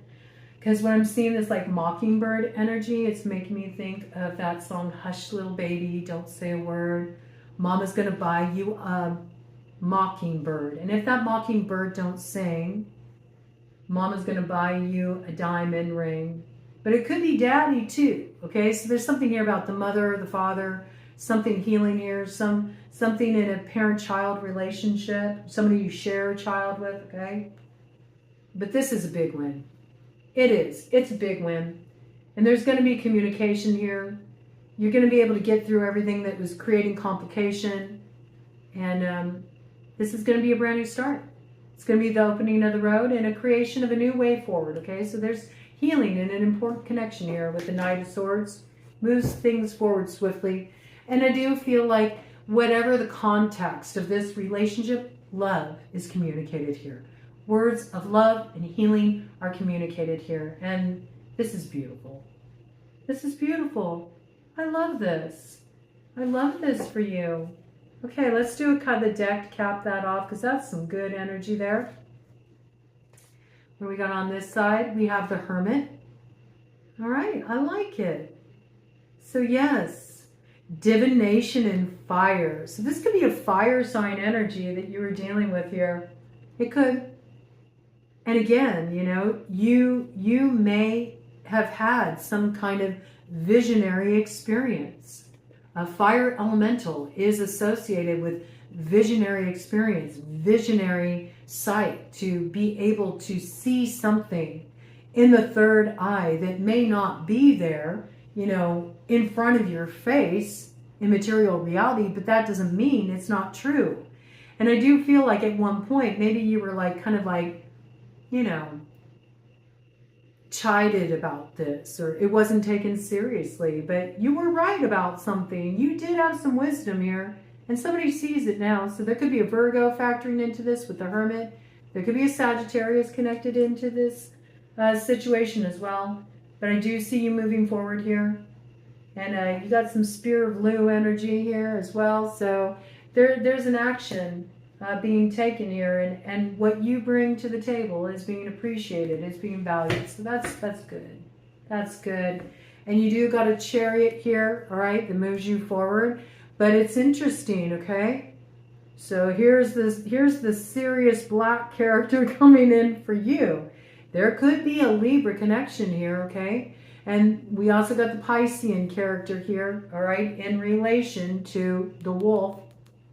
Because when I'm seeing this like mockingbird energy, it's making me think of that song, Hush Little Baby, Don't Say a Word. Mama's gonna buy you a mockingbird. And if that mockingbird don't sing, Mama's gonna buy you a diamond ring. But it could be daddy too, okay? So there's something here about the mother, the father, something healing here, something in a parent-child relationship, somebody you share a child with, okay? But this is a big win. It is. It's a big win. And there's going to be communication here. You're going to be able to get through everything that was creating complication. And this is going to be a brand new start. It's going to be the opening of the road and a creation of a new way forward, okay? So there's healing and an important connection here with the Knight of Swords. Moves things forward swiftly. And I do feel like whatever the context of this relationship, love is communicated here. Words of love and healing are communicated here. And this is beautiful. This is beautiful. I love this. I love this for you. Okay, let's do a cut of the deck to cap that off, because that's some good energy there. What we got on this side? We have the Hermit. All right, I like it. So yes, divination and fire. So this could be a fire sign energy that you were dealing with here. It could. And again, you know, you may have had some kind of visionary experience. A fire elemental is associated with visionary experience, visionary sight, to be able to see something in the third eye that may not be there, you know, in front of your face in material reality, but that doesn't mean it's not true. And I do feel like at one point, maybe you were like, kind of like, you know, chided about this, or it wasn't taken seriously, but you were right about something. You did have some wisdom here, and somebody sees it now. So there could be a Virgo factoring into this with the Hermit. There could be a Sagittarius connected into this situation as well. But I do see you moving forward here. And you got some Spear of Lu energy here as well. So there's an action being taken here, and what you bring to the table is being appreciated, is being valued. So that's good. That's good. And you do got a Chariot here, all right, that moves you forward. But it's interesting, okay? So here's the serious black character coming in for you. There could be a Libra connection here, okay? And we also got the Piscean character here, all right, in relation to the wolf,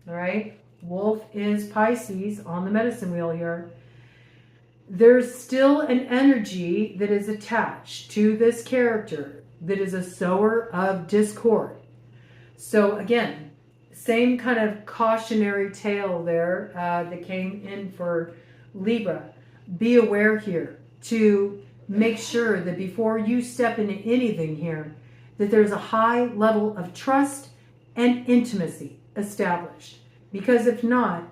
all right? Wolf is Pisces on the medicine wheel here. There's still an energy that is attached to this character that is a sower of discord. So again, same kind of cautionary tale there that came in for Libra. Be aware here to make sure that before you step into anything here, that there's a high level of trust and intimacy established. Because if not,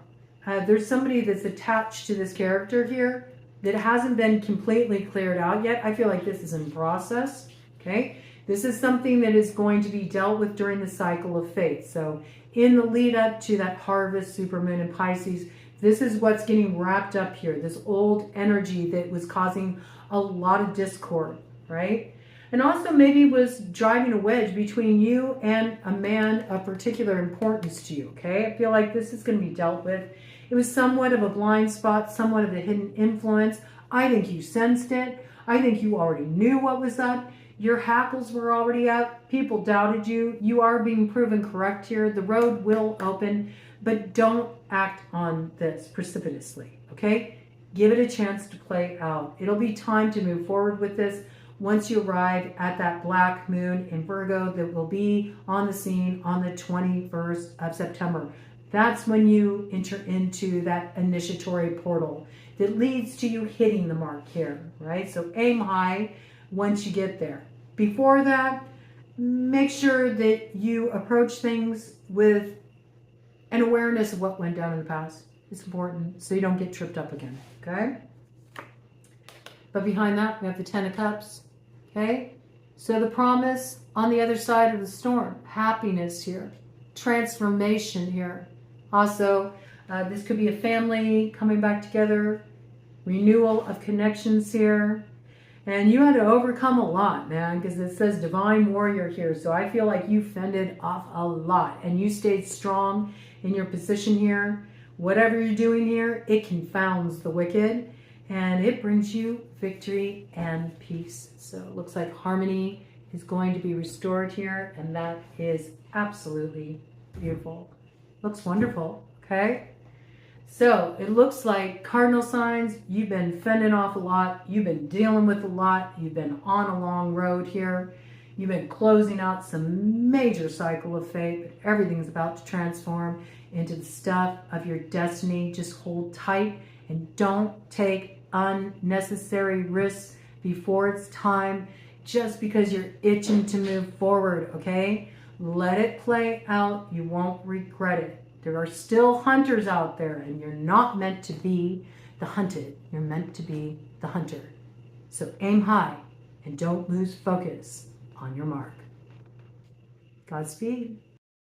there's somebody that's attached to this character here that hasn't been completely cleared out yet. I feel like this is in process, okay? This is something that is going to be dealt with during the cycle of faith. So in the lead up to that harvest, supermoon in Pisces, this is what's getting wrapped up here, this old energy that was causing a lot of discord, right? And also maybe was driving a wedge between you and a man of particular importance to you, okay? I feel like this is going to be dealt with. It was somewhat of a blind spot, somewhat of a hidden influence. I think you sensed it. I think you already knew what was up. Your hackles were already up. People doubted you. You are being proven correct here. The road will open, but don't act on this precipitously, okay? Give it a chance to play out. It'll be time to move forward with this once you arrive at that black moon in Virgo that will be on the scene on the 21st of September. That's when you enter into that initiatory portal that leads to you hitting the mark here, right? So aim high once you get there. Before that, make sure that you approach things with an awareness of what went down in the past. It's important so you don't get tripped up again, okay? But behind that, we have the Ten of Cups, okay? So the promise on the other side of the storm, happiness here, transformation here. Also, this could be a family coming back together, renewal of connections here. And you had to overcome a lot, man, because it says divine warrior here. So I feel like you fended off a lot and you stayed strong in your position here. Whatever you're doing here, it confounds the wicked and it brings you victory and peace. So it looks like harmony is going to be restored here, and that is absolutely beautiful. Looks wonderful, okay? So it looks like cardinal signs, you've been fending off a lot, you've been dealing with a lot, you've been on a long road here, you've been closing out some major cycle of fate, but everything's about to transform into the stuff of your destiny. Just hold tight and don't take unnecessary risks before it's time just because you're itching to move forward, okay? Let it play out. You won't regret it. There are still hunters out there, and you're not meant to be the hunted. You're meant to be the hunter. So aim high and don't lose focus on your mark. Godspeed.